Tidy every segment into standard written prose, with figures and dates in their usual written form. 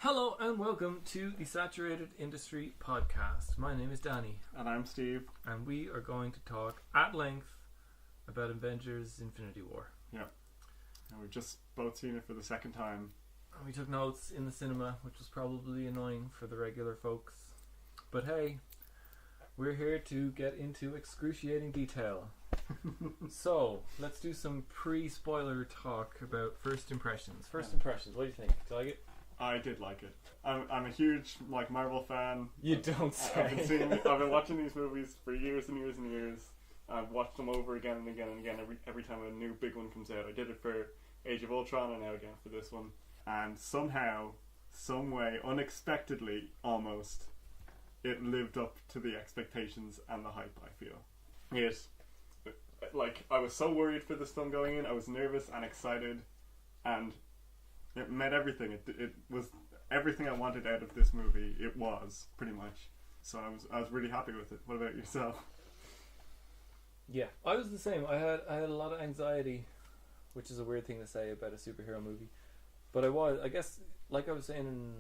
Hello and welcome to the Saturated Industry Podcast. My name is Danny. And I'm Steve. And we are going to talk at length about Avengers Infinity War. Yeah. And we've just both seen it for the second time. And we took notes in the cinema, which was probably annoying for the regular folks. But hey, we're here to get into excruciating detail. So, let's do some pre-spoiler talk about first impressions. First impressions, what do you think? Do you like it? I did like it. I'm a huge Marvel fan. You don't say. I've been watching these movies for years and years and years. I've watched them over again and again and again every time a new big one comes out. I did it for Age of Ultron and now again for this one. And somehow, some way, unexpectedly almost, it lived up to the expectations and the hype, I feel. I was so worried for this film going in. I was nervous and excited, and it met everything. It was everything I wanted out of this movie. It was pretty much. So I was really happy with it. What about yourself? Yeah, I was the same. I had a lot of anxiety, which is a weird thing to say about a superhero movie, but I guess, like I was saying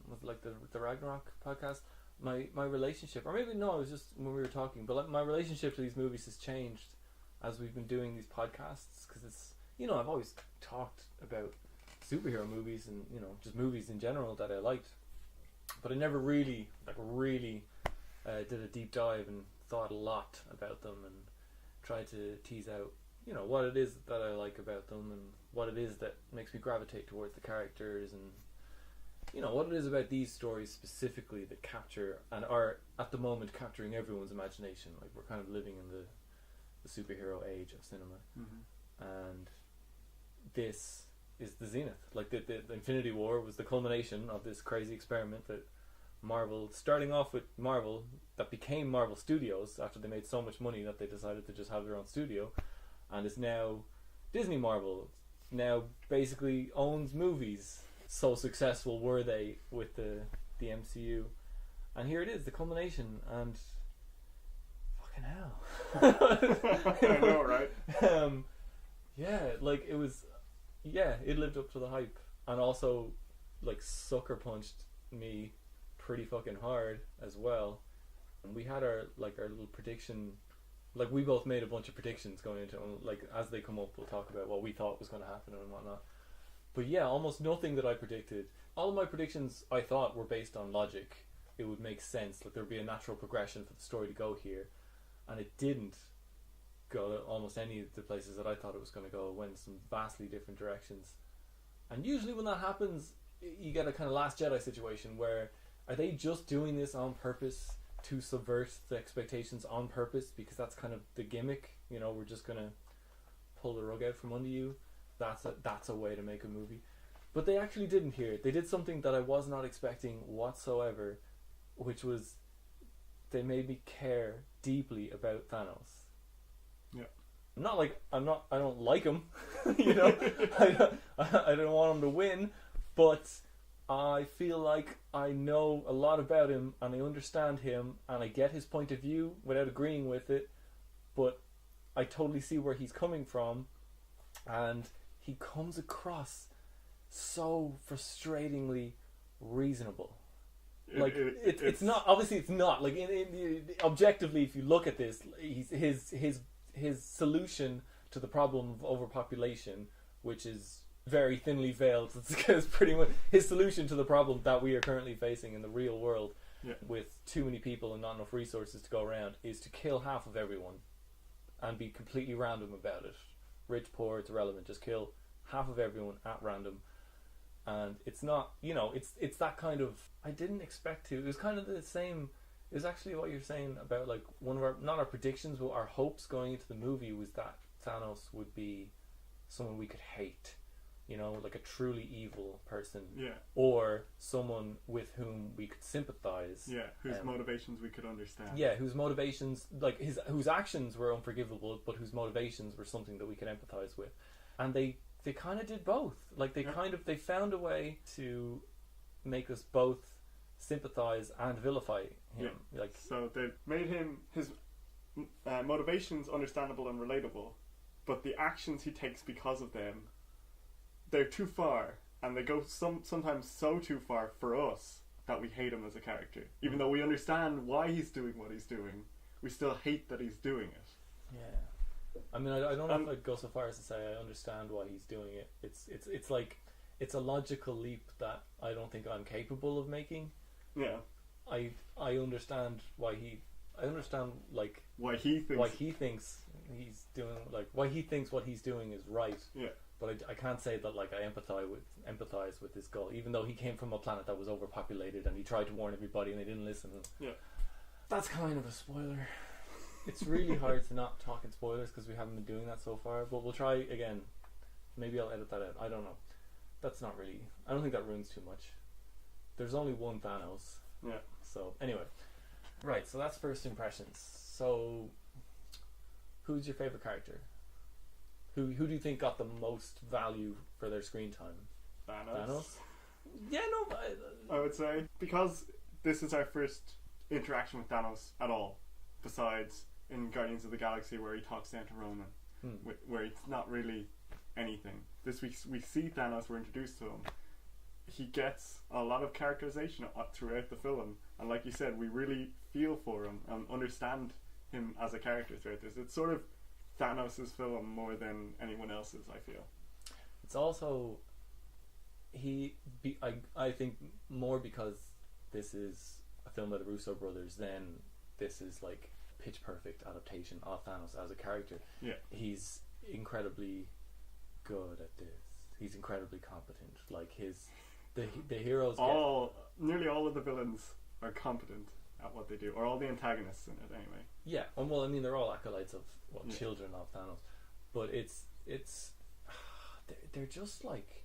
with the Ragnarok podcast, my relationship, or maybe no, it was just when we were talking, but my relationship to these movies has changed as we've been doing these podcasts, because it's, I've always talked about superhero movies and just movies in general that I liked, but I never really did a deep dive and thought a lot about them and tried to tease out what it is that I like about them and what it is that makes me gravitate towards the characters and what it is about these stories specifically that capture and are at the moment capturing everyone's imagination. Like, we're kind of living in the superhero age of cinema, and this is the zenith. Like the Infinity War was the culmination of this crazy experiment that Marvel, starting off with Marvel, that became Marvel Studios after they made so much money that they decided to just have their own studio, and is now Disney Marvel, now basically owns movies. So successful were they with the MCU, and here it is, the culmination, and fucking hell. I know, right? It lived up to the hype, and also sucker punched me pretty fucking hard as well. And we had our little prediction, we both made a bunch of predictions going into it, as they come up we'll talk about what we thought was going to happen and whatnot. But yeah, almost nothing that I predicted. All of my predictions I thought were based on logic. It would make sense, there would be a natural progression for the story to go here, and it didn't go to almost any of the places that I thought it was going to go. It went in some vastly different directions. And usually when that happens, you get a kind of Last Jedi situation where, are they just doing this on purpose to subvert the expectations on purpose, because that's kind of the gimmick, we're just going to pull the rug out from under you. That's a way to make a movie. But they actually didn't here. They did something that I was not expecting whatsoever, which was they made me care deeply about Thanos. Yeah. I don't like him, I don't want him to win, but I feel like I know a lot about him and I understand him and I get his point of view without agreeing with it, but I totally see where he's coming from, and he comes across so frustratingly reasonable. It's not, obviously it's not objectively, if you look at this, his solution to the problem of overpopulation, which is very thinly veiled, it's pretty much his solution to the problem that we are currently facing in the real world, with too many people and not enough resources to go around, is to kill half of everyone and be completely random about it. Rich, poor, it's irrelevant, just kill half of everyone at random. And it's not, it's that kind of, I didn't expect to. It was kind of the same. It was actually what you're saying about one of our, not our predictions, but our hopes going into the movie was that Thanos would be someone we could hate, a truly evil person, or someone with whom we could sympathize, whose motivations we could understand, whose motivations, whose actions were unforgivable, but whose motivations were something that we could empathize with. And they kind of did both. They found a way to make us both sympathize and vilify him. So they made his motivations understandable and relatable, but the actions he takes because of them, they're too far. and they go sometimes so too far for us that we hate him as a character. Even though we understand why he's doing what he's doing, we still hate that he's doing it. Yeah. I mean, I don't know if I'd go so far as to say I understand why he's doing it. It's like, it's a logical leap that I don't think I'm capable of making. Yeah. I understand why he... I understand, like... Why he thinks he's doing... Like, why he thinks what he's doing is right. Yeah. But I can't say that, like, I empathize with this guy, even though he came from a planet that was overpopulated and he tried to warn everybody and they didn't listen. Yeah. That's kind of a spoiler. It's really hard to not talk in spoilers because we haven't been doing that so far, but we'll try again. Maybe I'll edit that out. I don't know. That's not really... I don't think that ruins too much. There's only one Thanos. Yeah. So, anyway. Right, so that's first impressions. So, who's your favourite character? Who do you think got the most value for their screen time? Thanos? Yeah, no, I would say, because this is our first interaction with Thanos at all, besides in Guardians of the Galaxy where he talks down to Ronan, where it's not really anything. This we see Thanos, we're introduced to him. He gets a lot of characterization throughout the film, and like you said, we really feel for him and understand him as a character throughout this. It's sort of Thanos' film more than anyone else's, I feel. It's also I think more because this is a film by the Russo brothers than this is like pitch perfect adaptation of Thanos as a character. Yeah. He's incredibly good at this. He's incredibly competent. Like the heroes nearly all of the villains are competent at what they do, or all the antagonists in it anyway. Yeah, well, I mean, they're all acolytes of children of Thanos, but it's they're just like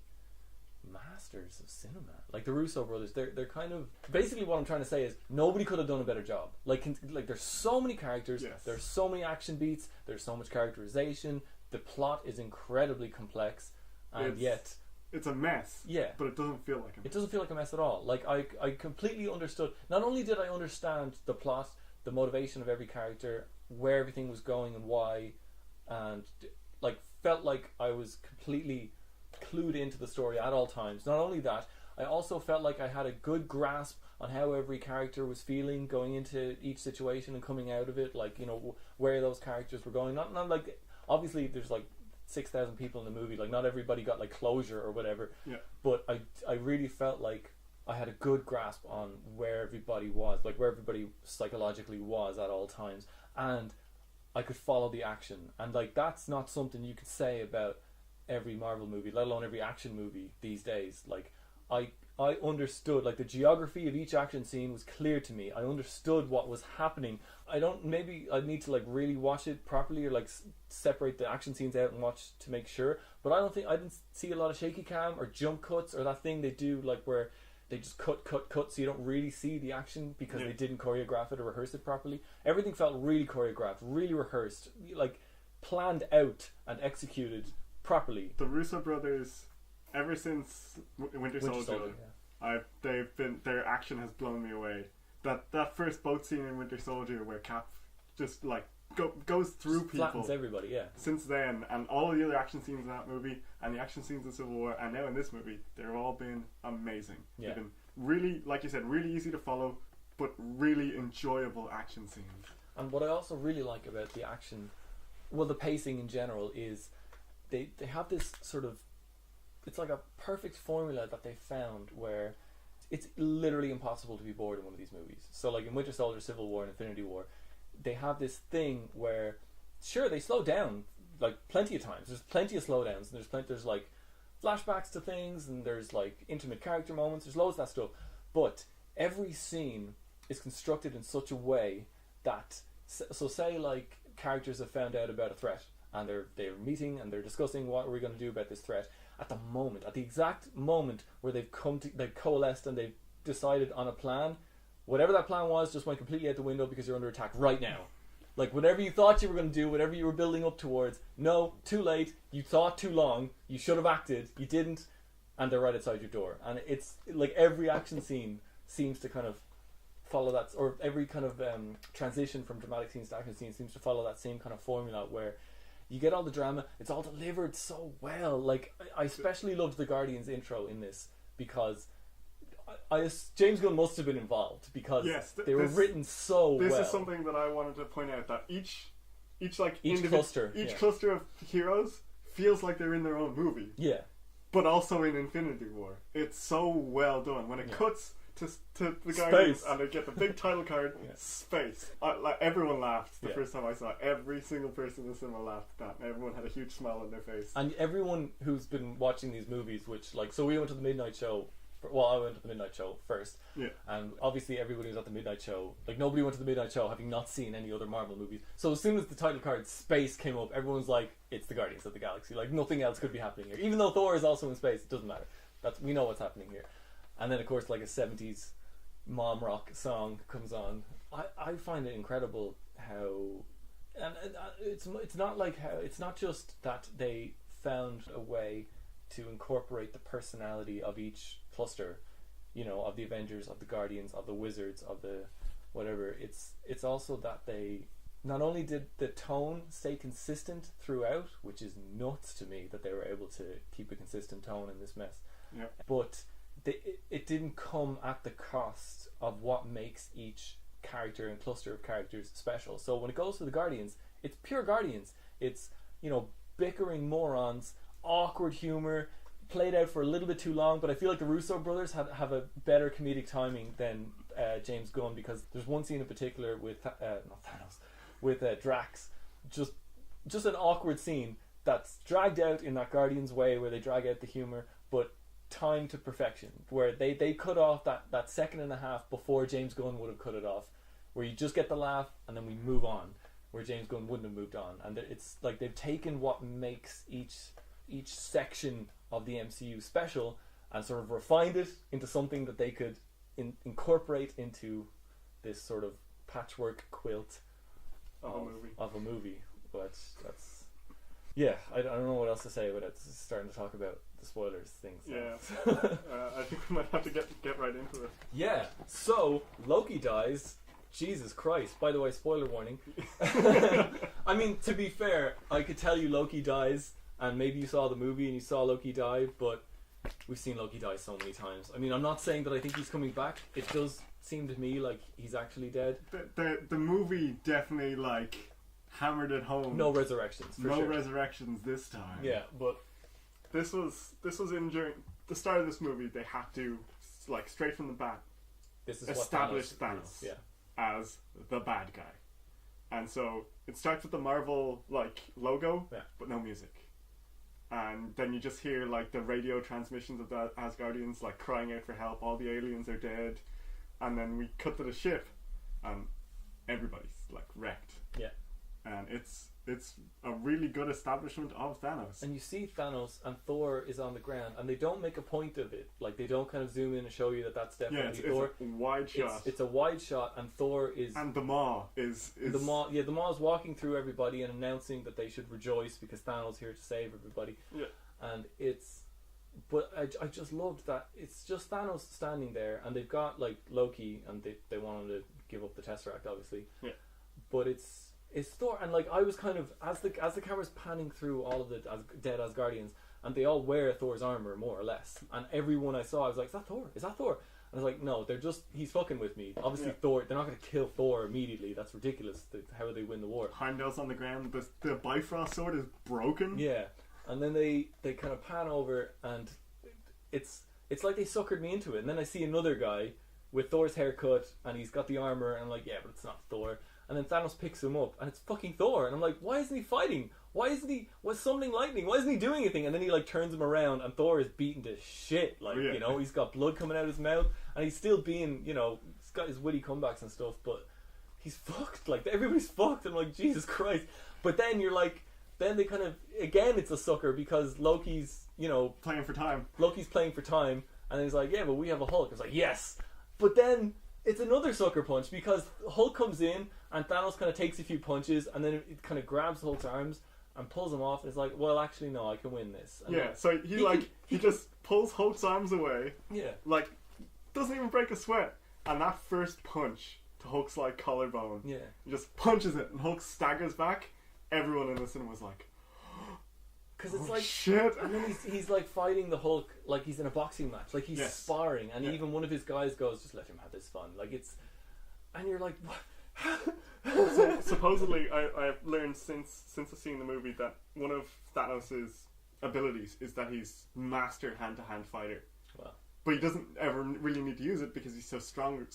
masters of cinema. Like the Russo brothers, they're kind of basically what I'm trying to say is nobody could have done a better job. Like there's so many characters, yes. There's so many action beats, there's so much characterization. The plot is incredibly complex, and yet it's a mess. Yeah, but it doesn't feel like a mess. It doesn't feel like a mess at all. Like I completely understood. Not only did I understand the plot, the motivation of every character, where everything was going and why, and like felt like I was completely clued into the story at all times. Not only that, I also felt like I had a good grasp on how every character was feeling going into each situation and coming out of it. Like, you know, where those characters were going. Not like, obviously there's like 6,000 people in the movie, like not everybody got like closure or whatever, but I really felt like I had a good grasp on where everybody was, like where everybody psychologically was at all times, and I could follow the action. And like that's not something you could say about every Marvel movie, let alone every action movie these days. Like I understood, like the geography of each action scene was clear to me. I understood what was happening. Maybe I'd need to like really watch it properly, or like separate the action scenes out and watch to make sure. But I didn't see a lot of shaky cam or jump cuts or that thing they do like where they just cut so you don't really see the action because they didn't choreograph it or rehearse it properly. Everything felt really choreographed, really rehearsed, like planned out and executed properly. The Russo brothers, ever since Winter Soldier, their action has blown me away. That first boat scene in Winter Soldier where Cap just like goes through just people, flattens everybody. Yeah. Since then, and all of the other action scenes in that movie, and the action scenes in Civil War, and now in this movie, they've all been amazing. Yeah. They've been really, like you said, really easy to follow, but really enjoyable action scenes. And what I also really like about the action, well, the pacing in general, is they have this sort of, it's like a perfect formula that they found where it's literally impossible to be bored in one of these movies. So like in Winter Soldier, Civil War, and Infinity War, they have this thing where, sure, they slow down like plenty of times. There's plenty of slowdowns, and there's like flashbacks to things, and there's like intimate character moments. There's loads of that stuff, but every scene is constructed in such a way that, so say like characters have found out about a threat, and they're meeting and they're discussing what are we going to do about this threat. At the exact moment where they've coalesced and they've decided on a plan, whatever that plan was just went completely out the window because you're under attack right now. Like whatever you thought you were going to do, whatever you were building up towards, no, too late, you thought too long, you should have acted, you didn't, and they're right outside your door. And it's like every action scene seems to kind of follow that, or every kind of transition from dramatic scenes to action scenes seems to follow that same kind of formula where You get all the drama. It's all delivered so well. Like, I especially loved the Guardians intro in this because James Gunn must have been involved because they were written so well. This is something that I wanted to point out, that each cluster of heroes feels like they're in their own movie. Yeah. But also in Infinity War. It's so well done. When it cuts to the Space. Guardians and they get the big title card, space. Like, everyone laughed the first time I saw it. Every single person in the cinema laughed at that. And everyone had a huge smile on their face. And everyone who's been watching these movies, which, like, so we went to the midnight show. Well, I went to the midnight show first. Yeah. And obviously everybody was at the midnight show. Like, nobody went to the midnight show having not seen any other Marvel movies. So as soon as the title card space came up, everyone's like, it's the Guardians of the Galaxy. Like, nothing else could be happening here. Even though Thor is also in space, it doesn't matter. We know what's happening here. And then, of course, like a 70s mom rock song comes on. I find it incredible how... And it's not like how... It's not just that they found a way to incorporate the personality of each cluster, you know, of the Avengers, of the Guardians, of the Wizards, of the whatever. It's also that they not only did the tone stay consistent throughout, which is nuts to me that they were able to keep a consistent tone in this mess, but it didn't come at the cost of what makes each character and cluster of characters special. So when it goes to the Guardians, it's pure Guardians. It's, you know, bickering morons, awkward humor, played out for a little bit too long, but I feel like the Russo brothers have a better comedic timing than James Gunn, because there's one scene in particular with not Thanos, with Drax, just an awkward scene that's dragged out in that Guardians way, where they drag out the humor, but timed to perfection, where they cut off that second and a half before James Gunn would have cut it off, where you just get the laugh and then we move on, where James Gunn wouldn't have moved on. And it's like they've taken what makes each section of the MCU special and sort of refined it into something that they could incorporate into this sort of patchwork quilt of a movie. But that's I don't know what else to say, but it's starting to talk about the spoilers things. I think we might have to get right into it. Yeah, so Loki dies. Jesus Christ. By the way, spoiler warning. I mean, to be fair, I could tell you Loki dies, and maybe you saw the movie and you saw Loki die, but we've seen Loki die so many times. I mean, I'm not saying that I think he's coming back. It does seem to me like he's actually dead. The movie definitely, like, hammered it home. No resurrections, for no sure. Resurrections this time. Yeah, but this was in during the start of this movie. They had to, like, straight from the bat, establish Thanos as the bad guy. And so it starts with the Marvel, like, logo, but no music. And then you just hear, like, the radio transmissions of the Asgardians, like, crying out for help. All the aliens are dead. And then we cut to the ship, and everybody's, like, wrecked. Yeah. And it's a really good establishment of Thanos. And you see Thanos, and Thor is on the ground, and they don't make a point of it. Like, they don't kind of zoom in and show you that that's definitely Thor. It's a wide shot. It's a wide shot, and Thor is... And the Maw is... The Maw is walking through everybody and announcing that they should rejoice because Thanos is here to save everybody. Yeah. And it's... But I just loved that it's just Thanos standing there, and they've got, like, Loki, and they want him to give up the Tesseract, obviously. Yeah. But it's Thor, and, like, I was kind of, as the camera's panning through all of the dead Asgardians, and they all wear Thor's armor, more or less, and everyone I saw, I was like, is that Thor? Is that Thor? And I was like, no, he's fucking with me. Obviously, Thor, they're not going to kill Thor immediately. That's ridiculous. How would they win the war? Heimdall's on the ground, the Bifrost sword is broken. Yeah, and then they kind of pan over, and it's like they suckered me into it. And then I see another guy with Thor's haircut, and he's got the armor, and I'm like, yeah, but it's not Thor. And then Thanos picks him up, and it's fucking Thor. And I'm like, why isn't he fighting? What's summoning lightning? Why isn't he doing anything? And then he, like, turns him around, and Thor is beaten to shit. Like, you know, he's got blood coming out of his mouth, and he's still being, you know, he's got his witty comebacks and stuff, but he's fucked. Like, everybody's fucked. I'm like, Jesus Christ. But then you're like, then they kind of, again, it's a sucker, because Loki's, you know... Playing for time. Loki's playing for time, and he's like, yeah, but we have a Hulk. It's like, yes! But then... It's another sucker punch, because Hulk comes in and Thanos kind of takes a few punches, and then it kind of grabs Hulk's arms and pulls him off. It's like, well, actually, no, I can win this. And so he just pulls Hulk's arms away. Yeah. Like, doesn't even break a sweat. And that first punch to Hulk's, like, collarbone. Yeah. He just punches it, and Hulk staggers back. Everyone in the cinema was like, Because it's like shit. And then he's like fighting the Hulk like he's in a boxing match, like he's sparring, and even one of his guys goes, "Just let him have this fun." Like it's, and you're like, what? So, supposedly, I've learned since I've seen the movie that one of Thanos' abilities is that he's master hand-to-hand fighter. Wow. But he doesn't ever really need to use it because he's so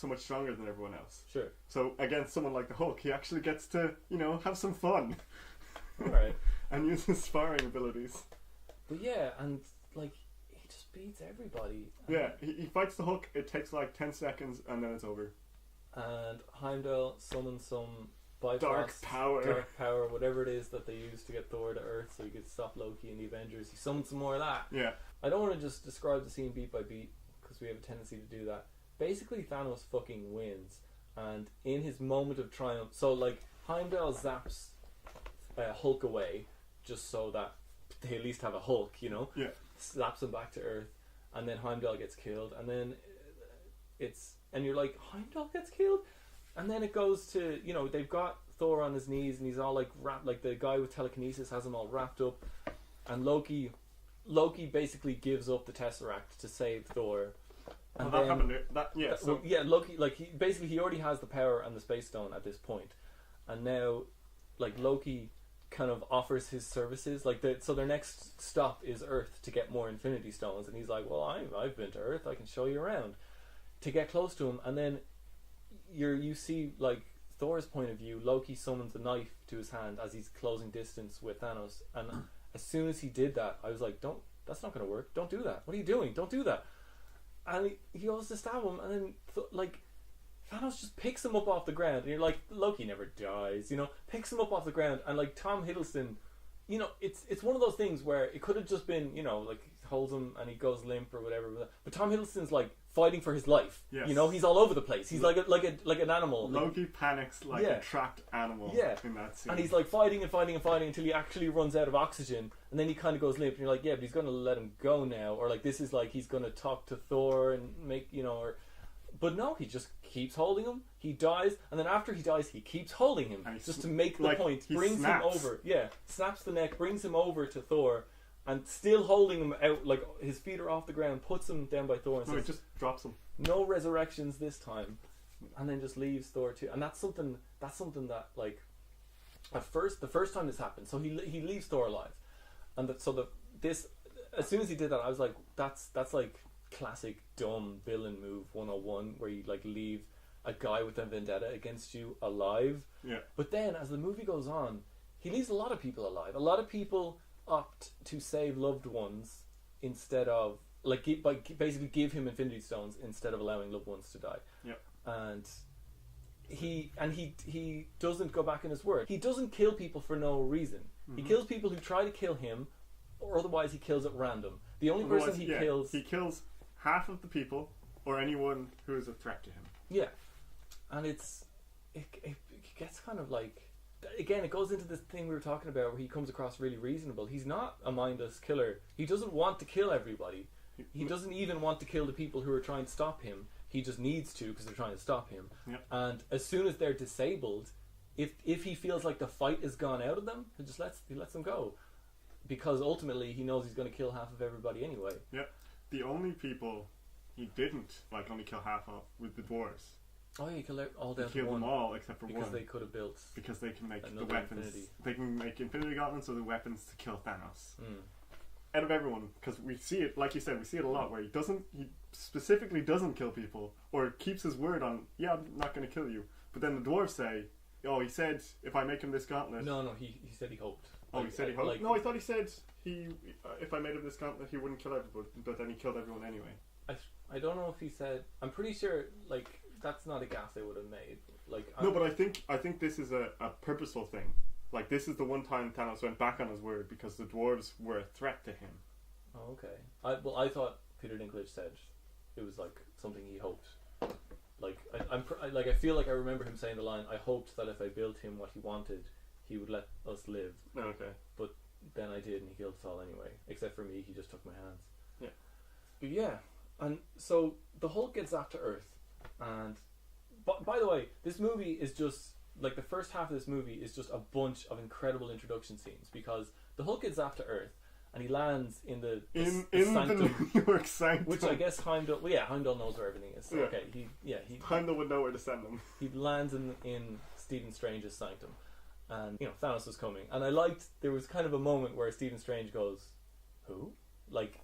much stronger than everyone else. Sure. So against someone like the Hulk, he actually gets to, have some fun. Alright. And use his sparring abilities. But yeah, and like he just beats everybody. Yeah, he fights the Hulk, it takes like 10 seconds and then it's over. And Heimdall summons some dark power, whatever it is that they use to get Thor to Earth so he could stop Loki and the Avengers. He summons some more of that. Yeah. I don't want to just describe the scene beat by beat because we have a tendency to do that. Basically, Thanos fucking wins, and in his moment of triumph, so like Heimdall zaps Hulk away just so that they at least have a Hulk, Yeah. Slaps him back to Earth, and then Heimdall gets killed, and then and you're like, Heimdall gets killed? And then it goes to, they've got Thor on his knees and he's all like wrapped, like the guy with telekinesis has him all wrapped up, and Loki basically gives up the Tesseract to save Thor. And that happened. Loki, like he already has the power and the Space Stone at this point, and now like Loki kind of offers his services, like so their next stop is Earth to get more Infinity Stones, and he's like, well, I've been to Earth, I can show you around, to get close to him. And then you see like Thor's point of view. Loki summons a knife to his hand as he's closing distance with Thanos, and as soon as he did that, I was like, that's not going to work, don't do that, what are you doing, don't do that. And he goes to stab him, and then Thanos just picks him up off the ground, and you're like, Loki never dies, picks him up off the ground, and like Tom Hiddleston, it's one of those things where it could have just been, like holds him and he goes limp or whatever, but Tom Hiddleston's like fighting for his life. Yes. He's all over the place. He's like an animal. Loki panics like a trapped animal in that scene. And he's like fighting until he actually runs out of oxygen, and then he kind of goes limp, and you're like, yeah, but he's going to let him go now, or like this is like he's going to talk to Thor and make, but no, he just keeps holding him. He dies, and then after he dies, he keeps holding him just to make the point. Brings him over. Yeah, snaps the neck, brings him over to Thor, and still holding him out, like his feet are off the ground, puts him down by Thor and says, he just drops him. No resurrections this time, and then just leaves Thor too. And that's something that like the first time this happened, so he leaves Thor alive, and this as soon as he did that, I was like, that's like classic dumb villain move 101, where you like leave a guy with a vendetta against you alive. Yeah. But then as the movie goes on, he leaves a lot of people alive. A lot of people opt to save loved ones instead of basically give him Infinity Stones instead of allowing loved ones to die. Yeah. And he doesn't go back in his word. He doesn't kill people for no reason. Mm-hmm. He kills people who try to kill him, or otherwise he kills at random. The only person he kills half of the people or anyone who is a threat to him. Yeah. And it gets kind of like, again, it goes into this thing we were talking about where he comes across really reasonable. He's not a mindless killer. He doesn't want to kill everybody. He doesn't even want to kill the people who are trying to stop him. He just needs to because they're trying to stop him. Yep. And as soon as they're disabled, if he feels like the fight is gone out of them, he lets them go, because ultimately he knows he's going to kill half of everybody anyway. Yeah. The only people he didn't only kill half of with the dwarves. Oh, yeah, he killed all down to one. He killed them all except for one. Because they could have built. Because they can make the weapons. Infinity. They can make Infinity Gauntlets or the weapons to kill Thanos. Mm. Out of everyone, because we see it, like you said, we see it a lot where he specifically doesn't kill people, or keeps his word on, yeah, I'm not going to kill you. But then the dwarves say, oh, he said if I make him this gauntlet. No, he said he hoped. Oh, he said he hoped. No, I thought he said if I made him this gauntlet, he wouldn't kill everybody, but then he killed everyone anyway. I don't know if he said. I'm pretty sure that's not a gaff they would have made. No, but I think this is a purposeful thing. Like, this is the one time Thanos went back on his word because the dwarves were a threat to him. Oh, okay. I thought Peter Dinklage said it was like something he hoped. I feel like I remember him saying the line, "I hoped that if I built him what he wanted, he would let us live." Okay. But then I did, and he killed us all anyway. Except for me, he just took my hands. Yeah. But yeah, and so the Hulk gets zapped to Earth, and by the way, this movie is just like the first half of this movie is just a bunch of incredible introduction scenes, because the Hulk gets zapped to Earth, and he lands in the in sanctum, the New York sanctum, which I guess Heimdall. Well, yeah, Heimdall knows where everything is. So, Yeah. okay, Heimdall would know where to send them. he lands in Stephen Strange's sanctum, and Thanos was coming, and I liked there was kind of a moment where Stephen Strange goes, "Who?" Like,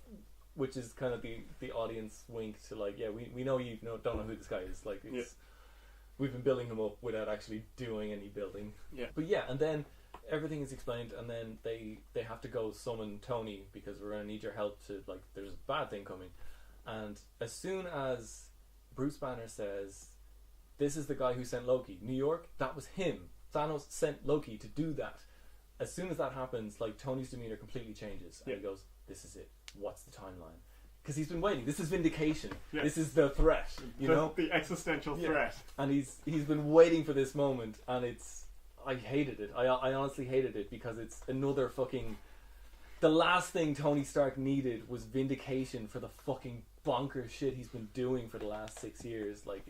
which is kind of the audience wink to like, yeah, we know you don't know who this guy is. Like, we've been building him up without actually doing any building. Yeah. But yeah, and then everything is explained, and then they have to go summon Tony because we're gonna need your help to, like, there's a bad thing coming. And as soon as Bruce Banner says, "This is the guy who sent Loki," New York, that was him. Thanos sent Loki to do that. As soon as that happens, like, Tony's demeanor completely changes, and he goes, "This is it. What's the timeline?" Because he's been waiting. This is vindication. Yeah. This is the threat. You know, the existential threat. And he's been waiting for this moment, and I hated it. I honestly hated it because it's another fucking. The last thing Tony Stark needed was vindication for the fucking bonkers shit he's been doing for the last 6 years. Like,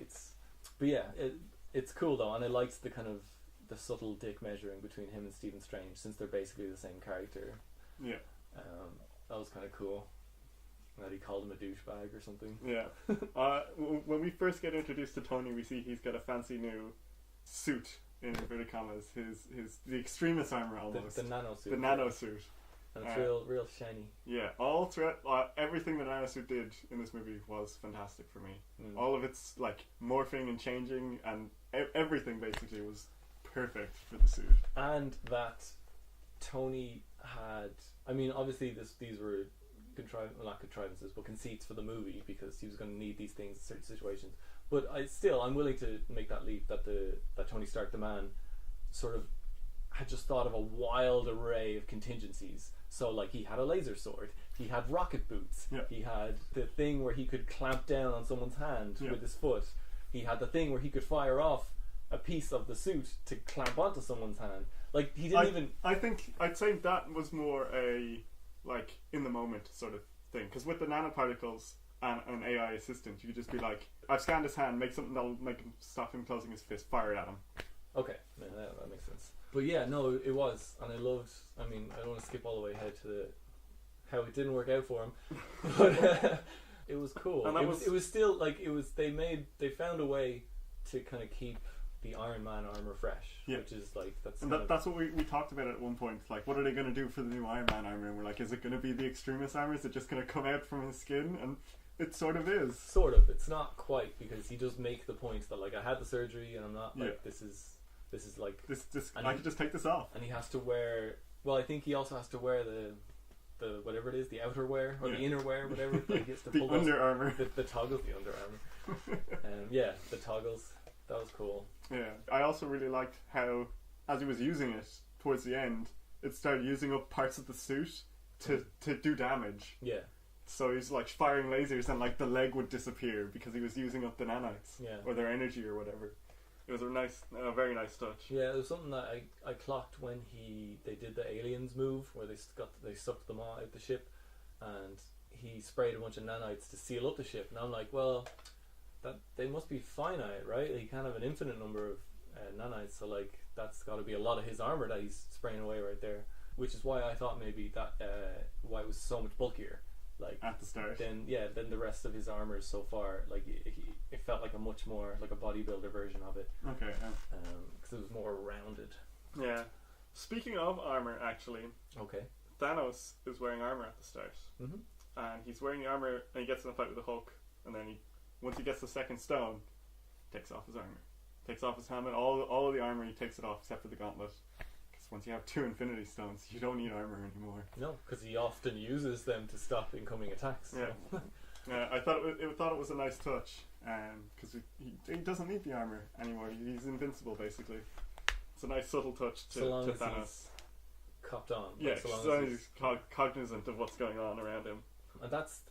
but yeah, it's cool though, and I liked the kind of the subtle dick measuring between him and Stephen Strange, since they're basically the same character. Yeah. That was kind of cool. That he called him a douchebag or something. Yeah. When we first get introduced to Tony, we see he's got a fancy new suit, in inverted commas, the extremist armor almost. The nano suit. The nano suit. And it's real shiny. Yeah, all throughout, everything the nano suit did in this movie was fantastic for me. All of its, like, morphing and changing, and everything basically was perfect for the suit. And that Tony had, I mean, obviously these were not contrivances, but conceits for the movie, because he was going to need these things in certain situations. But I'm willing to make that leap that Tony Stark, the man, sort of had just thought of a wild array of contingencies. So, like, he had a laser sword, he had rocket boots, he had the thing where he could clamp down on someone's hand with his foot, he had the thing where he could fire off a piece of the suit to clamp onto someone's hand. Like, he didn't I think I'd say that was more a, like, in the moment sort of thing, because with the nanoparticles and an AI assistant, you could just be like, I've scanned his hand, make something that'll make him stop him closing his fist, fire it at him. Okay, yeah, that makes sense. But yeah, no, it was, and I loved. I mean, I don't want to skip all the way ahead to how it didn't work out for him, but it was cool. And it was still like it was. They found a way to kind of keep the Iron Man armor fresh, which is like that's what we talked about at one point. Like, what are they going to do for the new Iron Man armor? And we're like, is it going to be the extremist armor? Is it just going to come out from his skin? And it sort of is. Sort of. It's not quite, because he does make the point that, like, I had the surgery and I'm not like this is like this I could just take this off. And he has to wear. Well, I think he also has to wear the whatever it is, the outer wear or the inner wear, whatever. Like, he has to the pull under armor. The toggles, the under armor. The toggles. That was cool. Yeah, I also really liked how, as he was using it towards the end, it started using up parts of the suit to do damage. Yeah. So he's like firing lasers, and like the leg would disappear because he was using up the nanites, or their energy or whatever. It was a very nice touch. Yeah, it was something that I clocked when they did the aliens move, where they sucked them all out the ship, and he sprayed a bunch of nanites to seal up the ship, and I'm like, well, that they must be finite, right? He can't have an infinite number of nanites, so like that's got to be a lot of his armor that he's spraying away right there, which is why I thought maybe that why it was so much bulkier. Like at the start, then the rest of his armor so far, like it felt like a much more like a bodybuilder version of it. Okay, because it was more rounded. Yeah. Speaking of armor, actually, Thanos is wearing armor at the start, and he's wearing the armor, and he gets in a fight with the Hulk, and then once he gets the second stone, takes off his armor, takes off his helmet, all of the armor, he takes it off except for the gauntlet. Once you have 2 Infinity Stones, you don't need armor anymore. No, because he often uses them to stop incoming attacks. So. Yeah, I thought it was a nice touch, because he doesn't need the armor anymore. He's invincible, basically. It's a nice subtle touch to Thanos. He's copped on. Yeah, so long as he's cognizant of what's going on around him. And that's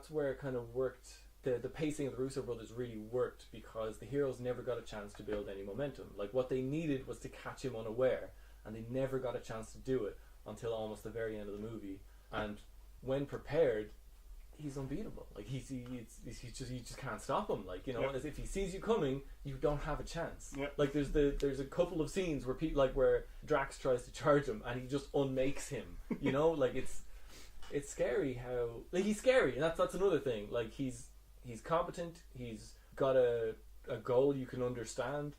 where it kind of worked. The pacing of the Russo brothers really worked, because the heroes never got a chance to build any momentum. Like, what they needed was to catch him unaware, and they never got a chance to do it until almost the very end of the movie. And when prepared, he's unbeatable. Like you just can't stop him. Like, you know, Yep. as if he sees you coming, you don't have a chance. Yep. Like there's a couple of scenes where where Drax tries to charge him and he just unmakes him. You know, like it's scary how like he's scary, and that's another thing. Like he's competent. He's got a goal you can understand,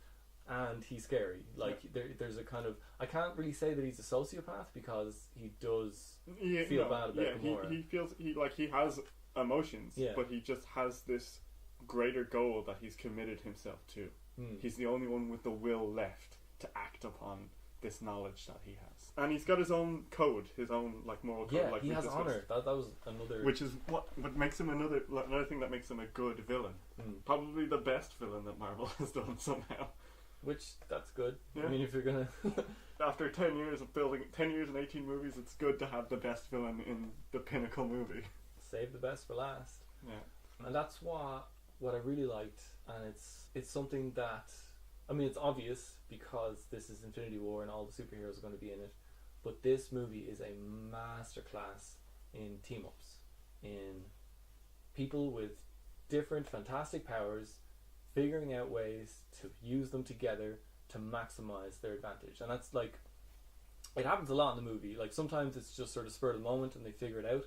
and he's scary. Like there's a kind of, I can't really say that he's a sociopath because he does feel bad about Gamora. He feels he has emotions, but he just has this greater goal that he's committed himself to. He's the only one with the will left to act upon this knowledge that he has, and he's got his own code, his own moral code. He has honor. That was another, which is what makes him another thing that makes him a good villain. Probably the best villain that Marvel has done somehow. Which that's good. Yeah. I mean, if you're gonna after 10 years of building 10 years and 18 movies, it's good to have the best villain in the pinnacle movie. Save the best for last. Yeah, and that's what I really liked, and it's something that, I mean, it's obvious because this is Infinity War and all the superheroes are going to be in it, but this movie is a masterclass in team-ups, in people with different fantastic powers figuring out ways to use them together to maximize their advantage. And that's like, it happens a lot in the movie. Like sometimes it's just sort of spur of the moment and they figure it out,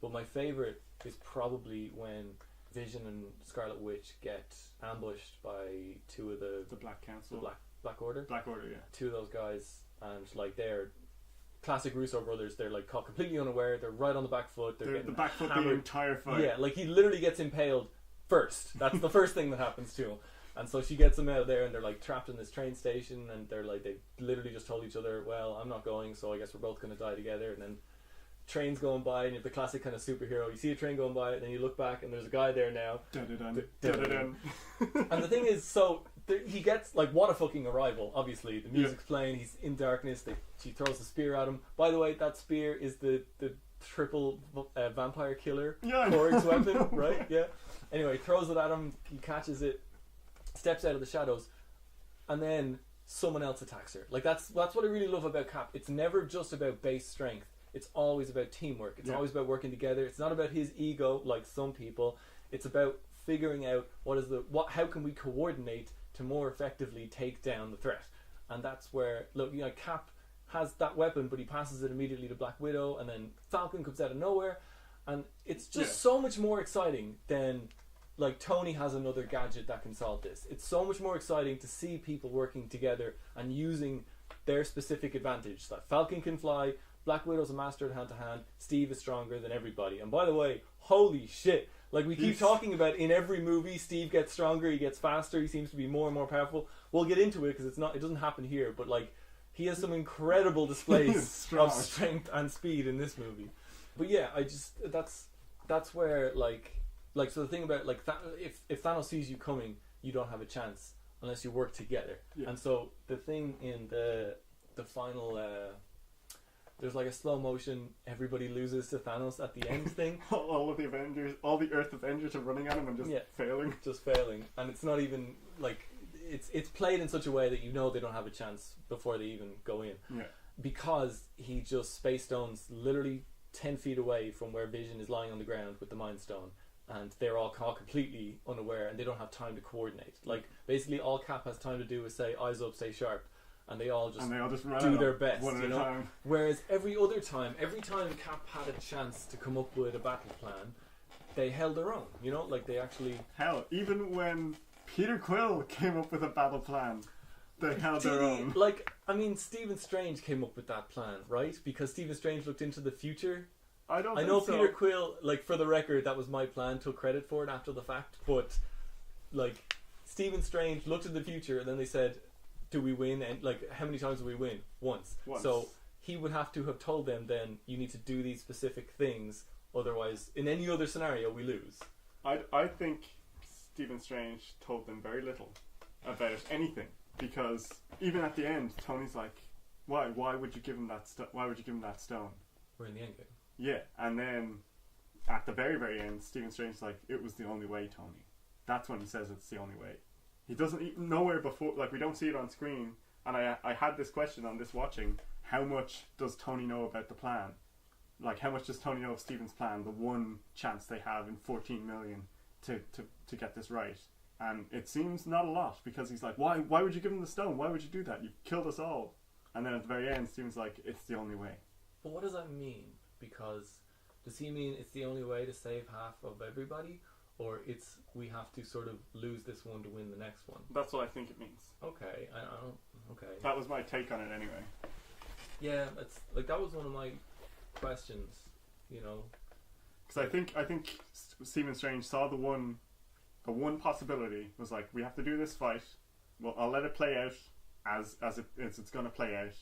but my favorite is probably when Vision and Scarlet Witch get ambushed by two of the Black Council, the Black Order. Black Order, yeah. Two of those guys, and like they're classic Russo brothers. They're like caught completely unaware. They're right on the back foot. They're getting the back foot hammered the entire fight. Yeah, like he literally gets impaled first. That's the first thing that happens to him. And so she gets him out there, and they're like trapped in this train station, and they're like, they literally just told each other, well, I'm not going, so I guess we're both going to die together. And then trains going by, and you have the classic kind of superhero. You see a train going by, and then you look back, and there's a guy there now. Dun-dun-dun. And the thing is, so he gets, like, what a fucking arrival. Obviously, the music's playing, he's in darkness, she throws a spear at him. By the way, that spear is the triple vampire killer Korg's weapon, right? Yeah. Anyway, throws it at him, he catches it, steps out of the shadows, and then someone else attacks her. Like, that's what I really love about Cap. It's never just about base strength. It's always about teamwork. It's always about working together. It's not about his ego like some people. It's about figuring out how can we coordinate to more effectively take down the threat. And that's where, look, you know, Cap has that weapon, but he passes it immediately to Black Widow, and then Falcon comes out of nowhere, and it's just so much more exciting than, like, Tony has another gadget that can solve this. It's so much more exciting to see people working together and using their specific advantage. That Falcon can fly, Black Widow's a master at hand-to-hand, Steve is stronger than everybody. And by the way, holy shit, like we keep talking about, in every movie Steve gets stronger, he gets faster, he seems to be more and more powerful. We'll get into it because it doesn't happen here, but like he has some incredible displays of strength and speed in this movie. But yeah, that's where like so the thing about like if Thanos sees you coming, you don't have a chance unless you work together. And so the thing in the final there's like a slow motion everybody loses to Thanos at the end thing. all of the Avengers, all the Earth Avengers are running at him and just failing. And it's not even like it's played in such a way that you know they don't have a chance before they even go in. Because he just space stones literally 10 feet away from where Vision is lying on the ground with the Mind Stone, and they're all caught completely unaware and they don't have time to coordinate. Like basically all Cap has time to do is say eyes up, stay sharp, and they all just do their best, one at a time. Whereas every time Cap had a chance to come up with a battle plan, they held their own, you know, like they actually... Hell, even when Peter Quill came up with a battle plan, they held their own. Like, I mean, Stephen Strange came up with that plan, right? Because Stephen Strange looked into the future. I know so. Peter Quill, like, for the record, that was my plan, took credit for it after the fact, but, like, Stephen Strange looked at the future and then they said, do we win? And like, how many times do we win? Once. So he would have to have told them then, you need to do these specific things, otherwise in any other scenario we lose. I think Stephen Strange told them very little about anything, because even at the end Tony's like, why would you give him that stone? We're in the end game. Yeah, and then at the very, very end Stephen Strange's like, it was the only way, Tony. That's when he says it's the only way. He doesn't even nowhere before, like, we don't see it on screen, and I had this question on this watching: how much does Tony know about the plan? like, how much does Tony know of Stephen's plan? The one chance they have in 14 million to get this right. And it seems not a lot, because he's like, why would you give him the stone? Why would you do that? You've killed us all. And then at the very end, Stephen's like, it's the only way. But what does that mean? Because does he mean it's the only way to save half of everybody? Or it's we have to sort of lose this one to win the next one? That's what I think it means. Okay, I don't. Okay. That was my take on it anyway. Yeah, it's like that was one of my questions, you know. Because I think Stephen Strange saw the one possibility was like, we have to do this fight. Well, I'll let it play out as it's going to play out.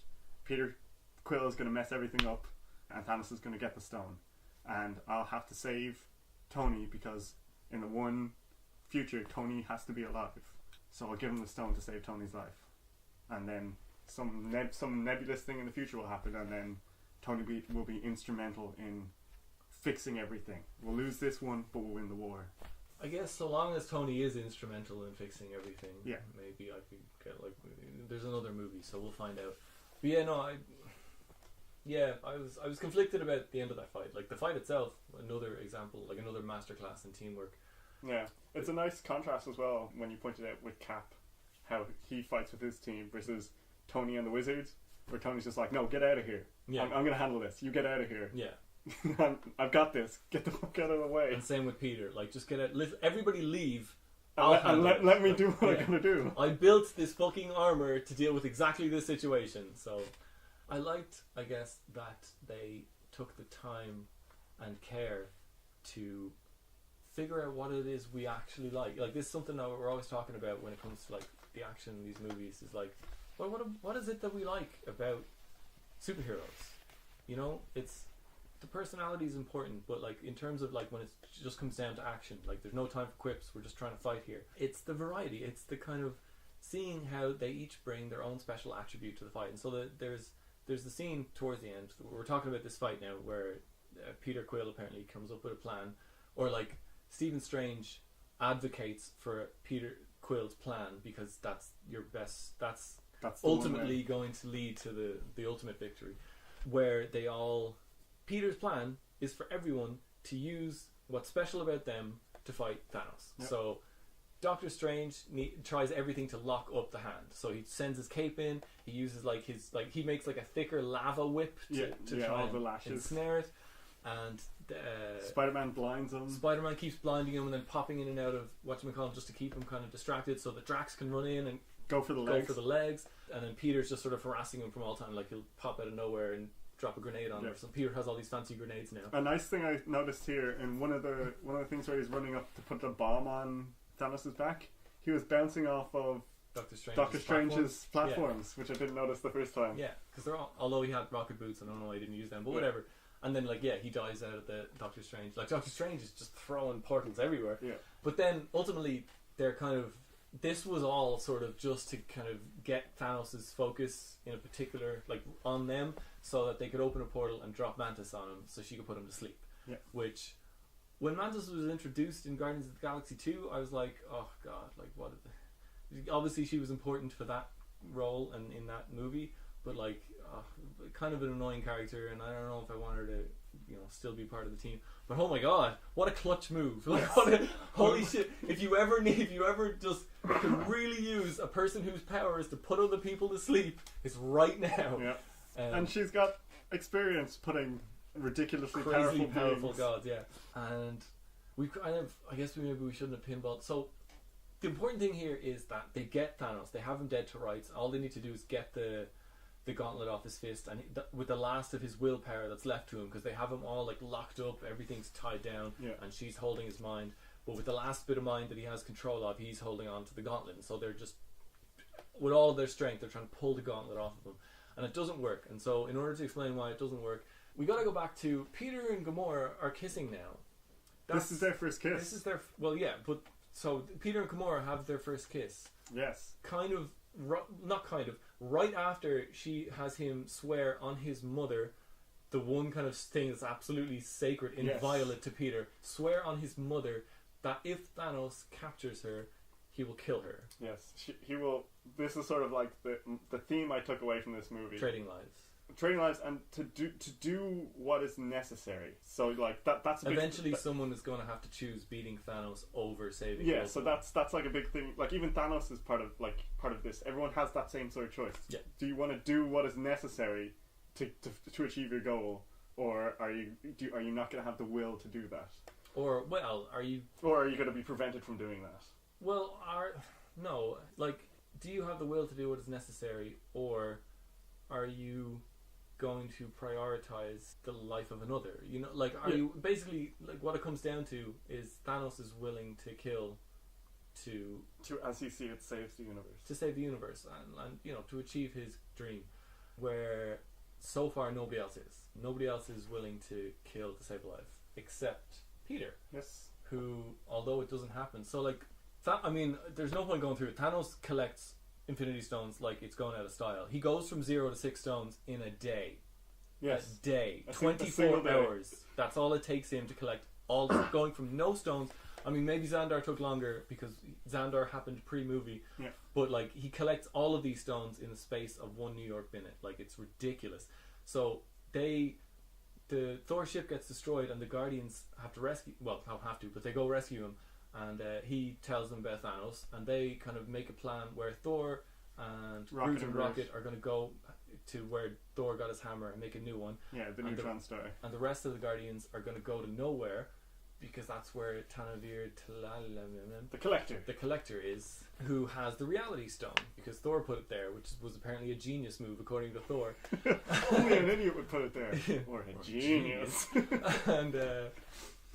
Peter Quill is going to mess everything up, and Thanos is going to get the stone, and I'll have to save Tony because in the one future Tony has to be alive. So I'll give him the stone to save Tony's life, and then some nebulous thing in the future will happen, and then Tony will be instrumental in fixing everything. We'll lose this one, but we'll win the war. I guess so long as Tony is instrumental in fixing everything, yeah, maybe I could get like. There's another movie, so we'll find out. But yeah, no, I was conflicted about the end of that fight. Like the fight itself, another example, like another masterclass in teamwork. Yeah, it's a nice contrast as well when you pointed out with Cap, how he fights with his team versus Tony and the Wizards, where Tony's just like, no, get out of here. Yeah, I'm going to handle this. You get out of here. Yeah. I've got this. Get the fuck out of the way. And same with Peter. Like, just get out. Everybody leave. And let me do what I'm going to do. I built this fucking armor to deal with exactly this situation. So, I liked, I guess, that they took the time and care to figure out what it is we actually like. Like, this is something that we're always talking about when it comes to, like, the action in these movies. Is like, well, what is it that we like about superheroes? You know, it's... The personality is important, but like in terms of like when it just comes down to action, like there's no time for quips, we're just trying to fight here. It's the variety, it's the kind of seeing how they each bring their own special attribute to the fight. And so there's the scene towards the end, we're talking about this fight now, where Peter Quill apparently comes up with a plan, or like Stephen Strange advocates for Peter Quill's plan because that's your best, that's ultimately going to lead to the ultimate victory, where they all... Peter's plan is for everyone to use what's special about them to fight Thanos. Yep. So Doctor Strange tries everything to lock up the hand. So he sends his cape in. He uses he makes like a thicker lava whip to try and ensnare it. And Spider-Man blinds him. Spider-Man keeps blinding him and then popping in and out of whatchamacallit just to keep him kind of distracted, so that Drax can run in and go for the legs. And then Peter's just sort of harassing him from all time. Like he'll pop out of nowhere and drop a grenade on him. So Peter has all these fancy grenades now. A nice thing I noticed here in one of the things where he's running up to put the bomb on Thanos' back, he was bouncing off of Doctor Strange's platforms, which I didn't notice the first time. Yeah, because they're all, although he had rocket boots, I don't know why he didn't use them, but whatever. And then he dies out of the Doctor Strange. Like Doctor Strange is just throwing portals everywhere. Yeah. But then ultimately they're kind of... This was all sort of just to kind of get Thanos' focus in a particular, like, on them, so that they could open a portal and drop Mantis on him so she could put him to sleep. Yeah. Which, when Mantis was introduced in Guardians of the Galaxy 2, I was like, oh god, like, what... Obviously she was important for that role and in that movie, but like, kind of an annoying character, and I don't know if I want her to, still be part of the team. But oh my god, what a clutch move! Like, holy shit! If you ever just could really use a person whose power is to put other people to sleep, it's right now. Yeah. And she's got experience putting ridiculously crazy powerful gods. Yeah. And we kind of, I guess maybe we shouldn't have pinballed. So the important thing here is that they get Thanos. They have him dead to rights. All they need to do is get the gauntlet off his fist, and with the last of his willpower that's left to him, because they have him all like locked up, everything's tied down, and she's holding his mind. But with the last bit of mind that he has control of, he's holding on to the gauntlet. And so they're just, with all of their strength, they're trying to pull the gauntlet off of him, and it doesn't work. And so, in order to explain why it doesn't work, we got to go back to Peter and Gamora are kissing now. This is their first kiss. This is their but so Peter and Gamora have their first kiss. Yes. Right after she has him swear on his mother, the one kind of thing that's absolutely sacred, inviolate to Peter, swear on his mother that if Thanos captures her, he will kill her. Yes, he will. This is sort of like the theme I took away from this movie. Trading lives. trading lives and to do what is necessary. So like that's a big, eventually someone is going to have to choose beating Thanos over saving. Yeah, Ultron. so that's like a big thing. Like even Thanos is part of this. Everyone has that same sort of choice. Yeah. Do you want to do what is necessary to achieve your goal, or are you not going to have the will to do that? Or are you going to be prevented from doing that? Well, no. Like, do you have the will to do what is necessary, or are you going to prioritize the life of another? You know, like, are you basically, like, what it comes down to is Thanos is willing to kill to as he sees it, saves the universe. To save the universe and you know, to achieve his dream, where so far nobody else is. Nobody else is willing to kill to save a life except Peter. Yes. Who, although it doesn't happen, so like, I mean, there's no point going through it. Thanos collects Infinity Stones like it's going out of style. He goes from 0 to 6 stones in a day. Yes. A day. A 24 day. hours. That's all it takes him to collect all going from no stones. I mean, maybe Xandar took longer because Xandar happened pre-movie. Yeah. But like, he collects all of these stones in the space of one New York minute. Like, it's ridiculous. So the Thor ship gets destroyed and the Guardians have to rescue. Well, not have to, but they go rescue him. And he tells them about Thanos, and they kind of make a plan where Thor and Groot and Rocket are going to go to where Thor got his hammer and make a new one. Yeah, the neutron star. And the rest of the Guardians are going to go to nowhere, because that's where Tanavir the Collector is, who has the Reality Stone, because Thor put it there, which was apparently a genius move according to Thor. Only an idiot would put it there. Or a genius.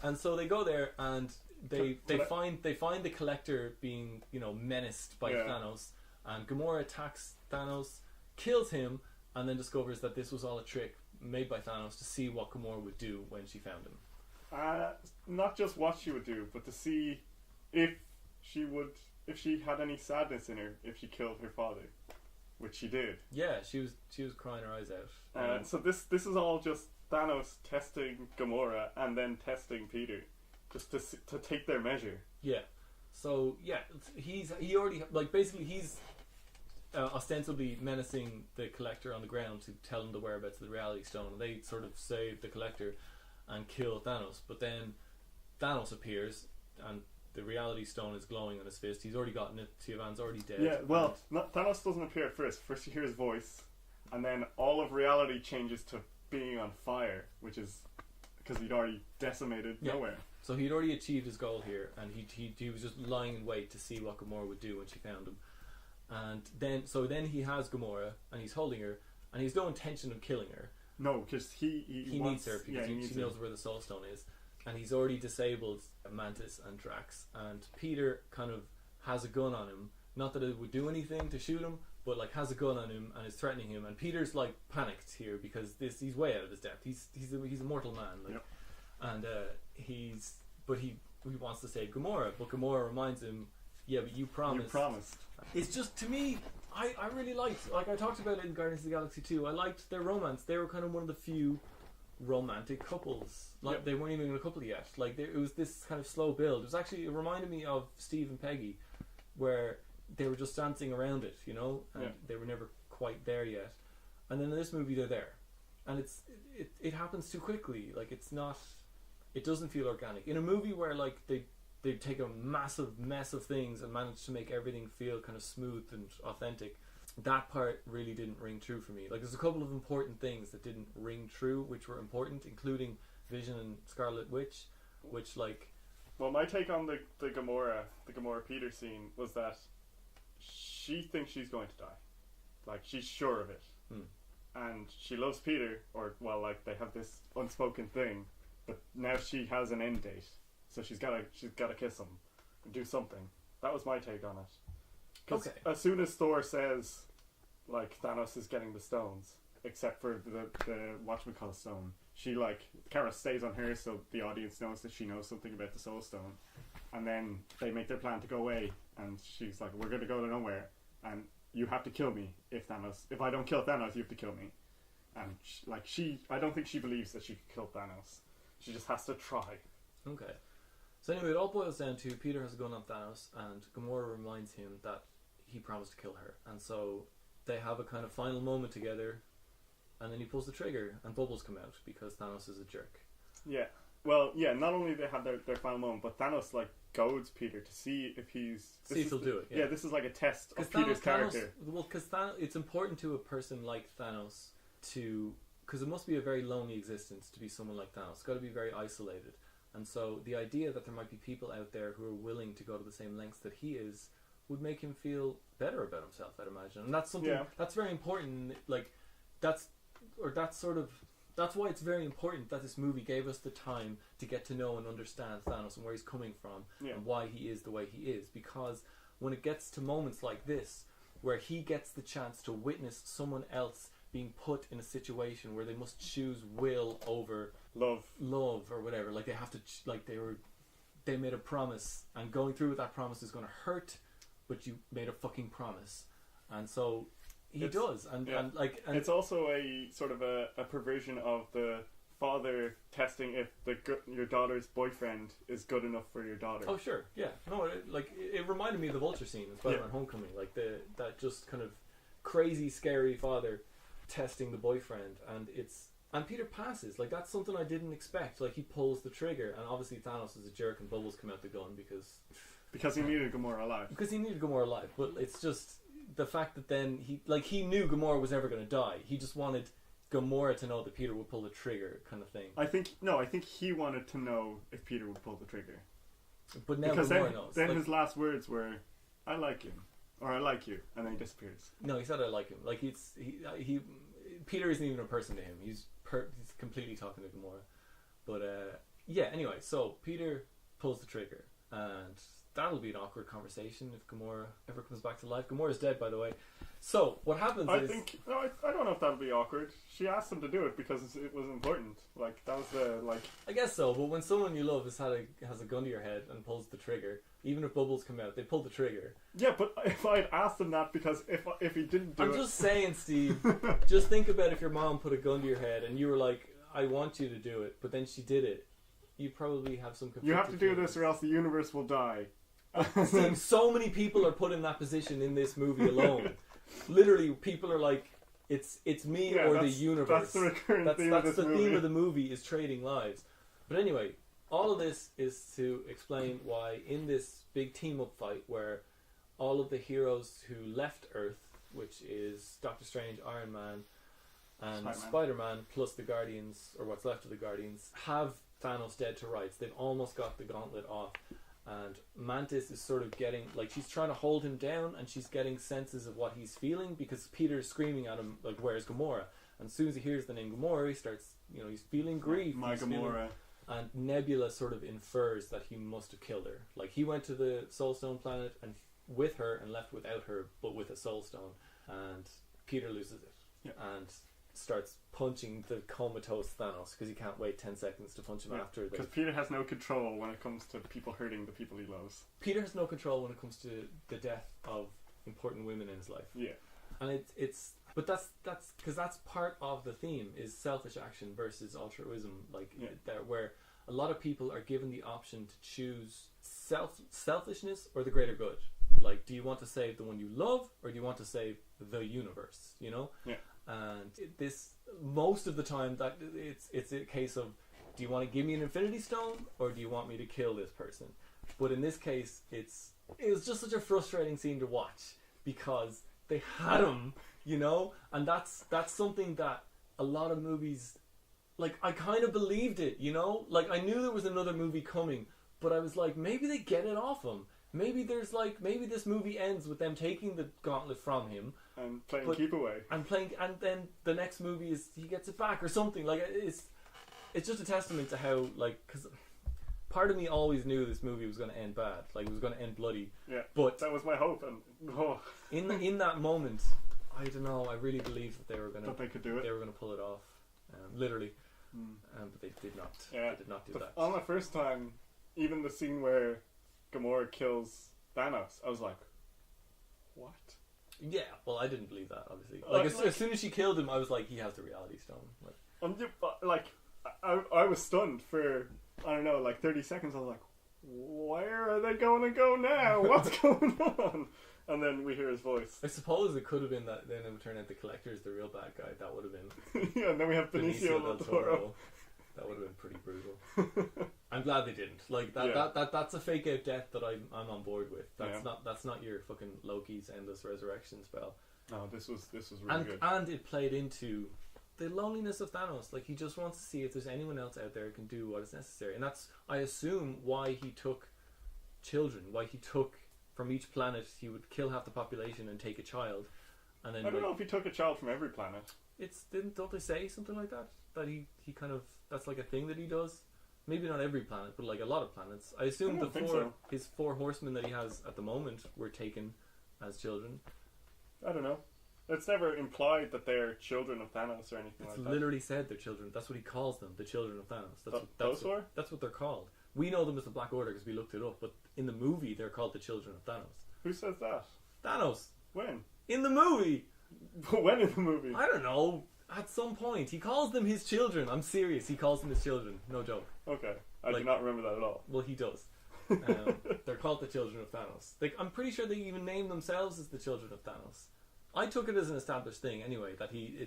And so they go there and they find the Collector being, you know, menaced by Thanos, and Gamora attacks Thanos, kills him, and then discovers that this was all a trick made by Thanos to see what Gamora would do when she found him. Not just what she would do, but to see if she had any sadness in her if she killed her father, which she did. Yeah, she was crying her eyes out. So this is all just Thanos testing Gamora and then testing Peter, just to take their measure. Yeah. So yeah, he already, like, basically he's ostensibly menacing the Collector on the ground to tell him the whereabouts of the Reality Stone, and they sort of save the Collector and kill Thanos. But then Thanos appears and the Reality Stone is glowing on his fist. He's already gotten it. Tiavan's already dead. Yeah, well, Thanos doesn't appear at first. First you hear his voice, and then all of reality changes to being on fire, which is because he'd already decimated nowhere. So he'd already achieved his goal here, and he was just lying in wait to see what Gamora would do when she found him. And then he has Gamora, and he's holding her, and he's no intention of killing her. No, because he needs her because she knows where the Soul Stone is, and he's already disabled Mantis and Drax. And Peter kind of has a gun on him. Not that it would do anything to shoot him, but like has a gun on him and is threatening him. And Peter's like panicked here because he's way out of his depth. He's a mortal man, like, and he wants to save Gamora, but Gamora reminds him, yeah, but you promised. You promised. It's just, to me, I really liked, like I talked about it in Guardians of the Galaxy 2, I liked their romance. They were kind of one of the few romantic couples. Like, they weren't even a couple yet. Like, it was this kind of slow build. It reminded me of Steve and Peggy, where they were just dancing around it, you know, and they were never quite there yet. And then in this movie, they're there. And it happens too quickly. Like, it doesn't feel organic. In a movie where, like, they take a massive mess of things and manage to make everything feel kind of smooth and authentic, that part really didn't ring true for me. Like, there's a couple of important things that didn't ring true, which were important, including Vision and Scarlet Witch, which, like... Well, my take on the Gamora Peter scene was that she thinks she's going to die. Like, she's sure of it. And she loves Peter, or, well, like, they have this unspoken thing, but now she has an end date. So she's gotta kiss him and do something. That was my take on it. Because as soon as Thor says, like, Thanos is getting the stones, except for the whatchamacallit stone, she, like, the camera stays on her so the audience knows that she knows something about the Soul Stone. And then they make their plan to go away, and she's like, we're gonna go to nowhere, and you have to kill me if I don't kill Thanos, you have to kill me. And I don't think she believes that she could kill Thanos. She just has to try. Okay. So anyway, it all boils down to Peter has a gun on Thanos, and Gamora reminds him that he promised to kill her. And so they have a kind of final moment together, and then he pulls the trigger, and bubbles come out because Thanos is a jerk. Yeah. Well, yeah. Not only they have their final moment, but Thanos like goads Peter to see if he's See if he'll do it. Yeah, this is like a test of Peter's character. Because it's important to a person like Thanos because it must be a very lonely existence to be someone like Thanos. It's got to be very isolated. And so the idea that there might be people out there who are willing to go to the same lengths that he is would make him feel better about himself, I'd imagine. And that's something that's very important. Like that's why it's very important that this movie gave us the time to get to know and understand Thanos and where he's coming from and why he is the way he is. Because when it gets to moments like this, where he gets the chance to witness someone else being put in a situation where they must choose will over love or whatever, like they have to they made a promise, and going through with that promise is going to hurt, but you made a fucking promise, and so he does, and it's also a sort of a perversion of the father testing if your daughter's boyfriend is good enough for your daughter. Oh sure, yeah, no, it reminded me of the Vulture scene in Spider-Man Homecoming, like that just kind of crazy scary father testing the boyfriend, and Peter passes. Like that's something I didn't expect. Like he pulls the trigger, and obviously Thanos is a jerk, and bubbles come out the gun because he needed Gamora alive. But it's just the fact that then he knew Gamora was never going to die. He just wanted Gamora to know that Peter would pull the trigger, kind of thing. I think he wanted to know if Peter would pull the trigger. But now Gamora knows. Then his last words were, "I like him," or "I like you," and then he disappears. No, he said, "I like him." Like he Peter isn't even a person to him. He's completely talking to Gamora. But anyway, so Peter pulls the trigger, and that'll be an awkward conversation if Gamora ever comes back to life. Gamora's dead, by the way. So what happens I don't know if that'll be awkward. She asked him to do it because it was important. Like that was I guess so. But when someone you love has a gun to your head and pulls the trigger, even if bubbles come out, they pull the trigger. Yeah, but if I'd asked him that, because if he didn't do it, I'm just saying, Steve. Just think about if your mom put a gun to your head and you were like, "I want you to do it," but then she did it. You probably have some. You have to do this, or else the universe will die. See, so many people are put in that position in this movie alone. Literally, people are like, it's me or the universe. That's the recurring theme of this movie. That's the theme of the movie, is trading lives. But anyway, all of this is to explain why in this big team-up fight where all of the heroes who left Earth, which is Doctor Strange, Iron Man, and Spider-Man, plus the Guardians, or what's left of the Guardians, have Thanos dead to rights. They've almost got the gauntlet off. And Mantis is sort of getting, like, she's trying to hold him down, and she's getting senses of what he's feeling, because Peter's screaming at him, like, "Where's Gamora?" And as soon as he hears the name Gamora, he starts, he's feeling grief. My Gamora. And Nebula sort of infers that he must have killed her. Like, he went to the Soul Stone planet and with her and left without her, but with a Soul Stone. And Peter loses it. Yeah. And starts punching the comatose Thanos, because he can't wait 10 seconds to punch him after. Because Peter has no control when it comes to people hurting the people he loves. Peter has no control when it comes to the death of important women in his life. Yeah. And but that's because that's part of the theme, is selfish action versus altruism, where a lot of people are given the option to choose selfishness or the greater good. Like, do you want to save the one you love, or do you want to save the universe? Yeah. And most of the time that it's a case of, do you want to give me an Infinity Stone, or do you want me to kill this person? But in this case, it was just such a frustrating scene to watch, because they had him, and that's something that a lot of movies, like, I kind of believed it, like, I knew there was another movie coming, but I was like, maybe they get it off him. Maybe this movie ends with them taking the gauntlet from him and playing keep away, and then the next movie is he gets it back or something. Like, it's just a testament to how, like, because part of me always knew this movie was going to end bad, like it was going to end bloody. Yeah, but that was my hope, and in that moment, I don't know. I really believed that they were going to. That they could do it. They were going to pull it off, literally, but they did not. Yeah, they did not do that. On the first time, even the scene where Gamora kills Thanos, I was like, what? Yeah, well, I didn't believe that, obviously. As soon as she killed him, I was like, he has the Reality Stone. I was stunned for, I don't know, like 30 seconds. I was like, where are they going to go now? What's going on? and then we hear his voice. I suppose it could have been that then it would turn out the Collector's the real bad guy. That would have been Yeah, and then we have Benicio del Toro. That would have been pretty brutal. I'm glad they didn't. Like that's a fake out death that I'm on board with. That's not your fucking Loki's endless resurrection spell. No, this was really good. And it played into the loneliness of Thanos. Like, he just wants to see if there's anyone else out there who can do what is necessary. And that's, I assume, why he took children. Why he took, from each planet, he would kill half the population and take a child. And then I don't know if he took a child from every planet. Don't they say something like that? That he kind of, that's like a thing that he does? Maybe not every planet, but like a lot of planets. I assume his 4 horsemen that he has at the moment were taken as children. I don't know. It's never implied that they're children of Thanos or anything like that. It's literally said they're children. That's what he calls them, the children of Thanos. That's what they're called. We know them as the Black Order because we looked it up, but in the movie they're called the children of Thanos. Who says that? Thanos. When? In the movie. When in the movie? I don't know. At some point. He calls them his children. I'm serious. He calls them his children. No joke. Okay. I do not remember that at all. Well, he does. They're called the children of Thanos. I'm pretty sure they even name themselves as the children of Thanos. I took it as an established thing anyway, that the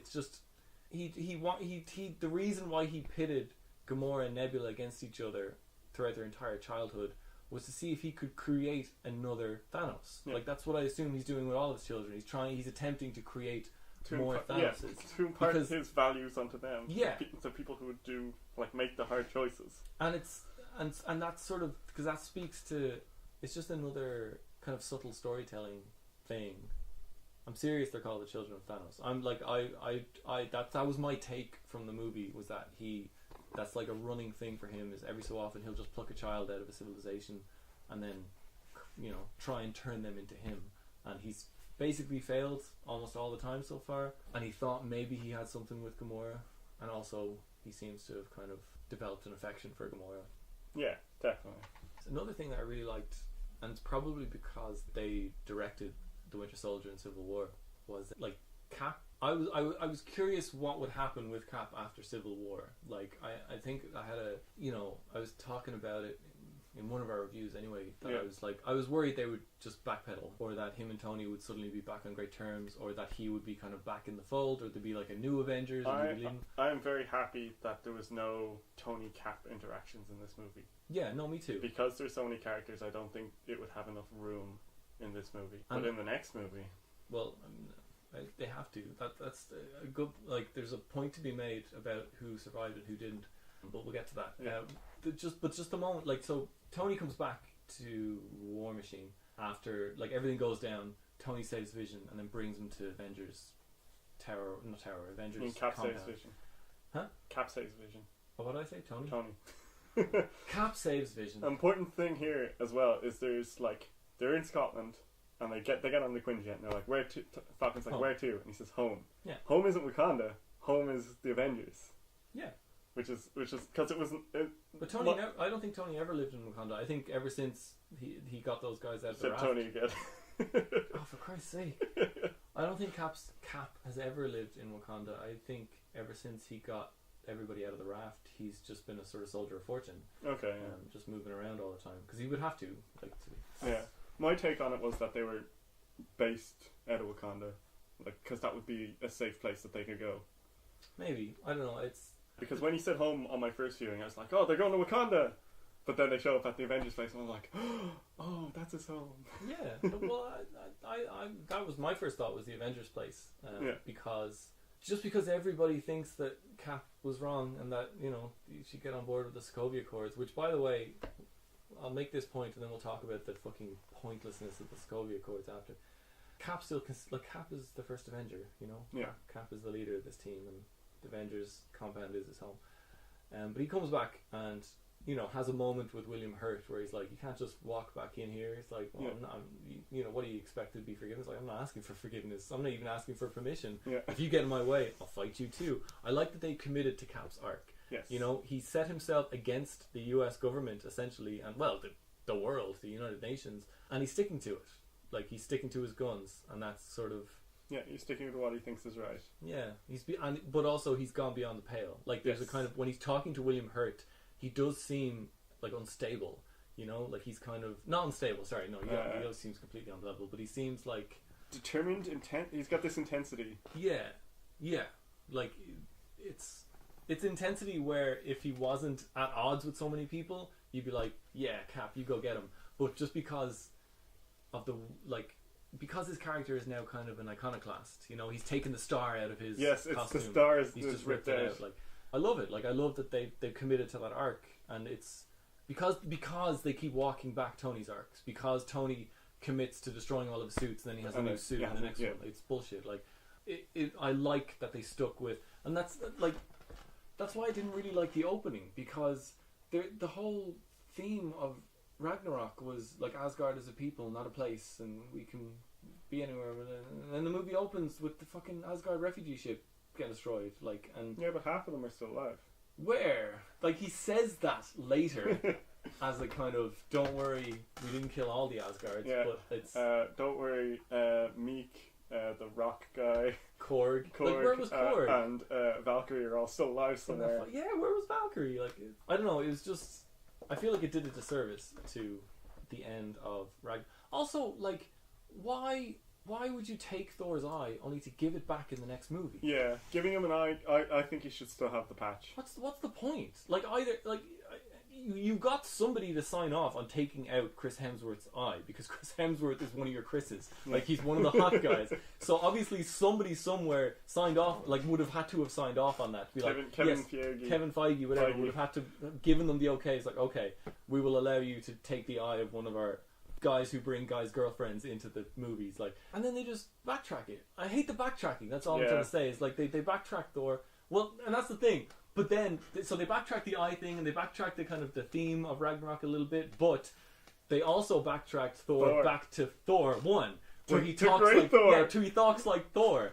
reason why he pitted Gamora and Nebula against each other throughout their entire childhood was to see if he could create another Thanos. Yeah. Like, that's what I assume he's doing with all of his children. He's attempting to create more Thanoses. To impart his values onto them. Yeah. The people who would make the hard choices. And that's sort of, because that speaks to, it's just another kind of subtle storytelling thing. I'm serious, they're called the children of Thanos. I'm like, that was my take from the movie, was that that's like a running thing for him, is every so often he'll just pluck a child out of a civilization and then, try and turn them into him. And he's basically failed almost all the time so far. And he thought maybe he had something with Gamora, and also he seems to have kind of developed an affection for Gamora. Yeah, definitely. Another thing that I really liked, and it's probably because they directed The Winter Soldier in Civil War, was like Cap. I was curious what would happen with Cap after Civil War. Like, I think I had I was talking about it in one of our reviews anyway, that I was worried they would just backpedal, or that him and Tony would suddenly be back on great terms, or that he would be kind of back in the fold, or there'd be like a new Avengers. I am very happy that there was no Tony Cap interactions in this movie. Yeah, no, me too. Because there's so many characters, I don't think it would have enough room in this movie. But in the next movie, well, they have to. That's a good. Like, there's a point to be made about who survived and who didn't, but we'll get to that. Yeah. Just a moment. Like, so Tony comes back to War Machine after everything goes down. Tony saves Vision and then brings him to Avengers Avengers. I mean, Cap compound. saves Vision. Huh? Cap saves Vision. Oh, what did I say? Tony. Cap saves Vision. An important thing here as well is they're in Scotland and they get on the Quinjet and they're like, where to? Falcon's like, home. Where to? And he says, home. Yeah. Home isn't Wakanda. Home is the Avengers. Yeah. Which is because it wasn't. But Tony, I don't think Tony ever lived in Wakanda. I think ever since he got those guys out of the raft. Tony again. Oh, for Christ's sake! I don't think Cap has ever lived in Wakanda. I think ever since he got everybody out of the raft, he's just been a sort of soldier of fortune. Okay. Yeah. Just moving around all the time because he would have to. Yeah. My take on it was that they were based out of Wakanda, because that would be a safe place that they could go. Maybe, I don't know. Because when he said home on my first viewing, I was like, oh, they're going to Wakanda. But then they show up at the Avengers place, and I'm like, oh, that's his home. Yeah, well, I that was my first thought, was the Avengers place, because everybody thinks that Cap was wrong and that you should get on board with the Sokovia Accords. Which, by the way, I'll make this point, and then we'll talk about the fucking pointlessness of the Sokovia Accords after. Cap Cap is the first Avenger, Yeah. Cap is the leader of this team, and the Avengers compound is his home. But he comes back and has a moment with William Hurt where he's like, you can't just walk back in here. It's like, well, what do you expect to be forgiven? It's like, I'm not asking for forgiveness. I'm not even asking for permission. Yeah. If you get in my way, I'll fight you too. I like that they committed to Cap's arc. Yes. He set himself against the US government essentially, and the world, the United Nations, and he's sticking to it. Like, he's sticking to his guns, and that's sort of. Yeah, he's sticking to what he thinks is right. Yeah, but also he's gone beyond the pale. Like, there's a kind of, when he's talking to William Hurt, he does seem like unstable. You know, like he's kind of not unstable. Sorry, no, he always seems completely unbelievable, but he seems like determined, intent. He's got this intensity. Yeah, like it's intensity where if he wasn't at odds with so many people, you'd be like, yeah, Cap, you go get him. But just because of because his character is now kind of an iconoclast, you know, he's taken the star out of his it's costume. the stars. He's just ripped it out. Like, I love it. Like, I love that they've committed to that arc, and it's because they keep walking back Tony's arcs, because Tony commits to destroying all of his suits and then he has a new suit in the next one. It's bullshit. Like, I like that they stuck with, and that's why I didn't really like the opening, because the whole theme of Ragnarok was like Asgard is a people, not a place, and we can be anywhere. And then the movie opens with the fucking Asgard refugee ship getting destroyed. Like, and yeah, but half of them are still alive. Where? Like, he says that later as a kind of, don't worry, we didn't kill all the Asgards. Yeah. But it's don't worry, Meek, the rock guy, Korg. Like, where was Korg? And Valkyrie are all still alive somewhere. Yeah, where was Valkyrie? Like, I don't know. It was just, I feel like it did a disservice to the end of Ragnarok. Also, like, why would you take Thor's eye only to give it back in the next movie? Yeah, giving him an eye, I think he should still have the patch. What's the point? Like, either you got somebody to sign off on taking out Chris Hemsworth's eye, because Chris Hemsworth is one of your Chris's. Like, he's one of the hot guys. So obviously somebody somewhere signed off, like, would have had to have signed off on that. To be Kevin Feige, whatever, would have had to have given them the okay. It's like, okay, we will allow you to take the eye of one of our guys who bring guys' girlfriends into the movies, like, and then they just backtrack it. I hate the backtracking. That's all I'm trying to say. Is like they backtrack Thor. Well, and that's the thing. But then, so they backtrack the eye thing, and they backtrack the kind of the theme of Ragnarok a little bit. But they also backtracked Thor back to Thor 1, where he talks like Thor. He talks like Thor.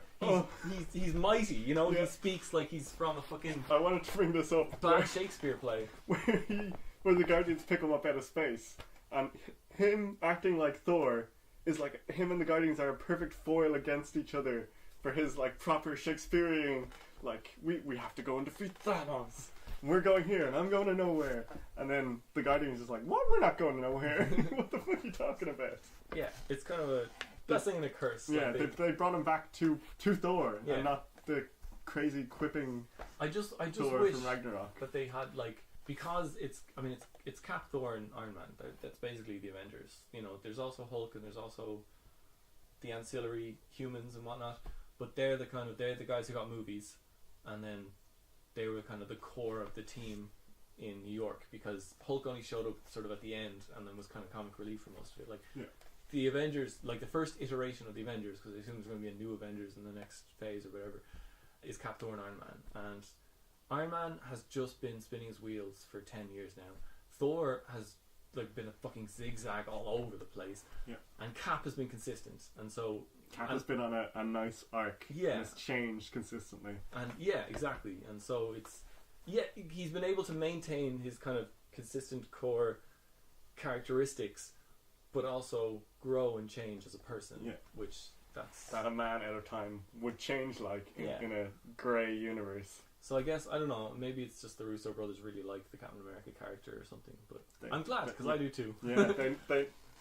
He's mighty. You know, he speaks like he's from a fucking. I wanted to bring this up. Bad Shakespeare play where the Guardians pick him up out of space. And him acting like Thor is like, him and the Guardians are a perfect foil against each other for his, like, proper Shakespearean, like, we have to go and defeat Thanos. We're going here and I'm going to nowhere. And then the Guardians is like, what? We're not going to nowhere. What the fuck are you talking about? Yeah, it's kind of a blessing and a curse. Yeah, like they brought him back to Thor and not the crazy quipping I just Thor wish from Ragnarok. that they had, like, because it's Cap, Thor, and Iron Man. That's basically the Avengers. You know, there's also Hulk, and there's also the ancillary humans and whatnot. But they're the guys who got movies, and then they were kind of the core of the team in New York, because Hulk only showed up sort of at the end, and then was kind of comic relief for most of it. Like, the Avengers, like the first iteration of the Avengers, because I assume there's going to be a new Avengers in the next phase or whatever, is Cap, Thor, and Iron Man. And Iron Man has just been spinning his wheels for 10 years now. Thor has, like, been a fucking zigzag all over the place. Yeah. And Cap has been consistent. And so Cap has been on a nice arc. Yeah. And it's changed consistently. And exactly. And so he's been able to maintain his kind of consistent core characteristics, but also grow and change as a person. Yeah. Which that a man at a time would change, like, in a grey universe. So I guess, I don't know, maybe it's just the Russo brothers really like the Captain America character or something, but I'm glad, because I do too. Yeah,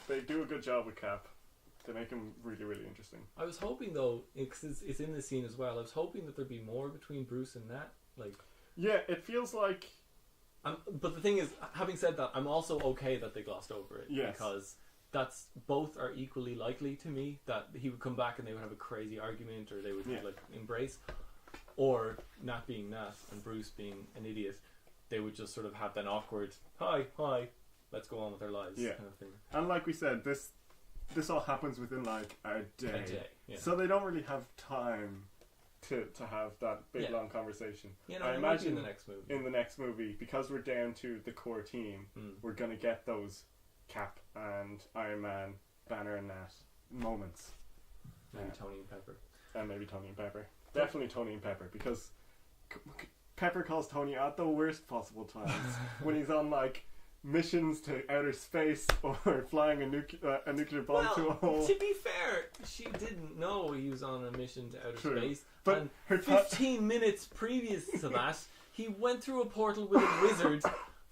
they do a good job with Cap. They make him really, really interesting. I was hoping, though, because it's in the scene as well, I was hoping that there'd be more between Bruce and Nat. Like, yeah, it feels like... but the thing is, having said that, I'm also okay that they glossed over it. Yes. Because both are equally likely to me, that he would come back and they would have a crazy argument, or they would like embrace... Or Nat being Nat and Bruce being an idiot, they would just sort of have that awkward hi, let's go on with our lives kind of thing. And like we said, this all happens within like a day. So they don't really have time to have that big long conversation. You know, I imagine in the next movie, because we're down to the core team, we're gonna get those Cap and Iron Man, Banner and Nat moments. Maybe Tony and Pepper. And maybe Tony and Pepper. Definitely Tony and Pepper, because Pepper calls Tony at the worst possible times when he's on, like, missions to outer space or flying a nuclear bomb to a hole. To be fair, she didn't know he was on a mission to outer space. But and 15 minutes previous to that, he went through a portal with a wizard,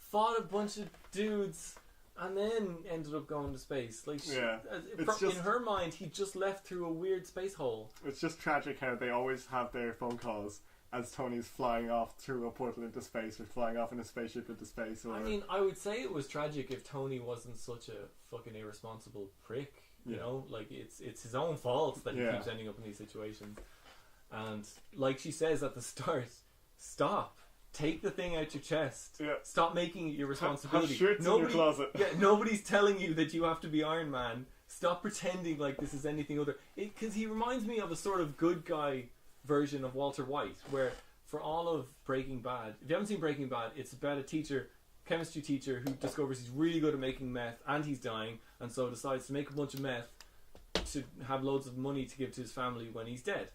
fought a bunch of dudes, and then ended up going to space. Like, in her mind, he just left through a weird space hole. It's just tragic how they always have their phone calls as Tony's flying off through a portal into space, or flying off in a spaceship into space. Or... I mean, I would say it was tragic if Tony wasn't such a fucking irresponsible prick. You know, like it's his own fault that he keeps ending up in these situations. And like she says at the start, stop. Take the thing out your chest. Yeah. Stop making it your responsibility. Have shirts in your closet. Yeah, nobody's telling you that you have to be Iron Man. Stop pretending like this is anything other. Because he reminds me of a sort of good guy version of Walter White, where for all of Breaking Bad, if you haven't seen Breaking Bad, it's about a chemistry teacher who discovers he's really good at making meth and he's dying, and so decides to make a bunch of meth to have loads of money to give to his family when he's dead.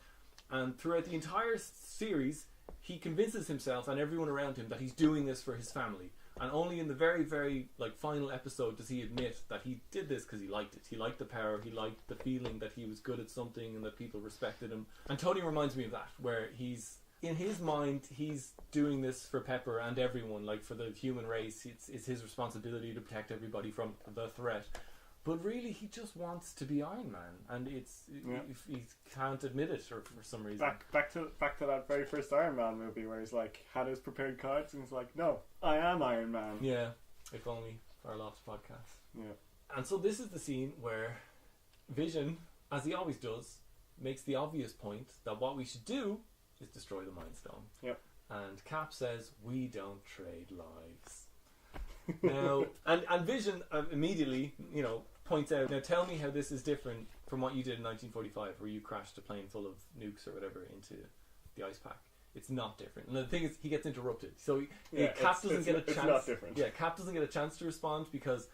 And throughout the entire series, he convinces himself and everyone around him that he's doing this for his family. And only in the very, very final episode does he admit that he did this because he liked it. He liked the power. He liked the feeling that he was good at something and that people respected him. And Tony reminds me of that, where he's, in his mind, he's doing this for Pepper and everyone, like for the human race. It's his responsibility to protect everybody from the threat. But really, he just wants to be Iron Man, and he can't admit it, or for some reason. Back to that very first Iron Man movie where he's like had his prepared cards and he's like, "No, I am Iron Man." Yeah, if only for our last podcast. Yeah. And so this is the scene where Vision, as he always does, makes the obvious point that what we should do is destroy the Mind Stone. Yep. And Cap says, "We don't trade lives." Now, and Vision immediately, points out, now tell me how this is different from what you did in 1945, where you crashed a plane full of nukes or whatever into the ice pack. It's not different. And the thing is, he gets interrupted. So Cap doesn't get a chance. It's not different. Yeah, Cap doesn't get a chance to respond because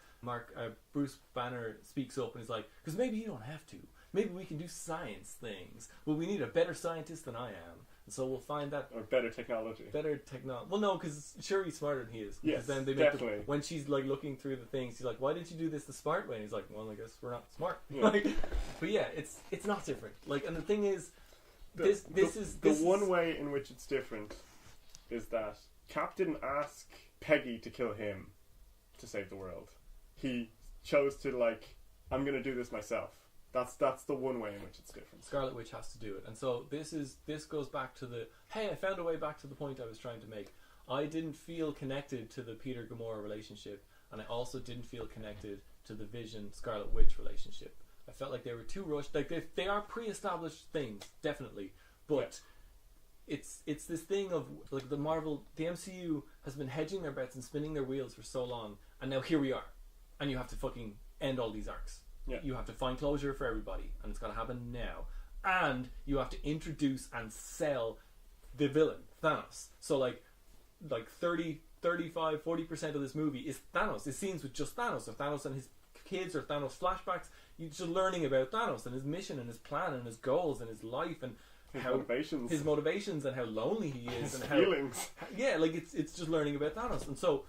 Bruce Banner speaks up and is like, because maybe you don't have to. Maybe we can do science things. But we need a better scientist than I am. And so we'll find that... Or better technology. Well, no, because sure he's smarter than he is. Yes, then they definitely. When she's looking through the things, she's like, why didn't you do this the smart way? And he's like, well, I guess we're not smart. Yeah. But yeah, it's not different. And the thing is, the one way in which it's different is that Cap didn't ask Peggy to kill him to save the world. He chose to I'm going to do this myself. That's the one way in which it's different. Scarlet Witch has to do it. And so this goes back to I found a way back to the point I was trying to make. I didn't feel connected to the Peter Gamora relationship, and I also didn't feel connected to the Vision Scarlet Witch relationship. I felt like they were too rushed. They are pre-established things, definitely, but it's this thing of the MCU has been hedging their bets and spinning their wheels for so long, and now here we are, and you have to fucking end all these arcs. Yeah. You have to find closure for everybody, and it's got to happen now. And you have to introduce and sell the villain, Thanos. So 30, 35, 40% of this movie is Thanos. It's scenes with just Thanos, or Thanos and his kids, or Thanos flashbacks. You're just learning about Thanos and his mission and his plan and his goals and his life and his motivations and how lonely he is and feelings. It's just learning about Thanos. And so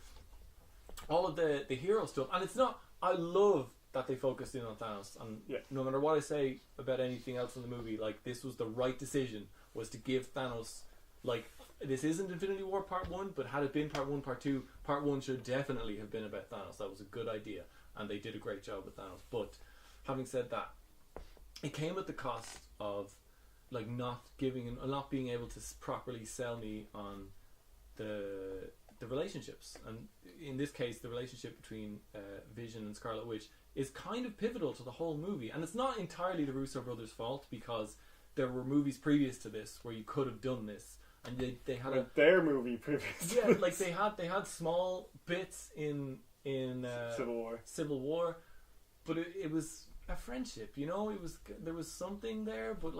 all of the hero stuff, and it's not. I love that they focused in on Thanos, and no matter what I say about anything else in the movie, this was the right decision, was to give Thanos, this isn't Infinity War Part 1, but had it been Part 1, Part 2, Part 1 should definitely have been about Thanos. That was a good idea, and they did a great job with Thanos. But having said that, it came at the cost of not being able to properly sell me on the relationships, and in this case the relationship between Vision and Scarlet Witch is kind of pivotal to the whole movie. And it's not entirely the Russo brothers' fault, because there were movies previous to this where you could have done this, and they had their movie previous to this. they had small bits in Civil War, but it was a friendship, there was something there, but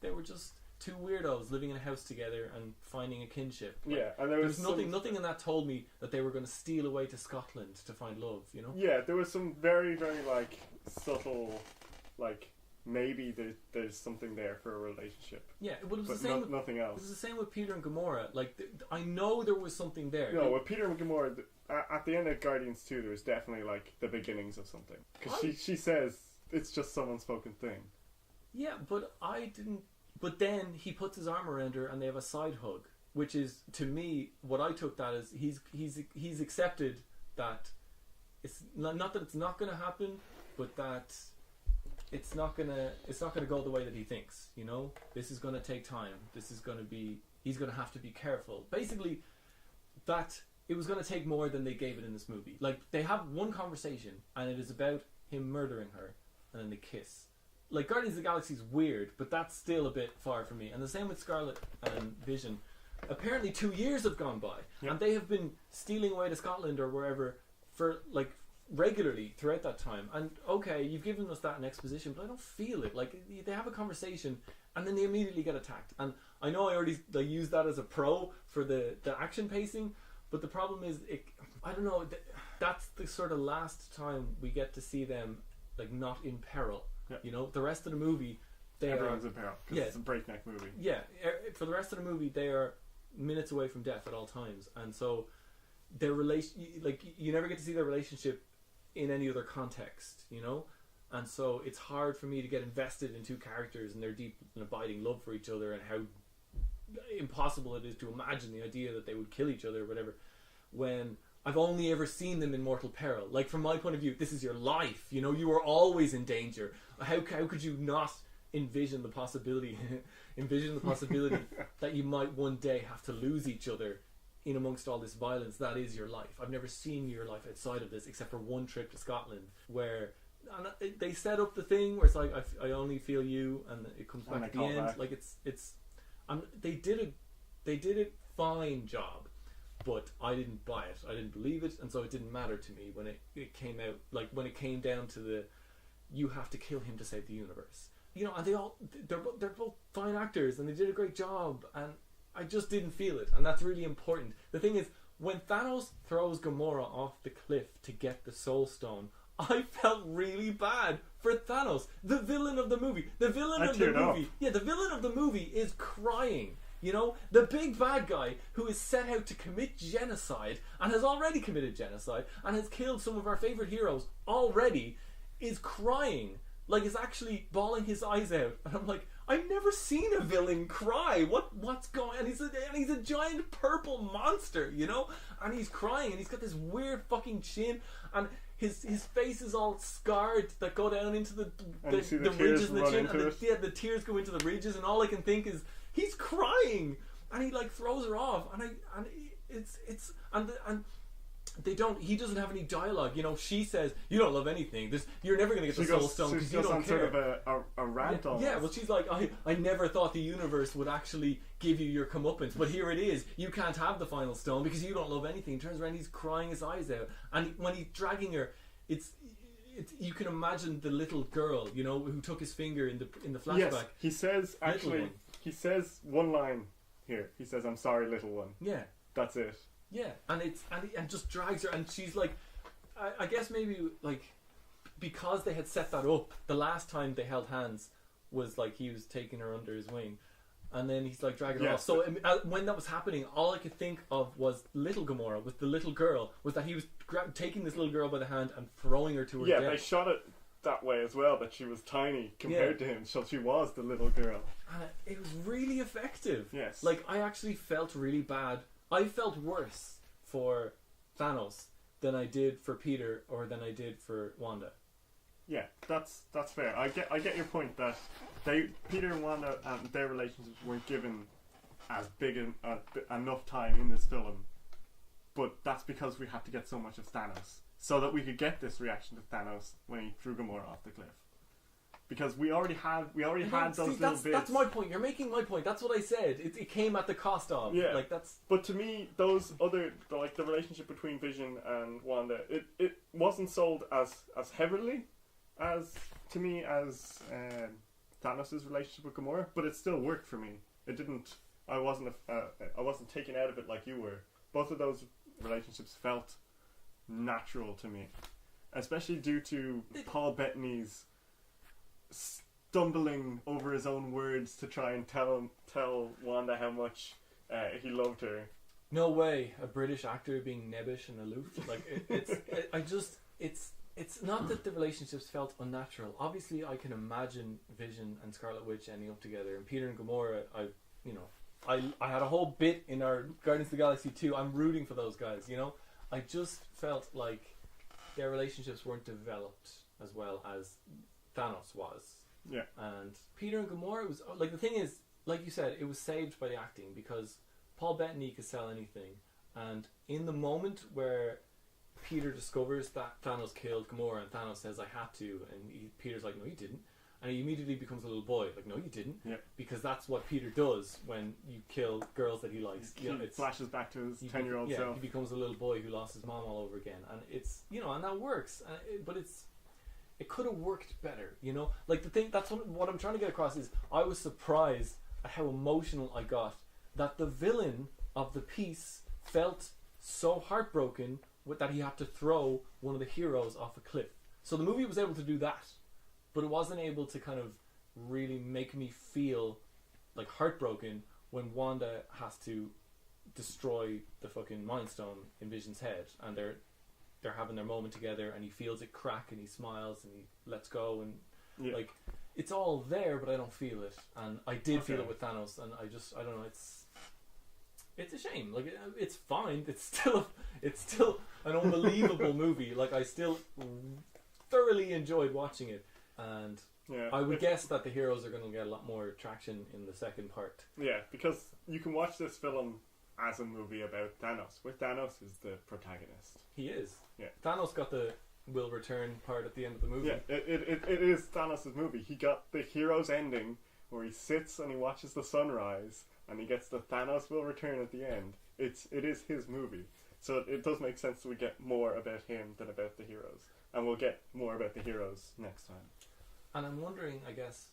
they were just two weirdos living in a house together and finding a kinship. And there was nothing in that told me that they were going to steal away to Scotland to find love, Yeah, there was some very, very subtle, maybe there's something there for a relationship. Yeah, but it was the same. Nothing else. It was the same with Peter and Gamora. I know there was something there. No, with Peter and Gamora, at the end of Guardians 2, there was definitely the beginnings of something, because she says it's just some unspoken thing. Yeah, but I didn't. But then he puts his arm around her and they have a side hug, which is, to me, what I took that as he's accepted that it's not that it's not going to happen, but that it's not gonna go the way that he thinks. You know, this is going to take time. This is going to be. He's going to have to be careful. Basically, that it was going to take more than they gave it in this movie. Like, they have one conversation, and it is about him murdering her, and then they kiss. Like, Guardians of the Galaxy is weird, but that's still a bit far from me. And the same with Scarlet and Vision. Apparently 2 years have gone by, and they have been stealing away to Scotland or wherever for, like, regularly throughout that time. And, okay, you've given us that in exposition, but I don't feel it. Like, they have a conversation, and then they immediately get attacked. And I know I already used that as a pro for the action pacing, but the problem is, I don't know, that's the sort of last time we get to see them, like, not in peril. Yeah. You know, the rest of the movie, everyone's in peril, because it's a breakneck movie. Yeah, for the rest of the movie, they are minutes away from death at all times, and so their you never get to see their relationship in any other context, you know? And so it's hard for me to get invested in two characters and their deep and abiding love for each other, and how impossible it is to imagine the idea that they would kill each other or whatever, when I've only ever seen them in mortal peril. Like, from my point of view, this is your life, you know, you are always in danger. How could you not envision the possibility that you might one day have to lose each other in amongst all this violence? That is your life. I've never seen your life outside of this, except for one trip to Scotland, where they set up the thing where it's like, I only feel you, and it comes back at the end. Back. Like, they did a fine job, but I didn't buy it. I didn't believe it, and so it didn't matter to me when it came out. Like, when it came down to you have to kill him to save the universe. You know, and they're both fine actors, and they did a great job, and I just didn't feel it, and that's really important. The thing is, when Thanos throws Gamora off the cliff to get the Soul Stone, I felt really bad for Thanos, the villain of the movie. The villain of the movie is crying. You know, the big bad guy who is set out to commit genocide, and has already committed genocide, and has killed some of our favourite heroes already, is crying. Like, is actually bawling his eyes out. And I'm like, I've never seen a villain cry. What's going on? And he's a giant purple monster, you know? And he's crying, and he's got this weird fucking chin, and his face is all scarred that go down into the ridges in the chin, and the tears go into the ridges, and all I can think is, he's crying, and he like throws her off, and he doesn't have any dialogue, you know. She says, you don't love anything, you're never going to get the Soul Stone because you don't care. Sort of a rant almost. Yeah, well, she's like, I never thought the universe would actually give you your comeuppance, but here it is. You can't have the final stone because you don't love anything. He turns around, he's crying his eyes out, and when he's dragging her, it's you can imagine the little girl, you know, who took his finger in the flashback. Yes, he says, actually, he says one line here. He says, "I'm sorry, little one." Yeah, that's it. Yeah, and just drags her, and she's like, I guess maybe like because they had set that up the last time they held hands was like he was taking her under his wing, and then he's like dragging her off. So when that was happening, all I could think of was little Gamora with the little girl. Was that he was taking this little girl by the hand and throwing her to her death. They shot it that way as well, that she was tiny compared to him, so she was the little girl. And it was really effective. Yes. Like, I actually felt really bad. I felt worse for Thanos than I did for Peter or than I did for Wanda. Yeah, that's fair. I get your point that Peter and Wanda and their relationships weren't given as big enough time in this film, but that's because we had to get so much of Thanos so that we could get this reaction to Thanos when he threw Gamora off the cliff. Because we already had those little bits. That's my point. You're making my point. That's what I said. It came at the cost of. Yeah. Like, that's. But to me, those other the relationship between Vision and Wanda, it wasn't sold as heavily as to me as Thanos' relationship with Gamora. But it still worked for me. It didn't. I wasn't taken out of it like you were. Both of those relationships felt natural to me, especially due to Paul Bettany's stumbling over his own words to try and tell Wanda how much he loved her. No way, a British actor being nebbish and aloof. Like it's not that the relationships felt unnatural. Obviously, I can imagine Vision and Scarlet Witch ending up together, and Peter and Gamora. I had a whole bit in our Guardians of the Galaxy 2. I'm rooting for those guys. You know, I just felt like their relationships weren't developed as well as Thanos was. Yeah. And Peter and Gamora was like, the thing is, like you said, it was saved by the acting, because Paul Bettany could sell anything, and in the moment where Peter discovers that Thanos killed Gamora and Thanos says, I had to, and Peter's like, no you didn't, and he immediately becomes a little boy, like, no you didn't, because that's what Peter does when you kill girls that he likes. He flashes back to his 10-year-old self. He becomes a little boy who lost his mom all over again, and it's, and that works, but it could have worked better, like the thing, that's what I'm trying to get across is, I was surprised at how emotional I got, that the villain of the piece felt so heartbroken that he had to throw one of the heroes off a cliff. So the movie was able to do that, but it wasn't able to kind of really make me feel like heartbroken when Wanda has to destroy the fucking Mind Stone in Vision's head, and they're having their moment together, and he feels it crack, and he smiles, and he lets go, and like, it's all there, but I don't feel it, and I did feel it with Thanos, and I don't know, it's a shame. Like, it's fine. It's still an unbelievable movie. Like, I still thoroughly enjoyed watching it, and I would guess that the heroes are going to get a lot more traction in the second part. Yeah, because you can watch this film as a movie about Thanos, where Thanos is the protagonist. He is. Yeah. Thanos got the will return part at the end of the movie. Yeah, it is Thanos' movie. He got the hero's ending where he sits and he watches the sunrise, and he gets the Thanos will return at the end. It is his movie. So it does make sense that we get more about him than about the heroes. And we'll get more about the heroes next time. And I'm wondering, I guess,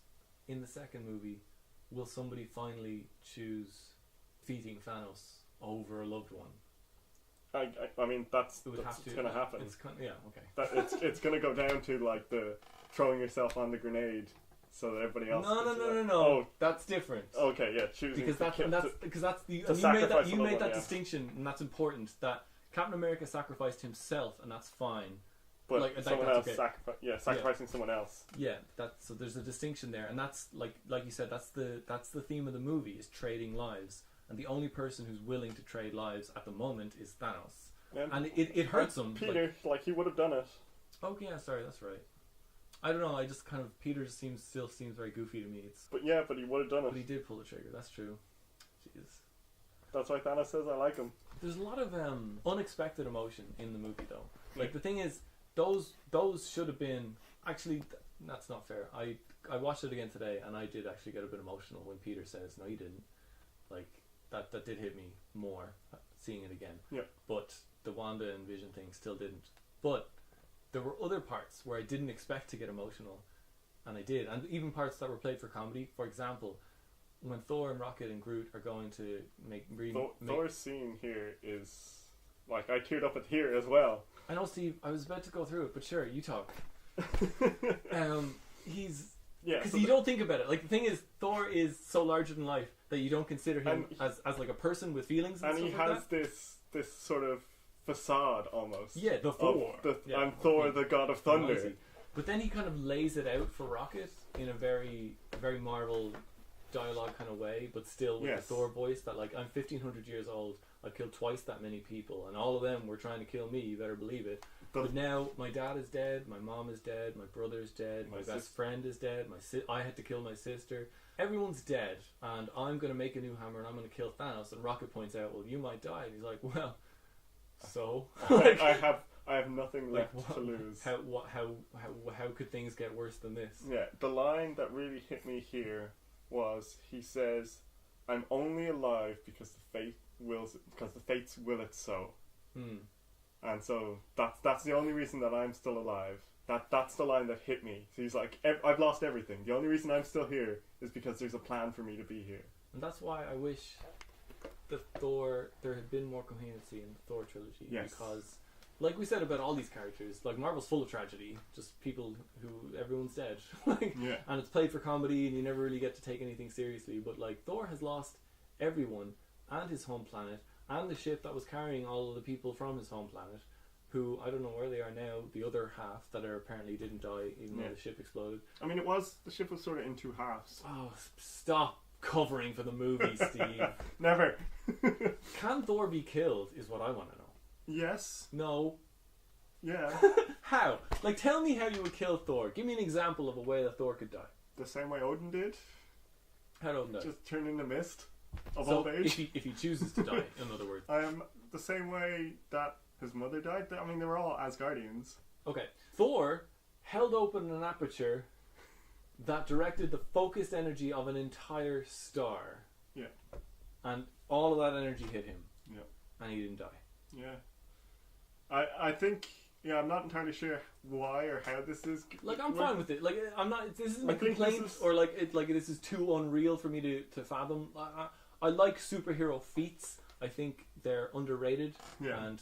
in the second movie, will somebody finally choose defeating Thanos over a loved one? I mean, that's going to happen. It's going to go down to, like, the throwing yourself on the grenade so that everybody else. No. Oh, that's different. Okay, yeah, choosing because that's the you made that distinction, and that's important. That Captain America sacrificed himself, and that's fine. But like, someone else, sacrificing someone else. Yeah, so there's a distinction there, and that's like you said, that's the theme of the movie, is trading lives, and the only person who's willing to trade lives at the moment is Thanos, and it hurts him. Peter, like he would have done it. Oh yeah, sorry, that's right. I don't know. I just kind of Peter still seems very goofy to me. But he would have done it. But he did pull the trigger. That's true. Jeez. That's why Thanos says I like him. There's a lot of unexpected emotion in the movie, though. Like the thing is, those should have been actually. That's not fair. I watched it again today, and I did actually get a bit emotional when Peter says, "No, you didn't." Like that did hit me more seeing it again. Yeah. But the Wanda and Vision thing still didn't. But there were other parts where I didn't expect to get emotional, and I did, and even parts that were played for comedy. For example, when Thor and Rocket and Groot are going to make Thor's scene here is like, I teared up at here as well. I know, Steve. I was about to go through it, but sure, you talk. Because you don't think about it. Like, the thing is, Thor is so larger than life that you don't consider him as like a person with feelings. And he stuff has this sort of facade almost. Yeah, the Thor. I'm Thor, the god of thunder. Noisy. But then he kind of lays it out for Rocket in a very, very Marvel dialogue kind of way, but still with the Thor voice that, like, I'm 1,500 years old, I've killed twice that many people, and all of them were trying to kill me, you better believe it. But now my dad is dead, my mom is dead, my brother's dead, my best friend is dead, I had to kill my sister. Everyone's dead, and I'm going to make a new hammer, and I'm going to kill Thanos. And Rocket points out, well, you might die. And he's like, well, so like, I have nothing left to lose. How could things get worse than this? Yeah, the line that really hit me here was, he says, "I'm only alive because the fates will it so." And so that's the only reason that I'm still alive. That's the line that hit me. So he's like, I've lost everything. The only reason I'm still here is because there's a plan for me to be here. And that's why I wish there had been more coherency in the Thor trilogy. Yes. Because, like we said about all these characters, like, Marvel's full of tragedy. Just people who everyone's dead. And it's played for comedy, and you never really get to take anything seriously. But, like, Thor has lost everyone, and his home planet, and the ship that was carrying all of the people from his home planet, who, I don't know where they are now, the other half that apparently didn't die even though the ship exploded. I mean, the ship was sort of in two halves. Oh, stop covering for the movie, Steve. Never. Can Thor be killed is what I want to know. Yes. No. Yeah. How? Like, tell me how you would kill Thor. Give me an example of a way that Thor could die. The same way Odin did. How do Odin die? Just turn into mist of So old age. if he chooses to die, in other words. The same way that his mother died. I mean, they were all Asgardians. Okay. Thor held open an aperture that directed the focused energy of an entire star. Yeah. And all of that energy hit him. Yeah. And he didn't die. Yeah. I think... Yeah, I'm not entirely sure why or how this is... Like, I'm fine with it. Like, I'm not... This isn't I a think complaint, this is- or like this is too unreal for me to fathom. I like superhero feats. I think they're underrated. Yeah. And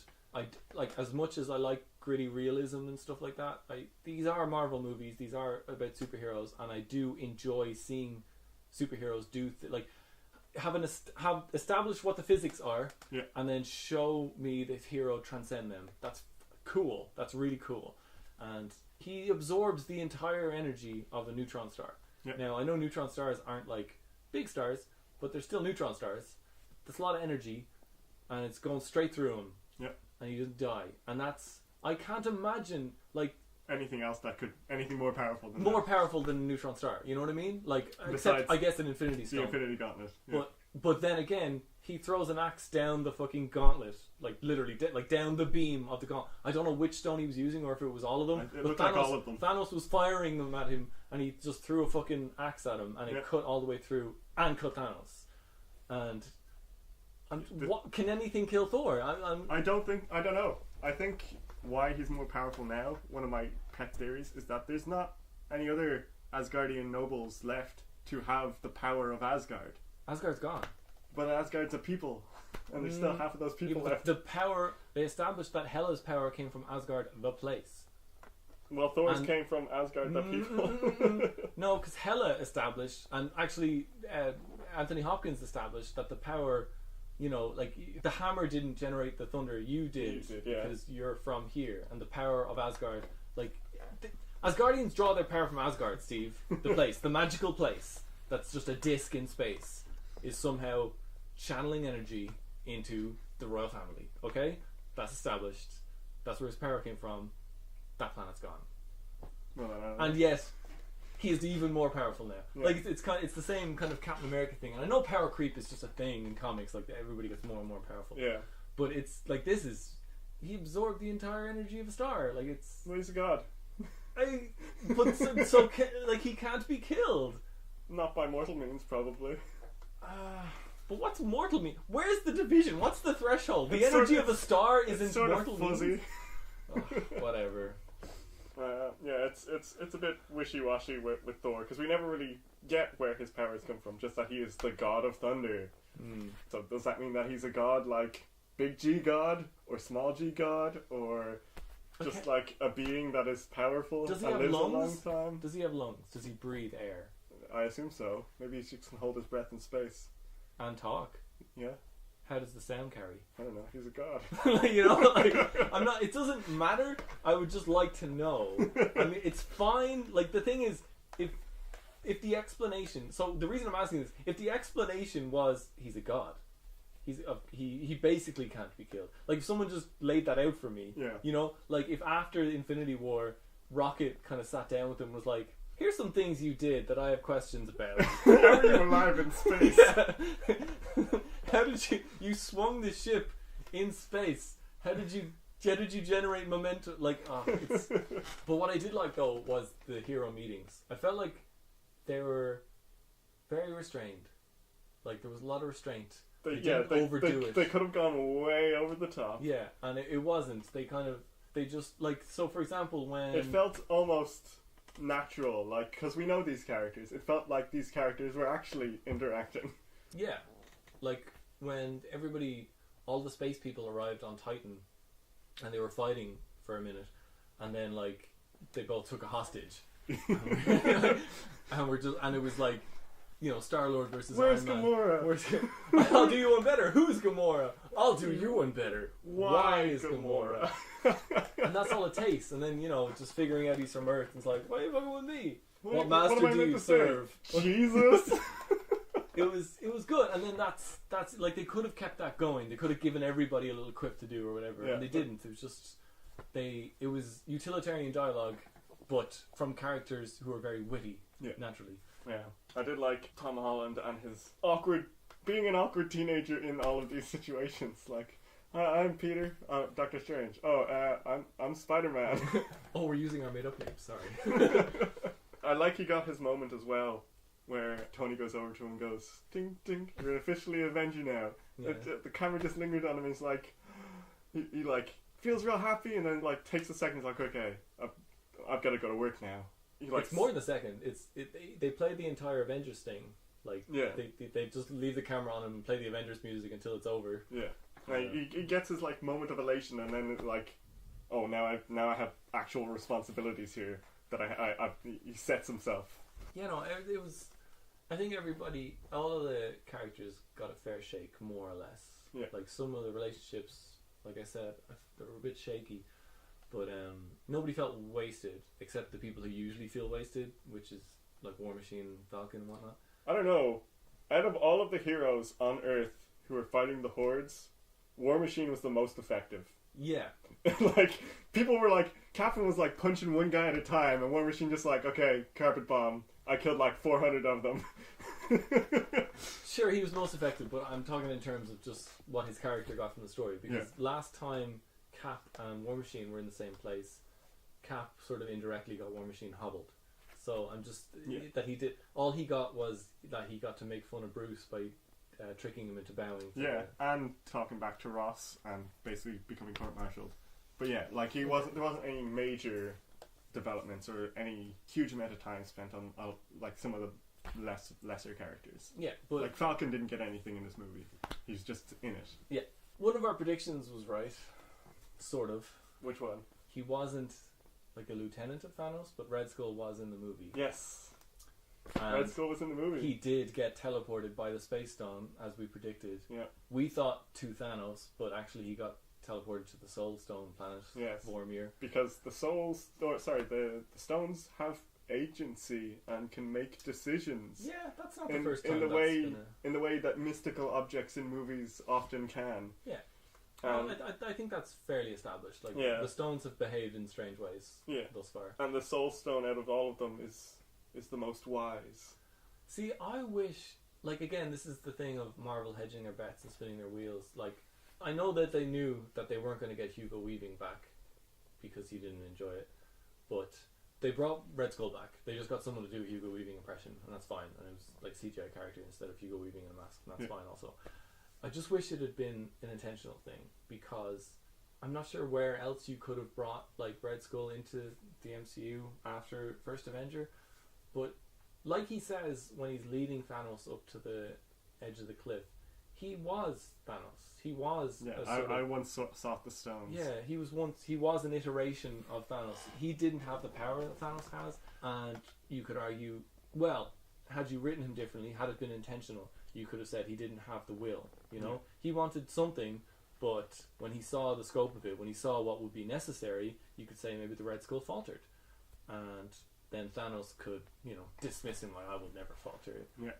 like, as much as I like gritty realism and stuff like that, these are Marvel movies. These are about superheroes, and I do enjoy seeing superheroes do like have established what the physics are, Yeah. and then show me this hero transcend them. That's cool. That's really cool. And he absorbs the entire energy of a neutron star. Yeah. Now, I know neutron stars aren't like big stars, but they're still neutron stars. That's a lot of energy, and it's going straight through him. Yeah. And he doesn't die. And that's... I can't imagine, like... Anything more powerful than More that. powerful than a neutron star. You know what I mean? Like, Besides except, I guess, an Infinity Stone. The Infinity Gauntlet. Yeah. But then again, he throws an axe down the fucking gauntlet, like literally, like down the beam of the gauntlet. I don't know which stone he was using, or if it was all of them. It but looked Thanos, like all of them. Thanos was firing them at him, and he just threw a fucking axe at him, and it cut all the way through, and cut Thanos. And what can anything kill Thor? I don't know. I think why he's more powerful now, one of my pet theories, is that there's not any other Asgardian nobles left to have the power of Asgard. Asgard's gone. But Asgard's a people, and there's still half of those people left. The power, they established that Hela's power came from Asgard, the place. Well, Thor's came from Asgard, the people. No, because Hela established, and actually Anthony Hopkins established that the power, you know, like the hammer didn't generate the thunder, you did, yeah. because you're from here, and the power of Asgard, like Asgardians draw their power from Asgard, Steve, the place, the magical place that's just a disc in space, is somehow channeling energy into the royal family. Okay, that's established. That's where his power came from. That planet's gone, and yet he is even more powerful now. Yeah. Like it's the same kind of Captain America thing. And I know power creep is just a thing in comics. Like everybody gets more and more powerful. Yeah. But it's like he absorbed the entire energy of a star. Like it's. Well, he's a god. Like he can't be killed. Not by mortal means, probably. But what's mortal mean? Where's the division? What's the threshold? The It's energy sort of a star isn't sort mortal of fuzzy. means? Whatever. Yeah, it's a bit wishy-washy with Thor, because we never really get where his powers come from, just that he is the god of thunder. So does that mean that he's a god like big G god, or small G god, or just like a being that is powerful Does he and have lives lungs? a long time? Does he have lungs? Does he breathe air? I assume so. Maybe he just can hold his breath in space. And talk? Yeah. How does the sound carry? I don't know. He's a god. You know, like I'm not. It doesn't matter. I would just like to know. I mean, it's fine. Like the thing is, if the explanation. So the reason I'm asking this, if the explanation was he's a god, he basically can't be killed. Like if someone just laid that out for me, Yeah. You know, like if after the Infinity War, Rocket kind of sat down with him and was like, "Here's some things you did that I have questions about." How are you alive in space? Yeah. How did you swung the ship in space? How did you generate momentum? Like, it's. But what I did like though was the hero meetings. I felt like they were very restrained. Like there was a lot of restraint. They didn't overdo it. They could have gone way over the top. Yeah, and it wasn't. They just like, so for example when It felt almost natural, like, because we know these characters. It felt like these characters were actually interacting. Yeah, like when all the space people arrived on Titan, and they were fighting for a minute, and then like they both took a hostage, and it was like, you know, Star-Lord versus Where's Iron Man. Gamora? I'll do you one better. Who's Gamora? I'll do you one better. Why is Gamora? And that's all it takes. And then, you know, just figuring out he's from Earth. It's like, why are you fucking with me? What master am I do meant you to say? serve? Jesus. It was good. And then that's like, they could have kept that going. They could have given everybody a little quip to do or whatever. Yeah, and they didn't. It was just, it was utilitarian dialogue, but from characters who are very witty, naturally. Yeah, I did like Tom Holland and his being an awkward teenager in all of these situations. Like, I'm Peter, Doctor Strange. I'm Spider-Man. Oh, we're using our made-up names. Sorry. I like he got his moment as well, where Tony goes over to him and goes, "Ding, ding, you're officially an Avenger now." Yeah. The camera just lingered on him. He's like, he like feels real happy, and then like takes a second. He's like, "Okay, I've got to go to work now." It's more than a second. They play the entire Avengers thing. Like, they just leave the camera on and play the Avengers music until it's over. Yeah. Like, he gets his like moment of elation, and then it's like, oh, now I have actual responsibilities here that he sets himself. Yeah, no, it was. I think everybody, all of the characters got a fair shake, more or less. Yeah. Like, some of the relationships, like I said, they were a bit shaky, but nobody felt wasted except the people who usually feel wasted, which is like War Machine, Falcon, and whatnot. I don't know. Out of all of the heroes on Earth who were fighting the Hordes, War Machine was the most effective. Yeah. Like, people were like, Captain was like punching one guy at a time, and War Machine just like, okay, carpet bomb. I killed like 400 of them. Sure, he was most effective, but I'm talking in terms of just what his character got from the story. Because last time Cap and War Machine were in the same place, Cap sort of indirectly got War Machine hobbled. So I'm just that he did. All he got was that he got to make fun of Bruce by tricking him into bowing. And talking back to Ross and basically becoming court-martialed. But yeah, like there wasn't any major developments or any huge amount of time spent on like some of the lesser characters. Yeah, but like Falcon didn't get anything in this movie. He's just in it. Yeah, one of our predictions was right, sort of. Which one? He wasn't like a lieutenant of Thanos, but Red Skull was in the movie. Yes. And Red Skull was in the movie. He did get teleported by the Space Stone, as we predicted. Yeah. We thought to Thanos, but actually he got teleported to the Soul Stone planet. Yes. Vormir. Because the stones have agency and can make decisions. Yeah, that's not the first time in the way that mystical objects in movies often can. Yeah. I think that's fairly established. Like, the stones have behaved in strange ways thus far. And the Soul Stone out of all of them is the most wise. See, I wish, like, again, this is the thing of Marvel hedging their bets and spinning their wheels. Like, I know that they knew that they weren't going to get Hugo Weaving back because he didn't enjoy it, but they brought Red Skull back. They just got someone to do a Hugo Weaving impression, and that's fine. And it was like CGI character instead of Hugo Weaving in a mask, and that's fine also. I just wish it had been an intentional thing, because I'm not sure where else you could have brought like Red Skull into the MCU after First Avenger. But like he says when he's leading Thanos up to the edge of the cliff, he was Thanos. He was. Yeah, I once sought the stones. Yeah, he was an iteration of Thanos. He didn't have the power that Thanos has, and you could argue, well, had you written him differently, had it been intentional, you could have said he didn't have the will. You know, he wanted something, but when he saw the scope of it, when he saw what would be necessary, you could say maybe the Red Skull faltered, and then Thanos could, dismiss him like, I would never falter. Yeah.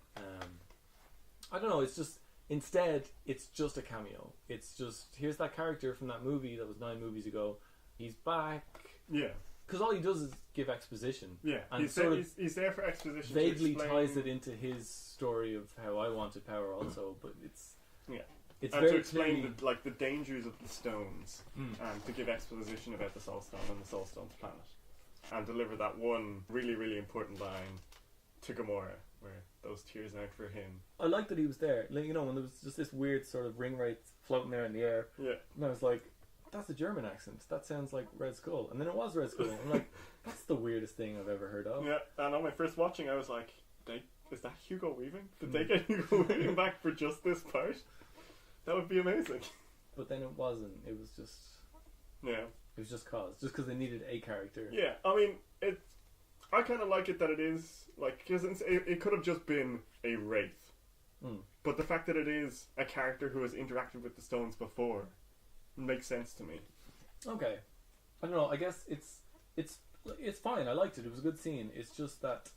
I don't know. It's just. Instead, it's just a cameo. It's just, here's that character from that movie that was 9 movies ago. He's back. Yeah. Because all he does is give exposition. Yeah. And he's there for exposition. Vaguely ties it into his story of how I wanted power also, but it's... Yeah. It's and very to explain clearly... the dangers of the stones, and to give exposition about the Soul Stone and the Soul Stone's planet. And deliver that one really, really important line to Gamora, where those tears aren't for him. I like that he was there. Like, when there was just this weird sort of ring wraith floating there in the air. Yeah. And I was like, that's a German accent. That sounds like Red Skull. And then it was Red Skull. I'm like, that's the weirdest thing I've ever heard of. Yeah, and on my first watching, I was like, is that Hugo Weaving? Did they get Hugo Weaving back for just this part? That would be amazing. But then it wasn't. It was just... Yeah. It was just because they needed a character. Yeah, I mean, I kind of like it that it is, like, because it could have just been a wraith. But the fact that it is a character who has interacted with the stones before makes sense to me. Okay. I don't know, I guess it's fine. I liked it. It was a good scene. It's just that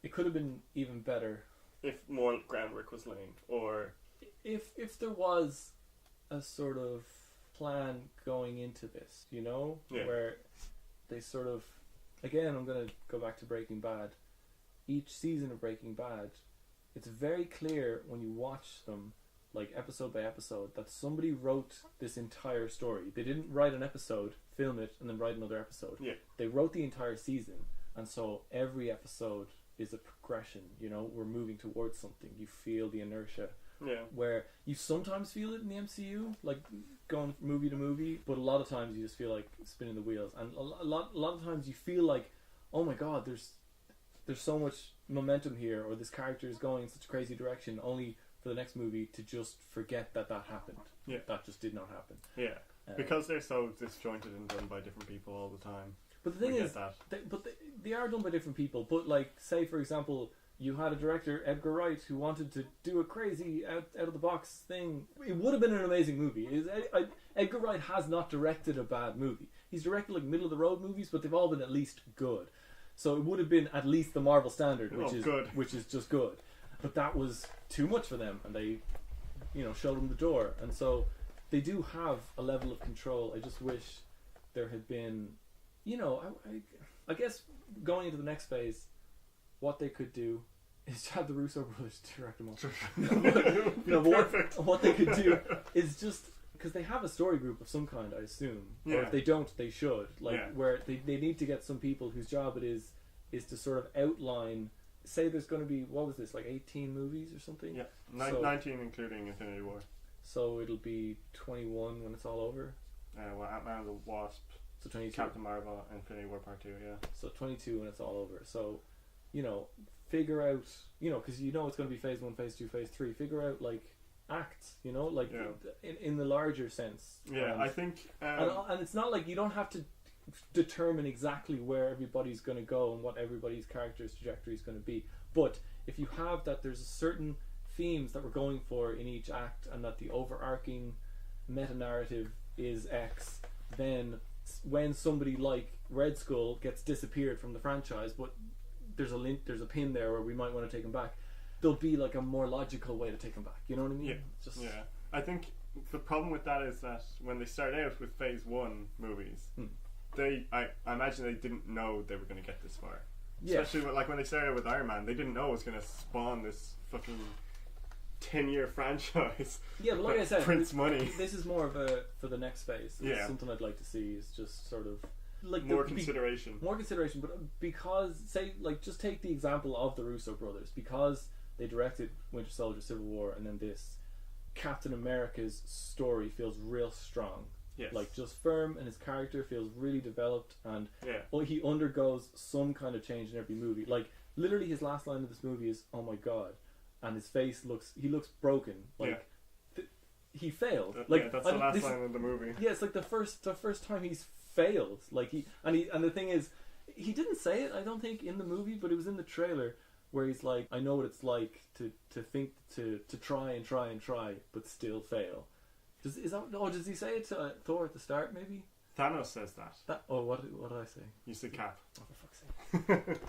it could have been even better. If more groundwork was laid, or... If there was a sort of plan going into this, you know? Yeah. Where they sort of, again, I'm going to go back to Breaking Bad. Each season of Breaking Bad, it's very clear when you watch them, like episode by episode, that somebody wrote this entire story. They didn't write an episode, film it, and then write another episode. Yeah. They wrote the entire season, and so every episode is a progression, you know? We're moving towards something. You feel the inertia. Yeah. Where you sometimes feel it in the MCU, like going from movie to movie, but a lot of times you just feel like spinning the wheels, and a lot of times you feel like, oh my god, there's so much momentum here, or this character is going in such a crazy direction, only for the next movie to just forget that happened. Yeah. That just did not happen. Yeah. Because they're so disjointed and done by different people all the time. But the thing is, they are done by different people. But like, say for example, you had a director, Edgar Wright, who wanted to do a crazy out of the box thing. It would have been an amazing movie. Edgar Wright has not directed a bad movie. He's directed like middle of the road movies, but they've all been at least good. So it would have been at least the Marvel standard, which is just good. But that was too much for them, and they, you know, showed them the door. And so they do have a level of control. I just wish there had been, you know, I guess going into the next phase, what they could do is to have the Russo brothers direct them all. You know, what they could do is just, because they have a story group of some kind, I assume. Yeah. Or if they don't, they should. Where they need to get some people whose job it is to sort of outline. Say there's going to be, what was this, like 18 movies or something? Yeah, 19 including Infinity War. So it'll be 21 when it's all over? Well, Ant-Man and the Wasp, so 22. Captain Marvel, Infinity War Part 2, yeah. So 22 when it's all over. So, you know, figure out, you know, because you know it's going to be phase 1, phase 2, phase 3. Figure out, like, acts, you know, like in the larger sense. Yeah, I think... and it's not like you don't have to determine exactly where everybody's going to go and what everybody's character's trajectory is going to be, but if you have that there's a certain themes that we're going for in each act, and that the overarching meta-narrative is X, then when somebody like Red Skull gets disappeared from the franchise, but there's a pin there where we might want to take him back, there'll be like a more logical way to take him back, you know what I mean? Yeah. I think the problem with that is that when they start out with phase 1 movies, I imagine they didn't know they were going to get this far. Yeah. Especially when they started with Iron Man, they didn't know it was going to spawn this fucking 10-year franchise. Yeah, but like I said, prints money. This is more of a for the next phase. It's something I'd like to see is just sort of like more consideration. More consideration, but because say like just take the example of the Russo brothers, because they directed Winter Soldier, Civil War, and then this, Captain America's story feels real strong. Yes. Like just firm, and his character feels really developed, and he undergoes some kind of change in every movie. Like literally his last line of this movie is "Oh my god," and his face looks broken. Like he failed. That's the last line of the movie. Yeah, it's like the first time he's failed. Like and the thing is, he didn't say it, I don't think, in the movie, but it was in the trailer where he's like, "I know what it's like to think to try and try and try, but still fail." Does he say it to Thor at the start? Maybe Thanos says that. What did I say? You said Cap. Oh, for fuck's sake!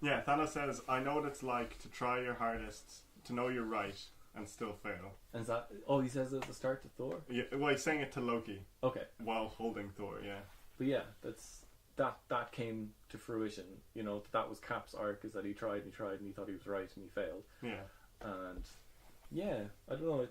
Yeah, Thanos says, "I know what it's like to try your hardest, to know you're right, and still fail." And is that? Oh, he says it at the start to Thor. Yeah, well, he's saying it to Loki. Okay. While holding Thor, yeah. But yeah, that came to fruition. You know, that was Cap's arc, is that he tried and he tried and he thought he was right and he failed. Yeah. And yeah, I don't know.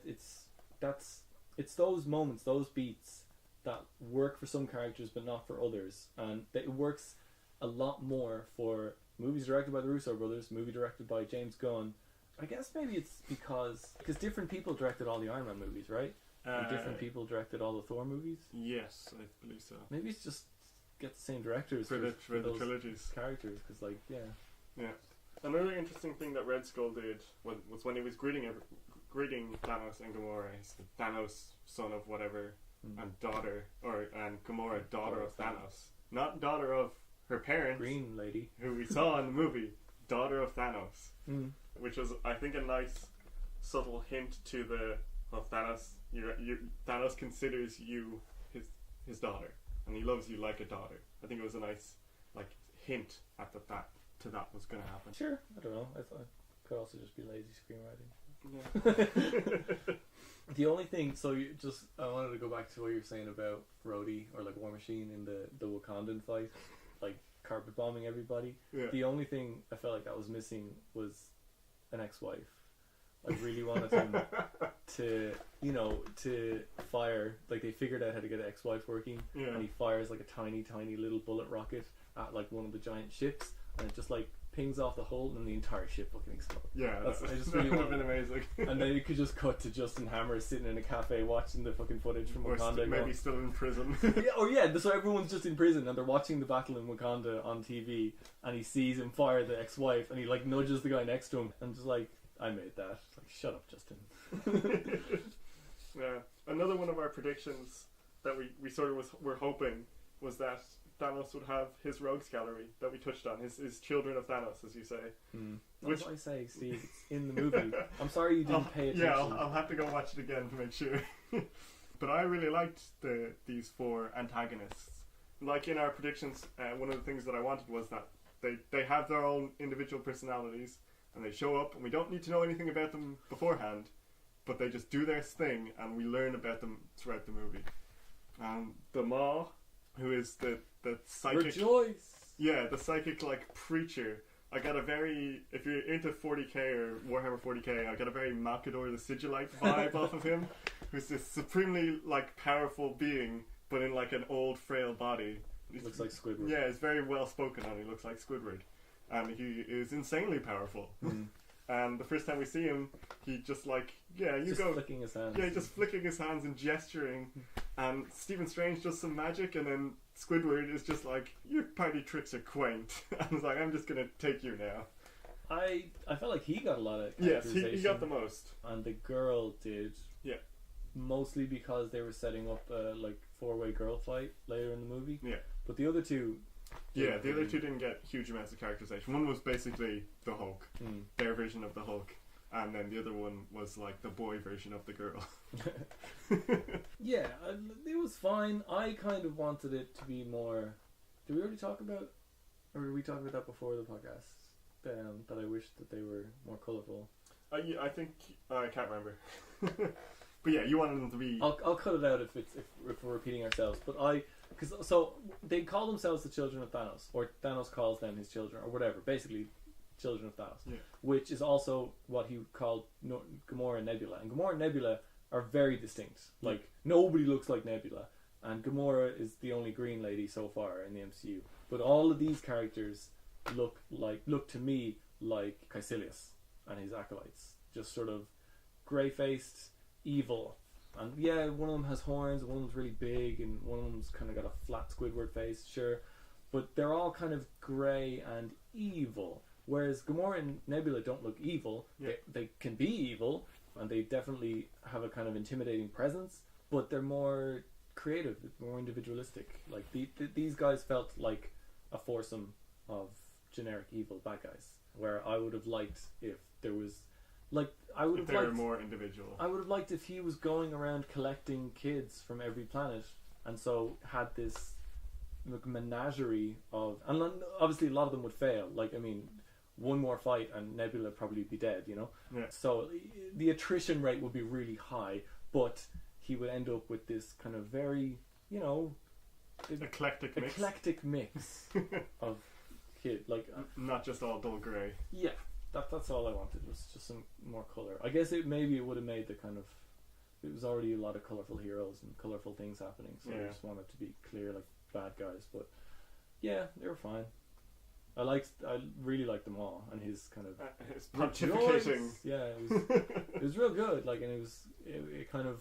It's those moments, those beats that work for some characters but not for others, and it works a lot more for movies directed by the Russo brothers, movie directed by James Gunn. I guess maybe it's because different people directed all the Iron Man movies, right? And different people directed all the Thor movies. Yes, I believe so. Maybe it's just get the same directors for the those trilogies characters, because Another interesting thing that Red Skull did was when he was greeting Thanos and Gamora. He said, "Thanos, son of whatever," and Gamora, daughter of Thanos, not daughter of her parents, Green Lady, who we saw in the movie, daughter of Thanos, which was, I think, a nice subtle hint to Thanos. Thanos considers you his daughter, and he loves you like a daughter. I think it was a nice hint at that was going to happen. Sure, I don't know. I thought it could also just be lazy screenwriting. Yeah. The only thing, I wanted to go back to what you were saying about Rhodey or like War Machine in the Wakandan fight, like carpet bombing everybody. Yeah. The only thing I felt like that was missing was an ex-wife. I really wanted him to fire, like they figured out how to get an ex-wife working, Yeah. and he fires like a tiny little bullet rocket at like one of the giant ships, and it just like pings off the hull and the entire ship fucking explodes. Yeah, I just that really would have want, been amazing. and then you could just cut to Justin Hammer sitting in a cafe watching the fucking footage from Or Wakanda. maybe still in prison. So everyone's just in prison and they're watching the battle in Wakanda on TV, and he sees him fire the ex-wife, and he like nudges the guy next to him and just like, I made that. It's like, shut up, Justin. Yeah. Another one of our predictions that we sort of were hoping was that Thanos would have his rogues gallery that we touched on, his children of Thanos, as you say. That's what I say, Steve. It's in the movie. I'm sorry you didn't pay attention. Yeah, I'll have to go watch it again to make sure. But I really liked these four antagonists. Like in our predictions, one of the things that I wanted was that they have their own individual personalities, and they show up, and we don't need to know anything about them beforehand, but they just do their thing, and we learn about them throughout the movie. The Maw, who is the psychic... Rejoice! Yeah, the psychic, like, preacher. I got a very... If you're into 40k or Warhammer 40k, I got a very Malkador the Sigilite vibe off of him, who's this supremely, like, powerful being, but in, like, an old, frail body. Looks like Squidward. Yeah, he's very well spoken, and he looks like Squidward. And he is insanely powerful. And the first time we see him, he just like, just flicking his hands. Yeah, just flicking his hands and gesturing. And Stephen Strange does some magic, and then Squidward is just like, your party tricks are quaint. And it's like, I'm just going to take you now. I felt like he got a lot of Yes, characterization. he got the most. And the girl did. Yeah. Mostly because they were setting up a like 4-way girl fight later in the movie. Yeah. But the other two... Yeah, the other two didn't get huge amounts of characterization. One was basically the Hulk, their version of the Hulk, and then the other one was like the boy version of the girl. Yeah, it was fine. I kind of wanted it to be more... Did we already talk about... Or did we talk about that before the podcast? That I wished that they were more colourful. I think... I can't remember. But yeah, you wanted them to be... I'll cut it out if we're repeating ourselves. But so they call themselves the children of Thanos, or Thanos calls them his children, or whatever. Basically, children of Thanos, which is also what he called Gamora and Nebula. And Gamora and Nebula are very distinct. Like nobody looks like Nebula, and Gamora is the only green lady so far in the MCU. But all of these characters look to me like Caecilius and his acolytes, just sort of grey-faced, evil. And yeah, one of them has horns, one of them's really big, and one of them's kind of got a flat Squidward face, sure. But they're all kind of grey and evil. Whereas Gamora and Nebula don't look evil. Yeah. They can be evil, and they definitely have a kind of intimidating presence, but they're more creative, more individualistic. Like these guys felt like a foursome of generic evil bad guys, where I would have liked if there was... Like I would have liked more individual. I would have liked if he was going around collecting kids from every planet, and so had this menagerie of, and obviously a lot of them would fail. Like I mean, one more fight and Nebula would probably be dead. You know. Yeah. So the attrition rate would be really high, but he would end up with this kind of very, eclectic mix of kid, like not just all dull grey. Yeah. That's all I wanted, was just some more colour. I guess it would have made the kind of... It was already a lot of colourful heroes and colourful things happening, so I just wanted to be clear, like, bad guys. But, yeah, they were fine. I really liked them all, and his kind of... his pontificating. Yeah, it was real good, like, and it kind of...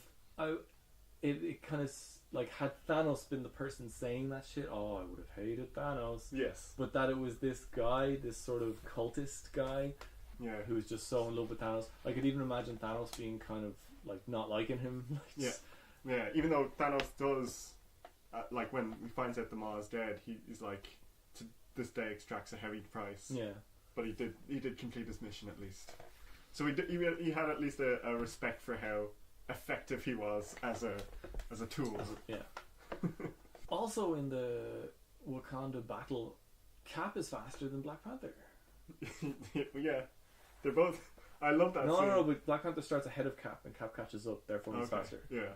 It kind of... Like, had Thanos been the person saying that shit, I would have hated Thanos. Yes. But that it was this guy, this sort of cultist guy, who was just so in love with Thanos. I could even imagine Thanos being kind of, like, not liking him. Yeah, even though Thanos does, like, when he finds out the Maw is dead, he's like, to this day extracts a heavy price. Yeah. But he did complete his mission, at least. So he had at least a respect for how effective he was as a tool. Also in the Wakanda battle, Cap is faster than Black Panther. Yeah, they're both... I love that scene. No, but Black Panther starts ahead of Cap, and Cap catches up, therefore he's faster. Yeah.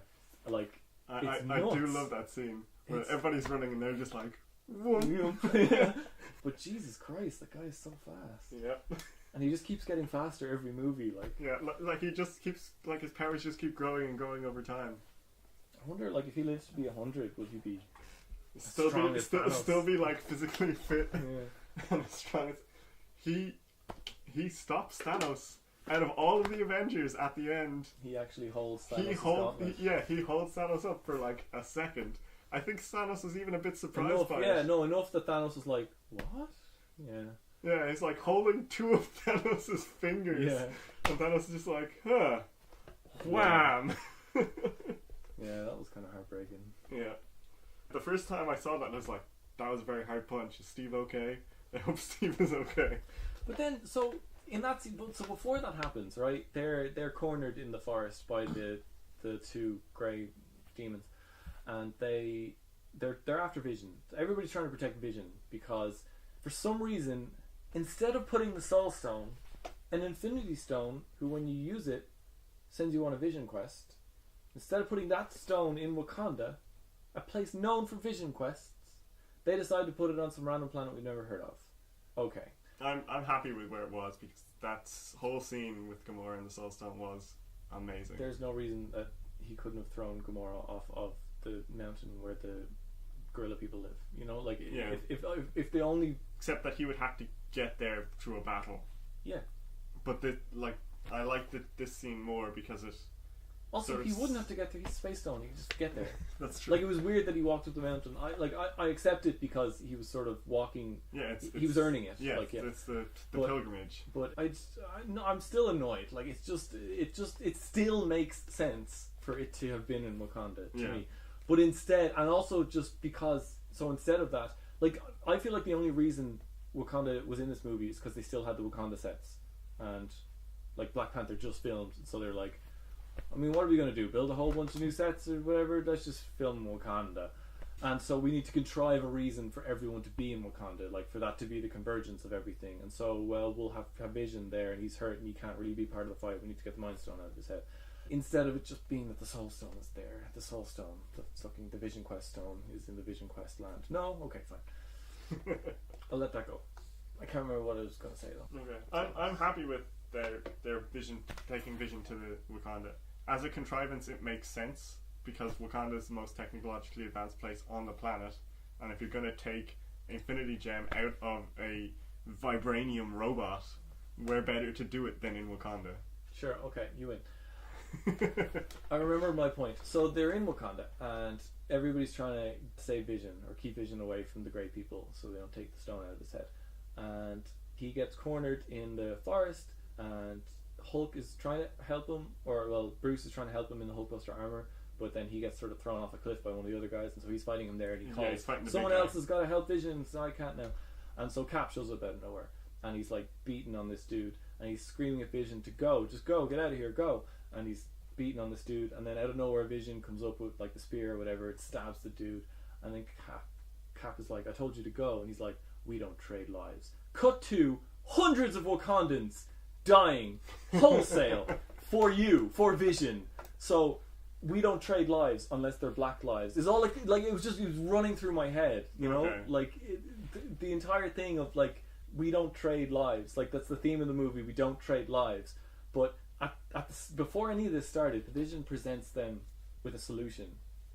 Like, I do love that scene where everybody's running and they're just like, whoa. But Jesus Christ, that guy is so fast. Yeah. And he just keeps getting faster every movie. Like, yeah, like he just keeps, like his powers just keep growing and growing over time. I wonder, like, if he lives to be 100, would he be still be like physically fit yeah. and as strong as he stops Thanos. Out of all of the Avengers at the end, he actually holds Thanos. He holds Thanos up for like a second. I think Thanos was even a bit surprised by it. Enough that Thanos was like, what? Yeah. Yeah, he's like holding two of Thanos' fingers. Yeah. And Thanos is just like, huh. Wham! Yeah, that was kind of heartbreaking. Yeah. The first time I saw that, I was like, that was a very hard punch. Is Steve okay? I hope Steve is okay. But then, so before that happens, right? They're cornered in the forest by the two grey demons, and they're after Vision. Everybody's trying to protect Vision because for some reason, instead of putting the Soul Stone, an Infinity Stone, who when you use it sends you on a Vision quest, instead of putting that stone in Wakanda, a place known for Vision quests, they decide to put it on some random planet we've never heard of. Okay. I'm happy with where it was because that whole scene with Gamora and the Soul Stone was amazing. There's no reason that he couldn't have thrown Gamora off of the mountain where the gorilla people live. You know, like yeah. if the only except that he would have to get there through a battle. Yeah. But I liked this scene more because it. Also, he wouldn't have to get there. He's Space Stone. He could just get there. That's true. Like, it was weird that he walked up the mountain. I accept it because he was sort of walking. Yeah, he was earning it. Yeah, like, yeah. It's the pilgrimage. But I'm still annoyed. Like, it still makes sense for it to have been in Wakanda to me. But instead, and also just because, so instead of that, like, I feel like the only reason Wakanda was in this movie is because they still had the Wakanda sets, and like Black Panther just filmed, so they're like, I mean, what are we going to do? Build a whole bunch of new sets or whatever? Let's just film Wakanda. And so we need to contrive a reason for everyone to be in Wakanda, like for that to be the convergence of everything. And so, well, we'll have Vision there, and he's hurt, and he can't really be part of the fight. We need to get the Mind Stone out of his head. Instead of it just being that the Soul Stone is there. The Soul Stone, the Vision Quest Stone, is in the Vision Quest land. No? Okay, fine. I'll let that go. I can't remember what I was going to say, though. Okay. I'm happy with their Vision, taking Vision to the Wakanda. As a contrivance, it makes sense because Wakanda is the most technologically advanced place on the planet, and if you're going to take Infinity Gem out of a vibranium robot, where better to do it than in Wakanda? Sure, okay, you win. I remember my point. So they're in Wakanda, and everybody's trying to save Vision or keep Vision away from the Grey people so they don't take the stone out of his head. And he gets cornered in the forest, and Hulk is trying to help him, or well, Bruce is trying to help him in the Hulkbuster armor, but then he gets sort of thrown off a cliff by one of the other guys, and so he's fighting him there, and he calls, someone else has got to help Vision, so I can't now. And so Cap shows up out of nowhere, and he's like beating on this dude, and he's screaming at Vision to go, just go, get out of here, go. And he's beating on this dude, and then out of nowhere Vision comes up with like the spear or whatever, it stabs the dude, and then Cap is like, I told you to go, and he's like, we don't trade lives. Cut to hundreds of Wakandans dying wholesale for you, for Vision. So we don't trade lives unless they're black lives. It's all like it was running through my head, you know, like the entire thing of like, we don't trade lives. Like, that's the theme of the movie. We don't trade lives. But before any of this started, Vision presents them with a solution,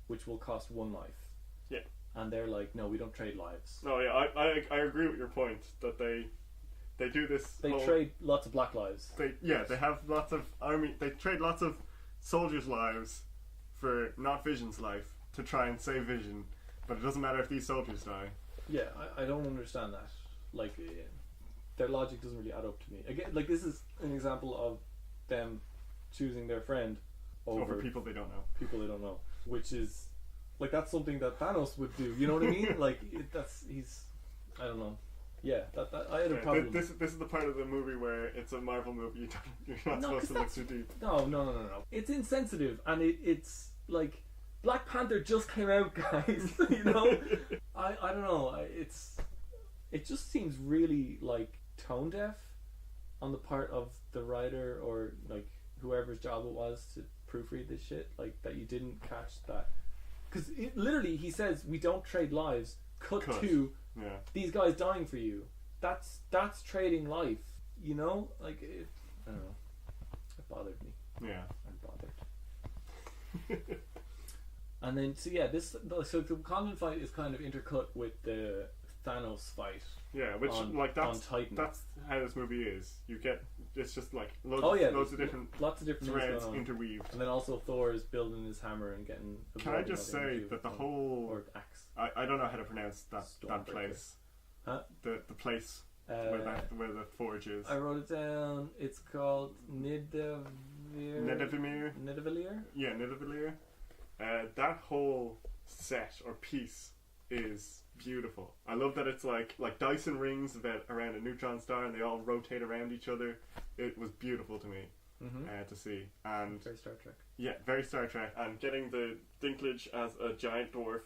which will cost one life. Yeah. And they're like, no, we don't trade lives. No, yeah, I agree with your point that they do this. They trade lots of black lives. They have lots of army. They trade lots of soldiers' lives for not Vision's life to try and save Vision, but it doesn't matter if these soldiers die. Yeah, I don't understand that. Like, their logic doesn't really add up to me. Again, like, this is an example of them choosing their friend over people they don't know. People they don't know, which is like, that's something that Thanos would do. You know what I mean? Like, I don't know. Yeah, that I had a problem. This is the part of the movie where it's a Marvel movie. You're not supposed to look too deep. No. It's insensitive, and it's like, Black Panther just came out, guys. You know, I don't know. It just seems really like tone deaf, on the part of the writer or like whoever's job it was to proofread this shit, like that you didn't catch that, because literally he says we don't trade lives. Cut to these guys dying for you. That's trading life. You know, like I don't know. It bothered me. Yeah, I'm bothered. And then so the Conan fight is kind of intercut with the Thanos fight. Yeah, which on Titan. That's how this movie is. You get it's just like loads of different threads interweaved. And then also Thor is building his hammer and getting. Can I just say that the whole or axe? I don't know how to pronounce that place. Huh? The place where the forge is. I wrote it down. It's called Nidavellir. Yeah, Nidavellir. That whole set or piece is beautiful. I love that it's like Dyson rings around a neutron star and they all rotate around each other. It was beautiful to me to see. And very Star Trek. Yeah, very Star Trek. And getting the Dinklage as a giant dwarf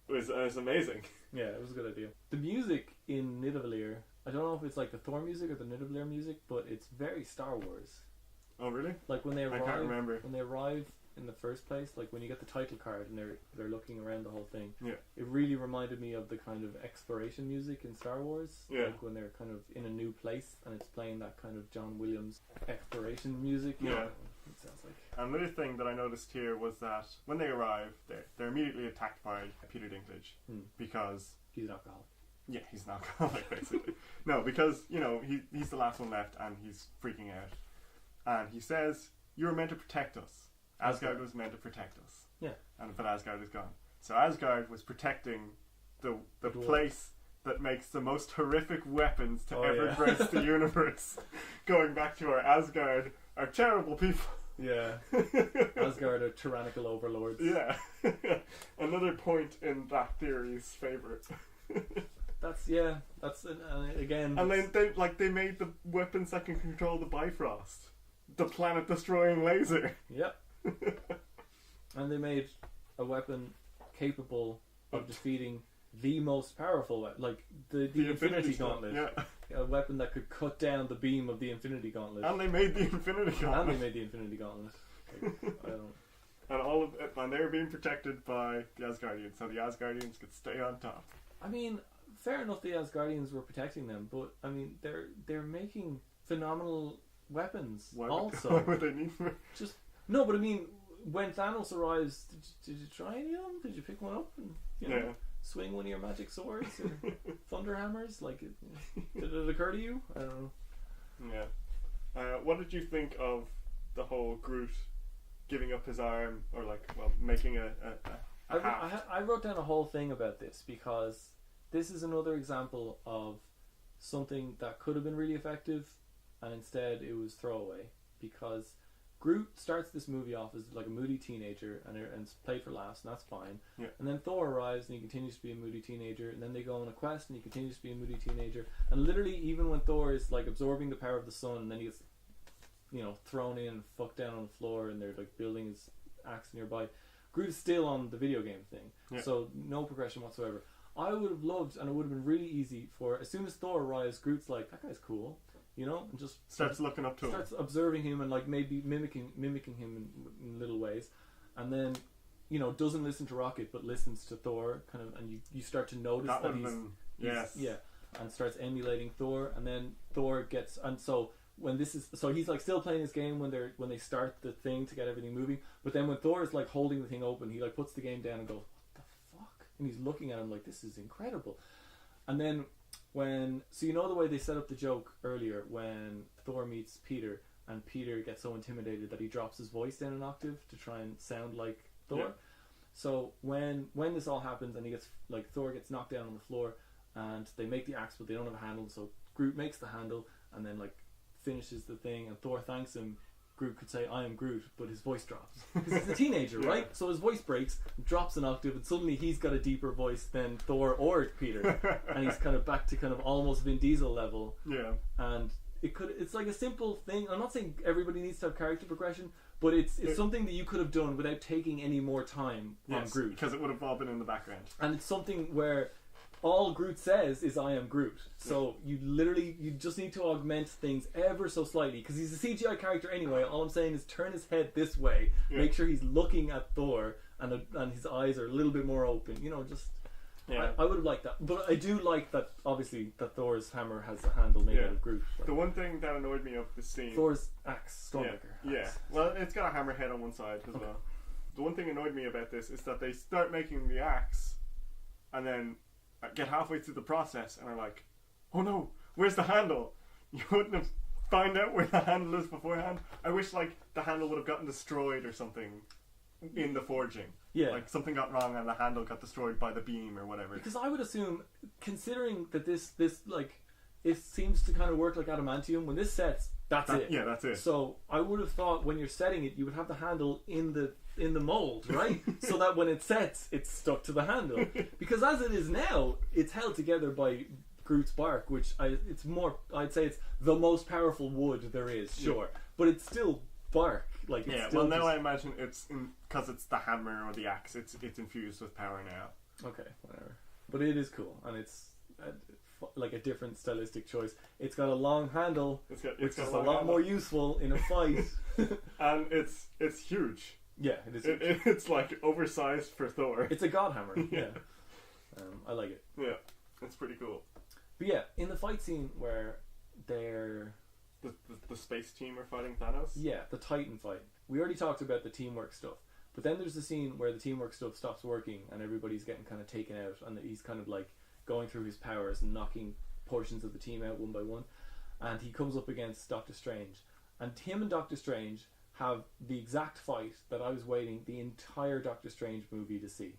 was amazing. Yeah, it was a good idea. The music in Nidavellir, I don't know if it's like the Thor music or the Nidavellir music, but it's very Star Wars. Oh really? Like when they arrive, I can't remember. When they arrive in the first place, like when you get the title card and they're looking around the whole thing. Yeah. It really reminded me of the kind of exploration music in Star Wars. Yeah. Like when they're kind of in a new place and it's playing that kind of John Williams exploration music. You know, it sounds like. Another thing that I noticed here was that when they arrive, they're immediately attacked by Peter Dinklage because he's an alcoholic. Yeah, he's an alcoholic basically. No, because he's the last one left and he's freaking out, and he says, "You were meant to protect us. Asgard was meant to protect us." Yeah. But Asgard is gone. So Asgard was protecting the place that makes the most horrific weapons to ever grace the universe. Going back to our Asgard are terrible people. Yeah. Asgard are tyrannical overlords. Yeah. Another point in that theory's favour. That's again. And then they made the weapons that can control the Bifrost, the planet-destroying laser. Yep. And they made a weapon capable of defeating the most powerful weapon, like the Infinity Gauntlet. Yeah. A weapon that could cut down the beam of the Infinity Gauntlet. And they made the Infinity Gauntlet. Like, I don't. And all of it, and they're being protected by the Asgardians, so the Asgardians could stay on top. I mean, fair enough. The Asgardians were protecting them, but I mean, they're making phenomenal weapons. Also, why would they need? No, but I mean, when Thanos arrives, did you try any of them? Did you pick one up and swing one of your magic swords or thunder hammers? Like, did it occur to you? I don't know. Yeah. What did you think of the whole Groot giving up his arm, or making a I wrote down a whole thing about this because this is another example of something that could have been really effective, and instead it was throwaway, because Groot starts this movie off as like a moody teenager and it's played for laughs, and that's fine. Yeah. And then Thor arrives and he continues to be a moody teenager, and then they go on a quest and he continues to be a moody teenager. And literally, even when Thor is like absorbing the power of the sun, and then he gets thrown in and fucked down on the floor, and they're like building his axe nearby, Groot is still on the video game thing. Yeah. So no progression whatsoever. I would have loved, and it would have been really easy for, as soon as Thor arrives, Groot's like, that guy's cool. And just starts looking up to him, starts observing him, and like maybe mimicking him in little ways, and then doesn't listen to Rocket but listens to Thor, kind of, and you start to notice that he's and starts emulating Thor, and then Thor gets, and so when he's like still playing his game when they start the thing to get everything moving, but then when Thor is like holding the thing open, he like puts the game down and goes, what the fuck, and he's looking at him like, this is incredible. And then the way they set up the joke earlier, when Thor meets Peter and Peter gets so intimidated that he drops his voice down an octave to try and sound like Thor. Yeah. So when this all happens and Thor gets knocked down on the floor, and they make the axe but they don't have a handle, so Groot makes the handle and then finishes the thing, and Thor thanks him. Groot could say, I am Groot, but his voice drops. Because he's a teenager, right? So his voice breaks, drops an octave, and suddenly he's got a deeper voice than Thor or Peter. And he's kind of back to kind of almost Vin Diesel level. Yeah. And it's like a simple thing. I'm not saying everybody needs to have character progression, but it's something that you could have done without taking any more time on Groot. Because it would have all been in the background. And it's something where all Groot says is "I am Groot." So you just need to augment things ever so slightly because he's a CGI character anyway. All I'm saying is turn his head this way, make sure he's looking at Thor, and his eyes are a little bit more open. You know, just. Yeah. I would have liked that, but I do like that. Obviously, that Thor's hammer has a handle made out of Groot. The one thing that annoyed me of the scene, Thor's axe, Stormbreaker. Yeah. Well, it's got a hammer head on one side as well. The one thing annoyed me about this is that they start making the axe, and then get halfway through the process, and are like, "Oh no, where's the handle?" You wouldn't have found out where the handle is beforehand. I wish like the handle would have gotten destroyed or something in the forging. Yeah. Like something got wrong and the handle got destroyed by the beam or whatever. Because I would assume, considering that this like, it seems to kind of work like adamantium, when this sets, that's it. Yeah, that's it. So I would have thought when you're setting it, you would have the handle in the mold, right? So that when it sets, it's stuck to the handle. Because as it is now, it's held together by Groot's bark, which I'd say it's the most powerful wood there is, sure. But it's still bark. Like, it's well now I imagine it's because it's the hammer or the axe, it's infused with power now. Okay, whatever. But it is cool, and it's like a different stylistic choice. It's got a long handle, which is a lot more useful in a fight. And it's huge. Yeah, it is huge. It's like oversized for Thor. It's a god hammer. Yeah. I like it. Yeah, it's pretty cool. But yeah, in the fight scene where they're... The space team are fighting Thanos? Yeah, the Titan fight. We already talked about the teamwork stuff. But then there's the scene where the teamwork stuff stops working and everybody's getting kind of taken out, and he's kind of like going through his powers and knocking portions of the team out one by one. And he comes up against Doctor Strange. And him and Doctor Strange have the exact fight that I was waiting the entire Doctor Strange movie to see.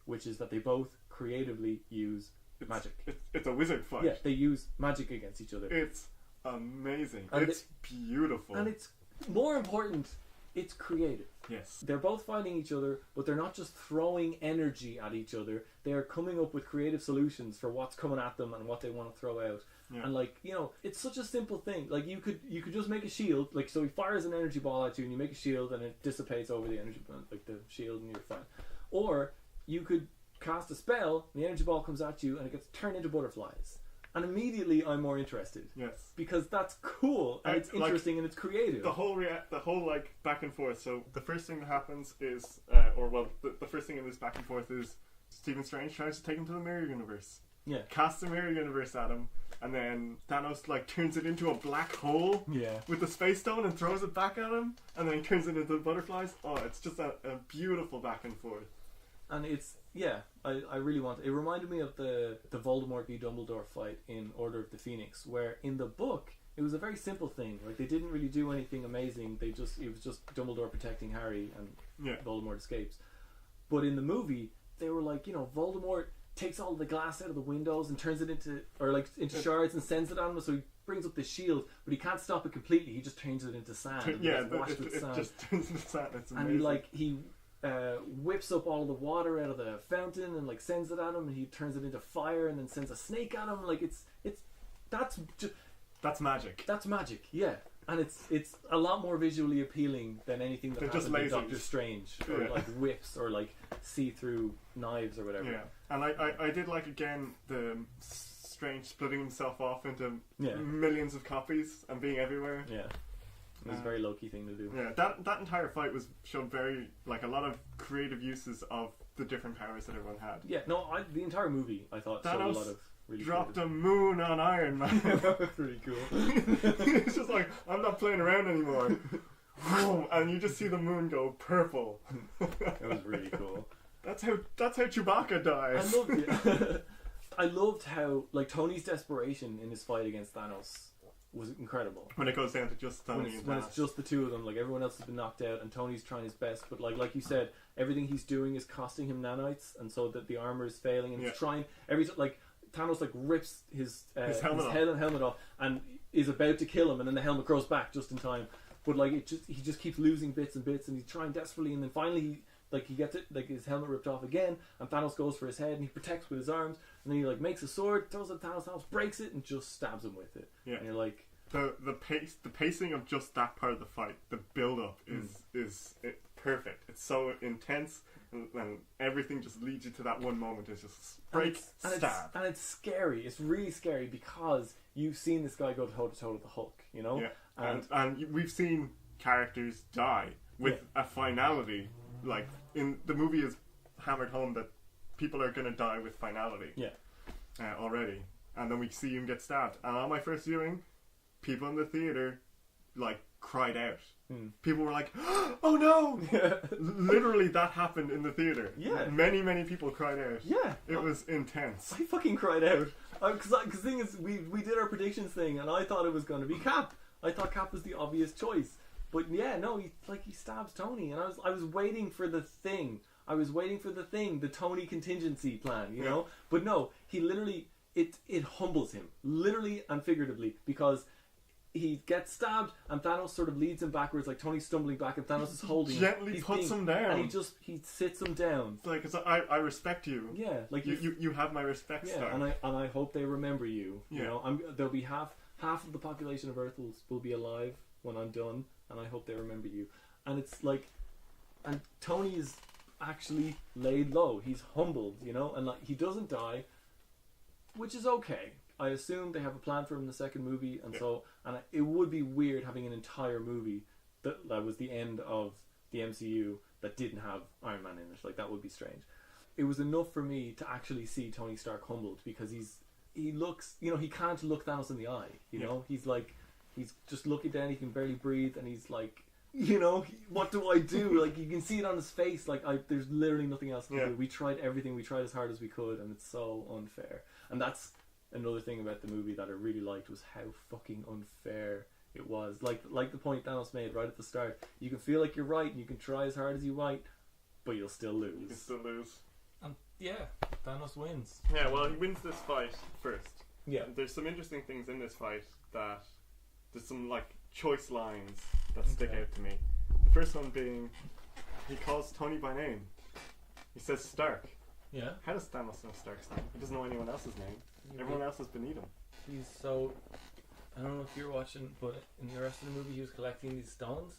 Which is that they both creatively use magic. It's a wizard fight. Yeah, they use magic against each other. It's amazing. And it's beautiful. And it's more important, it's creative. Yes. They're both fighting each other, but they're not just throwing energy at each other. They are coming up with creative solutions for what's coming at them and what they want to throw out. Yeah. And like, you know, it's such a simple thing. Like you could just make a shield. Like, so he fires an energy ball at you and you make a shield and it dissipates over the energy ball, like the shield, and you're fine. Or you could cast a spell, and the energy ball comes at you and it gets turned into butterflies. And immediately I'm more interested. Yes. Because that's cool and it's interesting, like, and it's creative. The whole like back and forth. So the first thing that happens is, the first thing in this back and forth is Stephen Strange tries to take him to the mirror universe. Yeah. Casts the mirror universe at him, and then Thanos like turns it into a black hole. Yeah. With the space stone and throws it back at him, and then he turns it into butterflies. Oh, it's just a beautiful back and forth. And it's, yeah, I really want it. It reminded me of the Voldemort v Dumbledore fight in Order of the Phoenix, where in the book it was a very simple thing. Like, they didn't really do anything amazing. It was just Dumbledore protecting Harry and Voldemort escapes. But in the movie, they were like, you know, Voldemort takes all the glass out of the windows and turns it into shards and sends it on him. So he brings up the shield, but he can't stop it completely. He just turns it into sand. It just turns into sand. It's amazing. And he whips up all of the water out of the fountain and like sends it at him, and he turns it into fire and then sends a snake at him. Like that's magic. That's magic, yeah. And it's a lot more visually appealing than anything that happened in Doctor Strange, or like whips or like see-through knives or whatever. Yeah, and I did like, again, the Strange splitting himself off into millions of copies and being everywhere. Yeah. It was a very low-key thing to do. Yeah, that entire fight showed very, like, a lot of creative uses of the different powers that everyone had. Yeah, no, the entire movie, I thought, showed a lot of really dropped a moon on Iron Man. That was pretty cool. It's just like, I'm not playing around anymore. And you just see the moon go purple. That was really cool. That's how Chewbacca dies. I loved it. I loved how, like, Tony's desperation in his fight against Thanos was incredible. When it goes down to just Tony and Thanos. When it's just the two of them, like, everyone else has been knocked out and Tony's trying his best, but like you said, everything he's doing is costing him nanites, and so that the armor is failing, and he's trying like Thanos like rips his helmet off and is about to kill him, and then the helmet grows back just in time. But like he just keeps losing bits and bits, and he's trying desperately, and then finally he gets it, like, his helmet ripped off again, and Thanos goes for his head and he protects with his arms, and then he like makes a sword, throws it at Thanos breaks it and just stabs him with it. Yeah. And you're like, the pacing of just that part of the fight, the build up is perfect. It's so intense, and everything just leads you to that one moment. It's just break, stab. And it's scary. It's really scary because you've seen this guy go toe to toe with the Hulk, you know? Yeah. And we've seen characters die with a finality. Like, in the movie is hammered home that people are going to die with finality. Yeah. Already. And then we see him get stabbed. And on my first viewing, people in the theatre, like, cried out. People were like, oh no! Literally, that happened in the theatre. Yeah. Many, many people cried out. Yeah. It was intense. I fucking cried out. Because the thing is, we did our predictions thing, and I thought it was going to be Cap. I thought Cap was the obvious choice. But yeah, no, he stabs Tony, and I was waiting for the thing. I was waiting for the thing, the Tony contingency plan, you know? But no, he literally, it humbles him, literally and figuratively, because he gets stabbed and Thanos sort of leads him backwards, like Tony's stumbling back and Thanos is holding him. Gently puts him down. And he sits him down. It's like, I respect you. Yeah, like you have my respect, yeah, Stark. and I hope they remember you. Yeah. You know, there'll be half of the population of Earth will be alive when I'm done, and I hope they remember you. And it's like, and Tony is actually laid low. He's humbled, you know, and like he doesn't die, which is okay. I assume they have a plan for him in the second movie, and it would be weird having an entire movie that was the end of the MCU that didn't have Iron Man in it. Like, that would be strange. It was enough for me to actually see Tony Stark humbled, because he looks, you know, he can't look Thanos in the eye, you know, he's just looking down, he can barely breathe, and he's like, you know, what do I do? Like, you can see it on his face, like, there's literally nothing else to do. We tried everything, we tried as hard as we could, and it's so unfair. And that's another thing about the movie that I really liked, was how fucking unfair it was. Like the point Thanos made right at the start. You can feel like you're right, and you can try as hard as you might, but you'll still lose. You can still lose. And yeah, Thanos wins. Yeah, well, he wins this fight first. Yeah. There's some interesting things in this fight that there's some like choice lines that stick out to me. The first one being, he calls Tony by name. He says Stark. Yeah. How does Thanos know Stark's name? He doesn't know anyone else's name. Everyone else is beneath him. He's so... I don't know if you're watching, but in the rest of the movie he was collecting these stones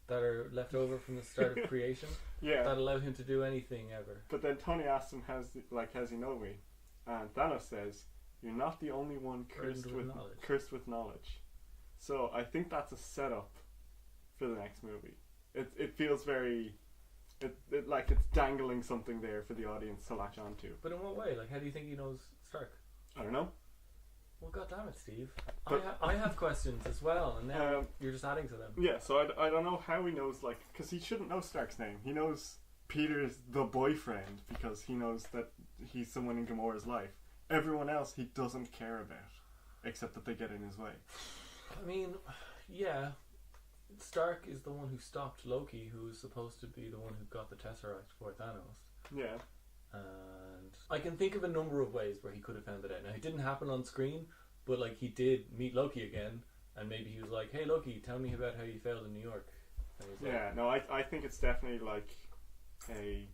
that are left over from the start of creation. Yeah. That allow him to do anything ever. But then Tony asks him, has he know me? And Thanos says, you're not the only one cursed with knowledge. So I think that's a setup for the next movie. It feels very... It like it's dangling something there for the audience to latch onto. But in what way? Like, how do you think he knows Stark? I don't know. Well, goddammit, Steve. I have questions as well, and now you're just adding to them. Yeah, so I don't know how he knows, like, because he shouldn't know Stark's name. He knows Peter's the boyfriend because he knows that he's someone in Gamora's life. Everyone else he doesn't care about, except that they get in his way. I mean, yeah, Stark is the one who stopped Loki, who was supposed to be the one who got the Tesseract for Thanos. Yeah. And I can think of a number of ways where he could have found it out. Now, it didn't happen on screen, but like he did meet Loki again, and maybe he was like, "Hey Loki, tell me about how you failed in New York." And he's yeah, no, I think it's definitely like a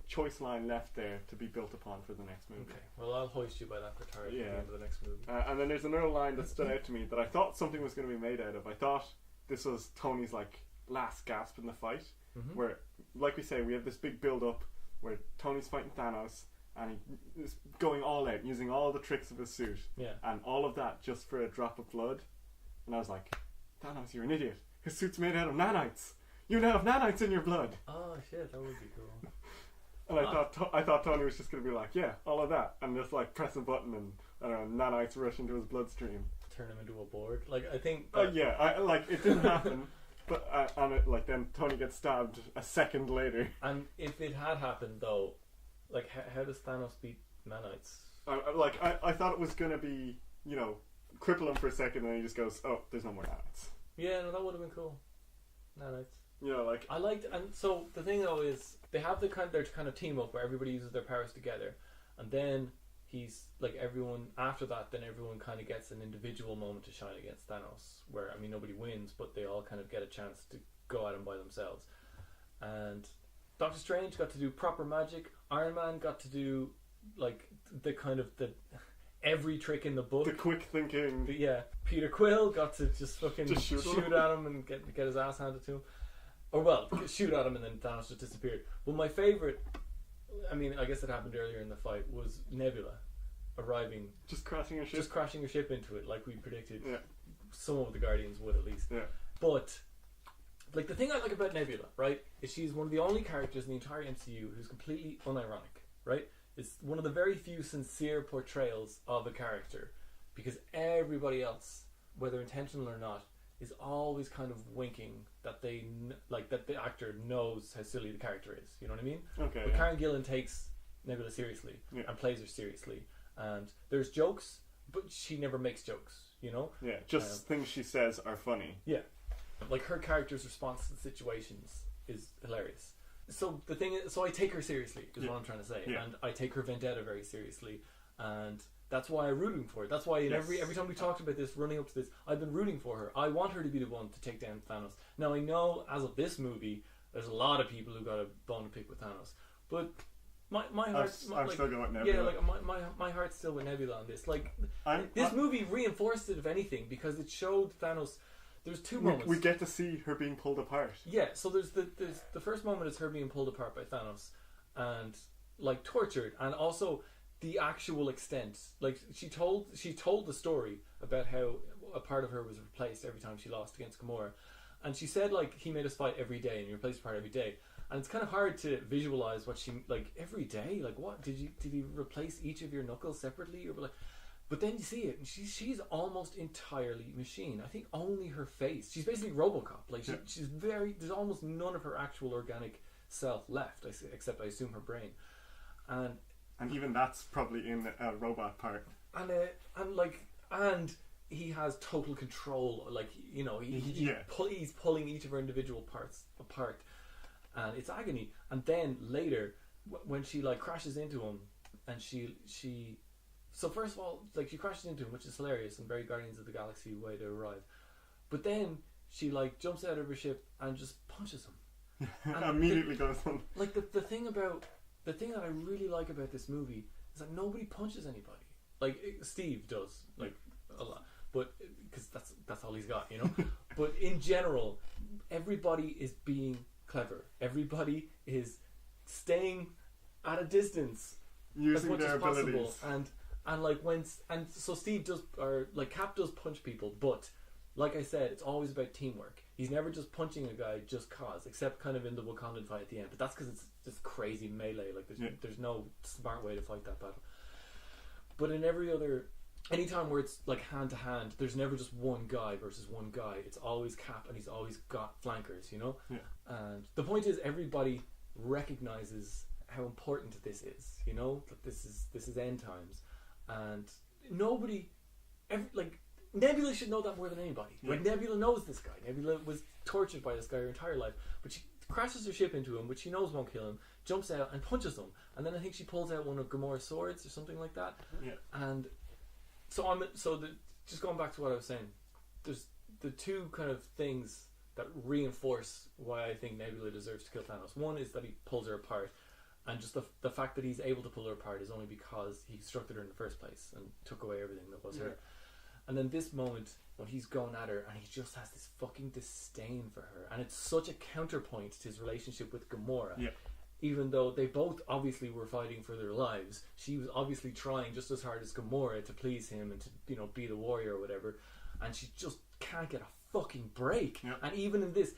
choice line left there to be built upon for the next movie. Okay, well, I'll hoist you by that petard at the end of the next movie. And then there's another line that stood out to me that I thought something was going to be made out of. I thought this was Tony's like last gasp in the fight, where, like we say, we have this big build up where Tony's fighting Thanos and he is going all out, using all the tricks of his suit, and all of that just for a drop of blood. And I was like, Thanos, you're an idiot. His suit's made out of nanites. You now have nanites in your blood. Oh shit, that would be cool. And I thought Tony was just going to be like, yeah, all of that, and just like press a button and I don't know, nanites rush into his bloodstream. Turn him into a Borg. Like, I think. It didn't happen. But then Tony gets stabbed a second later. And if it had happened though, like how does Thanos beat nanites? I thought it was going to be, you know, cripple him for a second and he just goes, oh, there's no more nanites. Yeah, no, that would have been cool. Nanites. You know, like, I liked, and so the thing though is they have their kind of team up where everybody uses their powers together, and then he's like everyone after that. Then everyone kind of gets an individual moment to shine against Thanos, where I mean nobody wins, but they all kind of get a chance to go at him by themselves. And Doctor Strange got to do proper magic. Iron Man got to do like the kind of the every trick in the book. The quick thinking. Peter Quill got to just fucking shoot him. at him and get his ass handed to him. or well, shoot at him and then Thanos just disappeared. But my favorite, I mean, I guess it happened earlier in the fight, was Nebula arriving, just crashing her ship into it, like we predicted. Yeah. Some of the Guardians would at least. Yeah. But like the thing I like about Nebula, right, is she's one of the only characters in the entire MCU who's completely unironic, right? It's one of the very few sincere portrayals of a character, because everybody else, whether intentional or not, is always kind of winking that that the actor knows how silly the character is. You know what I mean? Okay. But Karen Gillan takes Nebula seriously and plays her seriously, and there's jokes, but she never makes jokes. You know? Yeah. Just things she says are funny. Yeah. Like her character's response to the situations is hilarious. So the thing is, so I take her seriously is what I'm trying to say, and I take her vendetta very seriously, and that's why I'm rooting for her. That's why in every time we talked about this, running up to this, I've been rooting for her. I want her to be the one to take down Thanos. Now I know as of this movie, there's a lot of people who got a bone to pick with Thanos, but my heart, I'm still going with Nebula. Yeah, like my heart's still with Nebula on this. Like this movie reinforced it, if anything, because it showed Thanos. There's two moments. We get to see her being pulled apart. Yeah, so there's the first moment is her being pulled apart by Thanos and like tortured, and also the actual extent. Like she told the story about how a part of her was replaced every time she lost against Gamora, and she said like he made us fight every day and he replaced a part every day, and it's kind of hard to visualize what she like every day. Like what did he replace each of your knuckles separately or like? But then you see it, and she's almost entirely machine. I think only her face. She's basically RoboCop. Like she's there's almost none of her actual organic self left, except I assume her brain, and even that's probably in a robot part. And he has total control. Like you know, he's pulling each of her individual parts apart, and it's agony. And then later, when she like crashes into him, and she. So first of all, like she crashes into him, which is hilarious and very Guardians of the Galaxy way to arrive. But then she like jumps out of her ship and just punches him. And immediately goes on. Like the thing that I really like about this movie is that nobody punches anybody. Like Steve does, like a lot, but because that's all he's got, you know. But in general, everybody is being clever. Everybody is staying at a distance using as much their as possible, abilities. And so Steve does, or like Cap does punch people, but like I said, it's always about teamwork. He's never just punching a guy just cause, except kind of in the Wakandan fight at the end. But that's because it's just crazy melee. Like there's no smart way to fight that battle. But in anytime where it's like hand to hand, there's never just one guy versus one guy. It's always Cap, and he's always got flankers, you know. Yeah. And the point is, everybody recognizes how important this is, you know, that this is end times. And Nebula should know that more than anybody. Like Nebula knows this guy. Nebula was tortured by this guy her entire life, but she crashes her ship into him, which she knows won't kill him, jumps out and punches him, and then I think she pulls out one of Gamora's swords or something like that. Yeah. And just going back to what I was saying, there's the two kind of things that reinforce why I think Nebula deserves to kill Thanos. One is that he pulls her apart. And just the fact that he's able to pull her apart is only because he constructed her in the first place and took away everything that was her. And then this moment when he's going at her and he just has this fucking disdain for her, and it's such a counterpoint to his relationship with Gamora. Yeah. Even though they both obviously were fighting for their lives, she was obviously trying just as hard as Gamora to please him and to, you know, be the warrior or whatever, and she just can't get a fucking break. Yeah. And even in this,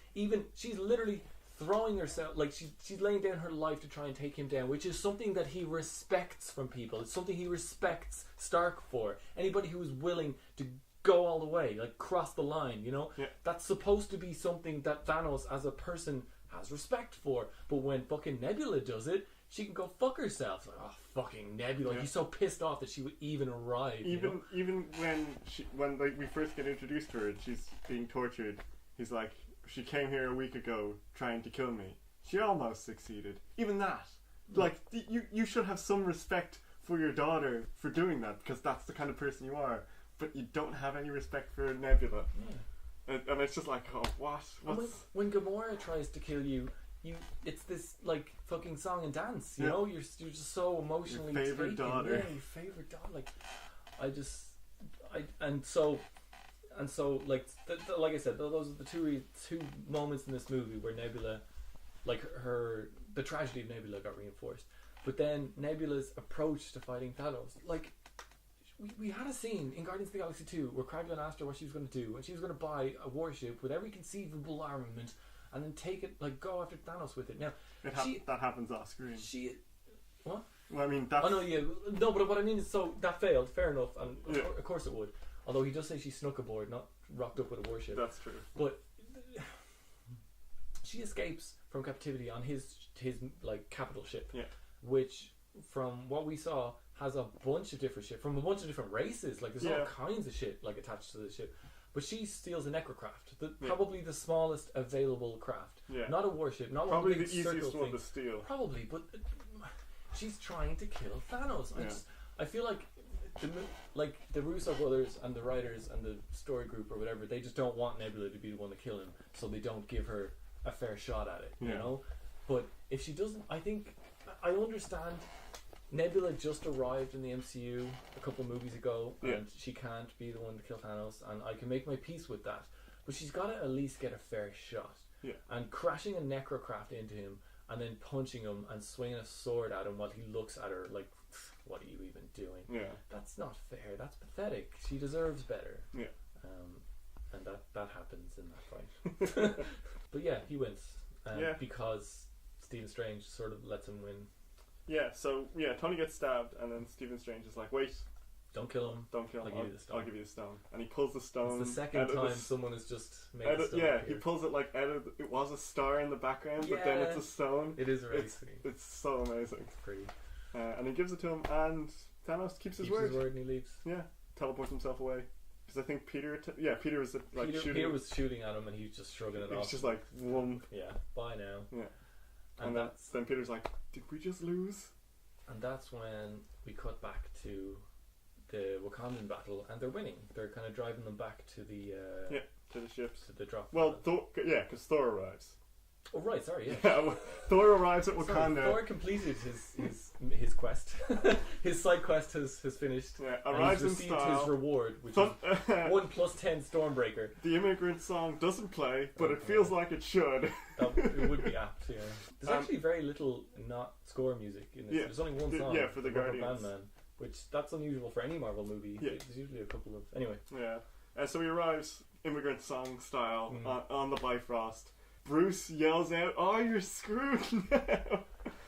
she's literally throwing herself, like she's laying down her life to try and take him down, which is something that he respects from people. It's something he respects Stark for. Anybody who is willing to go all the way, like cross the line, you know, that's supposed to be something that Thanos as a person has respect for. But when fucking Nebula does it, she can go fuck herself. Like, oh, fucking Nebula. He's so pissed off that she would even arrive. Even when like we first get introduced to her and she's being tortured, he's like, she came here a week ago trying to kill me. She almost succeeded. Even that. Like, you should have some respect for your daughter for doing that, because that's the kind of person you are. But you don't have any respect for Nebula. Yeah. And it's just like, oh, what? When Gamora tries to kill you, it's this, like, fucking song and dance, you know? You're just so emotionally your favorite taken. daughter. Yeah, your favorite daughter. Like, and so like like I said, those are the two moments in this movie where Nebula, like the tragedy of Nebula got reinforced. But then Nebula's approach to fighting Thanos, like we had a scene in Guardians of the Galaxy 2 where Kraglin asked her what she was going to do, and she was going to buy a warship with every conceivable armament and then take it, like go after Thanos with it. Now that happens off screen. What? Well, I mean, that's... Oh no, yeah, no, but what I mean is, so that failed. Fair enough, and of course it would. Although he does say she snuck aboard, not rocked up with a warship. That's true. But she escapes from captivity on his like capital ship, which, from what we saw, has a bunch of different shit from a bunch of different races. Like there's all kinds of shit like attached to the ship. But she steals a necrocraft, probably the smallest available craft. Yeah. Not a warship, not probably one big the easiest thing. one to steal. Probably, but she's trying to kill Thanos. I feel like the Russo brothers and the writers and the story group or whatever, they just don't want Nebula to be the one to kill him, so they don't give her a fair shot at it. You know. But if she doesn't, I think I understand. Nebula just arrived in the MCU a couple of movies ago, and she can't be the one to kill Thanos, and I can make my peace with that. But she's got to at least get a fair shot. Yeah. And crashing a necrocraft into him, and then punching him and swinging a sword at him while he looks at her like, "What are you even doing?" Yeah. That's not fair. That's pathetic. She deserves better. Yeah. And that happens in that fight. But yeah, he wins. Because Stephen Strange sort of lets him win. Yeah, so Tony gets stabbed, and then Stephen Strange is like, "Wait, don't kill him. Don't kill him. I'll give you the stone." And he pulls the stone. It's the second time someone has just made a stone. Yeah, he pulls it like out of. It was a star in the background, but then it's a stone. It is really sweet. It's so amazing. It's pretty. And he gives it to him, and Thanos keeps his word. And he leaves. Yeah, teleports himself away. Because I think Peter was like shooting. Peter was shooting at him, and he was just shrugging it off. He's just like, "Whoom." Yeah, bye now. Yeah. And then Peter's like, "Did we just lose?" And that's when we cut back to the Wakandan battle, and they're winning. They're kind of driving them back to the to the ships, to the drop. Well, because Thor arrives. Oh right, sorry, yeah. Thor arrives at Wakanda. Thor completed his quest. His side quest has finished. Yeah, arrives and he's received in style. His reward, which is 1+10 Stormbreaker. The immigrant song doesn't play, but it feels like it should. It would be apt, yeah. There's actually very little not score music in this. Yeah, there's only one song. For the Guardians. Bandman, which that's unusual for any Marvel movie. Yeah. There's usually a couple of anyway. Yeah, and so he arrives immigrant song style on the Bifrost. Bruce yells out, "Oh, you're screwed now!"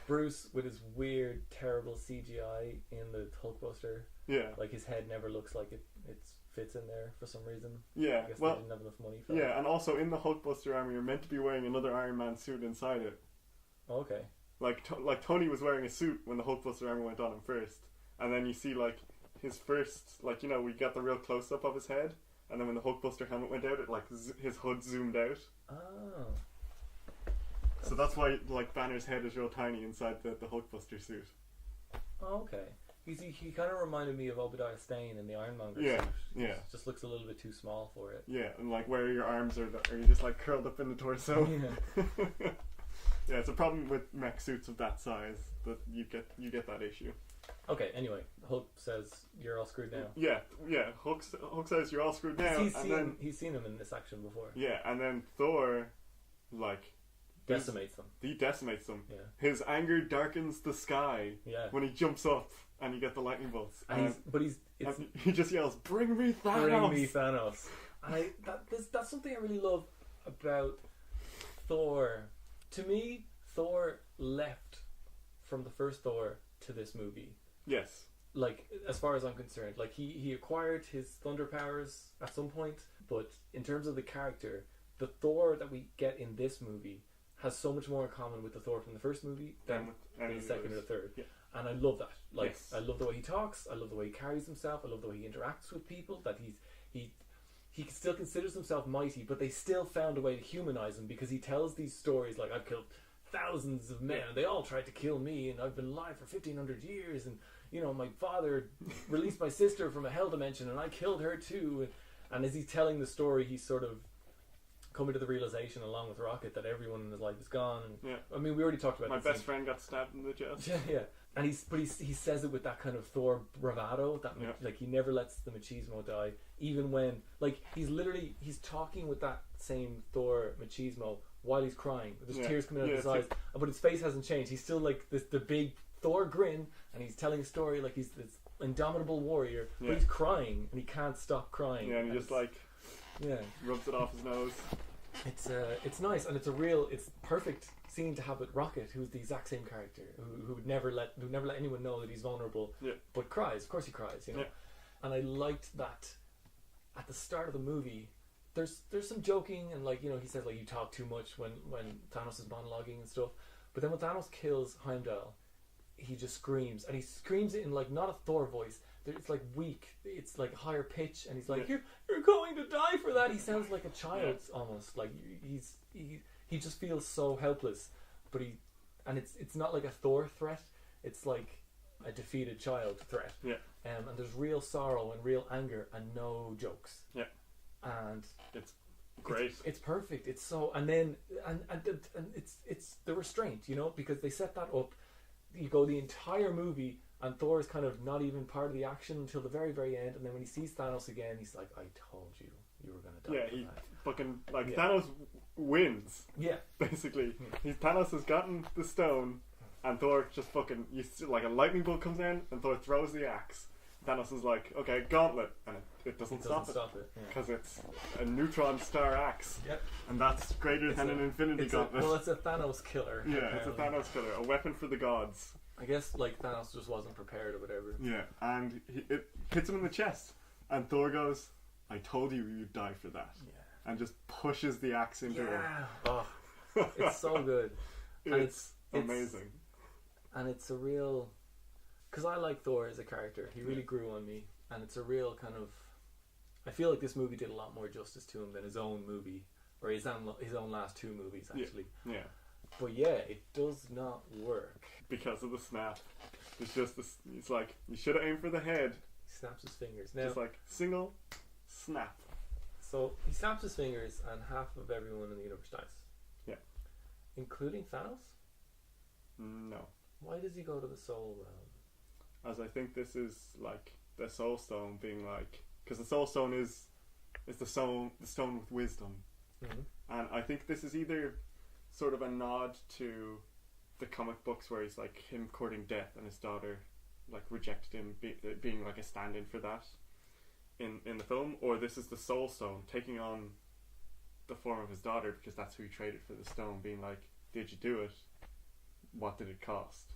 Bruce with his weird, terrible CGI in the Hulkbuster. Yeah, like his head never looks like it fits in there for some reason. Yeah, I guess they didn't have enough money for that. And also in the Hulkbuster armor, you're meant to be wearing another Iron Man suit inside it. Oh, okay. Like Tony was wearing a suit when the Hulkbuster armor went on him first, and then you see like his first, like we got the real close up of his head, and then when the Hulkbuster helmet went out, it like his hood zoomed out. Oh. So that's why like Banner's head is real tiny inside the Hulkbuster suit. Oh, okay. He kind of reminded me of Obadiah Stane in the Ironmonger suit. Yeah. Just looks a little bit too small for it. Yeah, and like where your arms are you just like curled up in the torso? Yeah. Yeah, it's a problem with mech suits of that size that you get that issue. Okay, anyway, Hulk says you're all screwed now. Yeah. Hulk says you're all screwed now. He's seen him in this action before. Yeah, and then Thor, like, decimates them. He decimates them. Yeah. His anger darkens the sky. Yeah. When he jumps up and you get the lightning bolts. And he just yells, "Bring me Thanos! Bring me Thanos!" And that's something I really love about Thor. To me, Thor left from the first Thor to this movie. Yes. Like, as far as I'm concerned, like he acquired his thunder powers at some point, but in terms of the character, the Thor that we get in this movie has so much more in common with the Thor from the first movie than the second or the third. Yeah. And I love that. Like, yes. I love the way he talks. I love the way he carries himself. I love the way he interacts with people. That he still considers himself mighty, but they still found a way to humanize him because he tells these stories like, "I've killed thousands of men, and they all tried to kill me, and I've been alive for 1,500 years, and my father released my sister from a hell dimension, and I killed her too." And as he's telling the story, he's sort of coming to the realization along with Rocket that everyone in his life is gone. And, Yeah. I mean, we already talked about My this best scene. friend got stabbed in the chest. Yeah. And he says it with that kind of Thor bravado that Yeah. like he never lets the machismo die, even when like he's talking with that same Thor machismo while he's crying. There's tears coming out of his eyes, but his face hasn't changed. He's still like the big Thor grin, and he's telling a story like he's this indomitable warrior, but he's crying and he can't stop crying. Yeah, and he just like rubs it off his nose. It's nice, and it's perfect scene to have with Rocket, who's the exact same character, who would never let anyone know that he's vulnerable, but cries. Of course he cries, you know. And I liked that at the start of the movie. There's some joking, and like, you know, he says like you talk too much when Thanos is monologuing and stuff. But then when Thanos kills Heimdall, he just screams, and he screams it in like not a Thor voice. It's like weak. It's like higher pitch, and he's like, "You're going to die for that." He sounds like a child almost. Like he just feels so helpless. But it's not like a Thor threat. It's like a defeated child threat. Yeah. And there's real sorrow and real anger and no jokes. Yeah. And it's great. It's perfect. It's so and it's the restraint, you know, because they set that up. You go the entire movie, and Thor is kind of not even part of the action until the very, very end. And then when he sees Thanos again, he's like, "I told you were gonna die." Yeah, he fucking Thanos wins. Yeah, basically, Thanos has gotten the stone, and Thor just fucking like a lightning bolt comes in, and Thor throws the axe. Thanos is like, "Okay, gauntlet," and it doesn't stop it because it's a neutron star axe. Yep. And that's greater than an infinity gauntlet. It's a Thanos killer. Yeah, it's a Thanos killer, a weapon for the gods. I guess like Thanos just wasn't prepared or whatever. Yeah, and it hits him in the chest, and Thor goes, "I told you you'd die for that," and just pushes the axe into him. Oh, it's so good. It's amazing, and it's a real. Because I like Thor as a character. He really grew on me, and it's a real kind of. I feel like this movie did a lot more justice to him than his own movie, or his own last two movies actually. Yeah. But it does not work because of the snap. It's just this. It's like you should have aimed for the head. He snaps his fingers. Now, just like single snap. So he snaps his fingers, and half of everyone in the universe dies. Yeah. Including Thanos? No. Why does he go to the Soul Realm? As I think this is like the Soul Stone being like, because the Soul Stone is the stone with wisdom, and I think this is either sort of a nod to the comic books where he's like him courting death and his daughter like rejected him being like a stand-in for that in the film, or this is the Soul Stone taking on the form of his daughter because that's who he traded for the stone, being like, did you do it? What did it cost?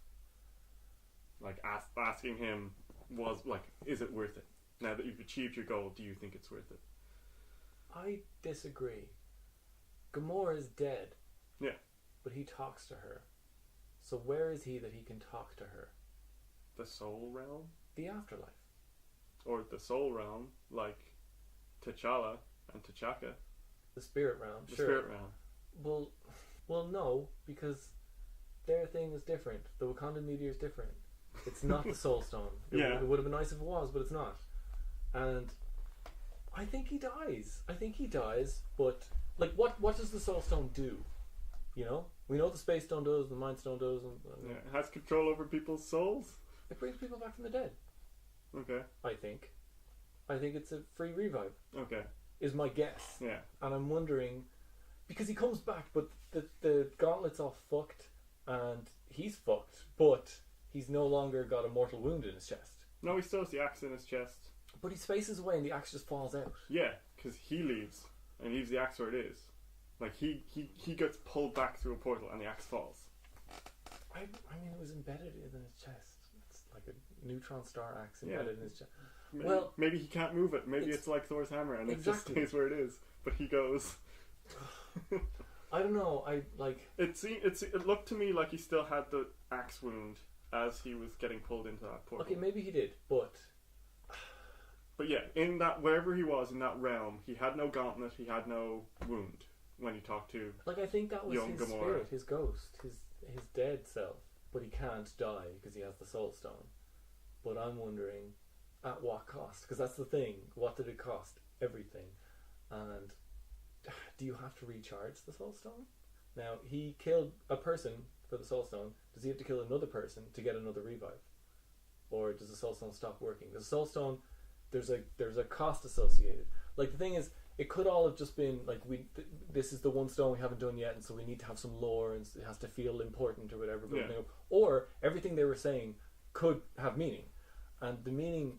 Like asking him was like, is it worth it? Now that you've achieved your goal, do you think it's worth it? I disagree. Gamora is dead. Yeah. But he talks to her. So where is he that he can talk to her? The soul realm? The afterlife. Or the soul realm, like T'Challa and T'Chaka. The spirit realm, the spirit realm. Well, no, because their thing is different. The Wakandan meteor is different. It's not the Soul Stone. It would have been nice if it was, but it's not. And I think he dies. But like, what does the Soul Stone do? You know, we know the Space Stone does, the Mind Stone does, and it has control over people's souls. It brings people back from the dead. Okay. I think it's a free revive. Okay. Is my guess. Yeah. And I'm wondering, because he comes back, but the gauntlet's all fucked, and he's fucked, but he's no longer got a mortal wound in his chest. No, he still has the axe in his chest. But he spaces away and the axe just falls out. Yeah, because he leaves and leaves the axe where it is. Like he gets pulled back through a portal and the axe falls. I mean, it was embedded in his chest. It's like a neutron star axe embedded in his chest. Maybe he can't move it. Maybe it's like Thor's hammer and it just stays where it is. But he goes. I don't know. It looked to me like he still had the axe wound as he was getting pulled into that portal. Okay, maybe he did, but yeah, in that wherever he was in that realm, he had no gauntlet. He had no wound when he talked to. Like, I think that was young his Gamora. Spirit, his ghost, his dead self. But he can't die because he has the Soul Stone. But I'm wondering, at what cost? Because that's the thing. What did it cost? Everything. And do you have to recharge the Soul Stone? Now, he killed a person for the Soul Stone. Does he have to kill another person to get another revive? Or does the Soul Stone stop working? The Soul Stone, there's a cost associated. Like, the thing is, it could all have just been like, this is the one stone we haven't done yet, and so we need to have some lore, and it has to feel important or whatever. Yeah. Or everything they were saying could have meaning, and the meaning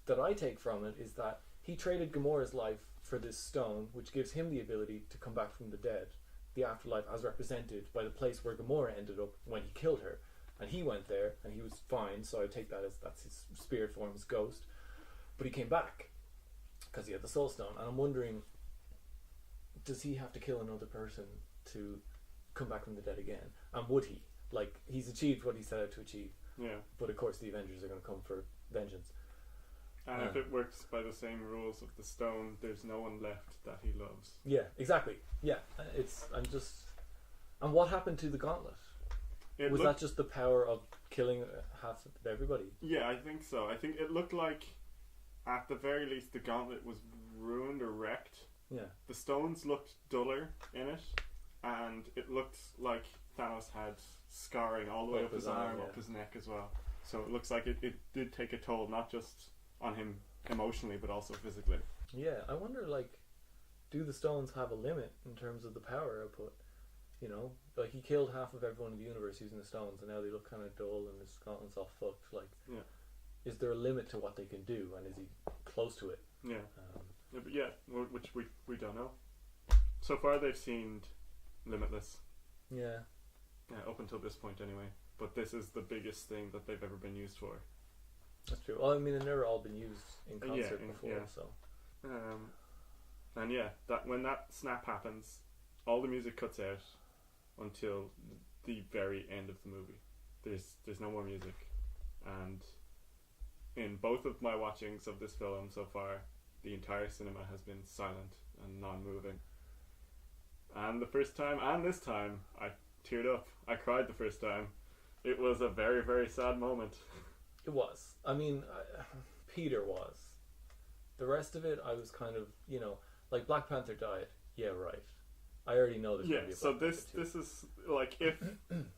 that I take from it is that he traded Gamora's life for this stone, which gives him the ability to come back from the dead, the afterlife as represented by the place where Gamora ended up when he killed her, and he went there and he was fine. So I take that as that's his spirit form, his ghost, but he came back because he had the Soul Stone, and I'm wondering, does he have to kill another person to come back from the dead again? And would he? Like, he's achieved what he set out to achieve. Yeah. But of course the Avengers are going to come for vengeance. And if it works by the same rules of the stone, there's no one left that he loves. Yeah, exactly. Yeah, and what happened to the gauntlet? Was that just the power of killing half of everybody? Yeah, I think so. I think it looked like, at the very least, the gauntlet was ruined or wrecked. Yeah. The stones looked duller in it, and it looked like Thanos had scarring all the way up his arm, up his neck as well. So it looks like it did take a toll, not just on him emotionally, but also physically. Yeah, I wonder, like, do the stones have a limit in terms of the power output? You know, like, he killed half of everyone in the universe using the stones, and now they look kind of dull, and his gauntlet's all fucked. Like, is there a limit to what they can do, and is he close to it? Yeah. Which we don't know. So far, they've seemed limitless. Yeah. Up until this point, anyway. But this is the biggest thing that they've ever been used for. That's true. Well, I mean, they've never all been used in concert before, so. And that when that snap happens, all the music cuts out until the very end of the movie. There's no more music, and in both of my watchings of this film so far, the entire cinema has been silent and non-moving. And the first time and this time, I teared up. I cried the first time. It was a very, very sad moment. It was. I mean, Peter was. The rest of it, I was kind of, you know, like Black Panther died. Yeah, right. I already know there's going to be a Black Panther 2. This is like, if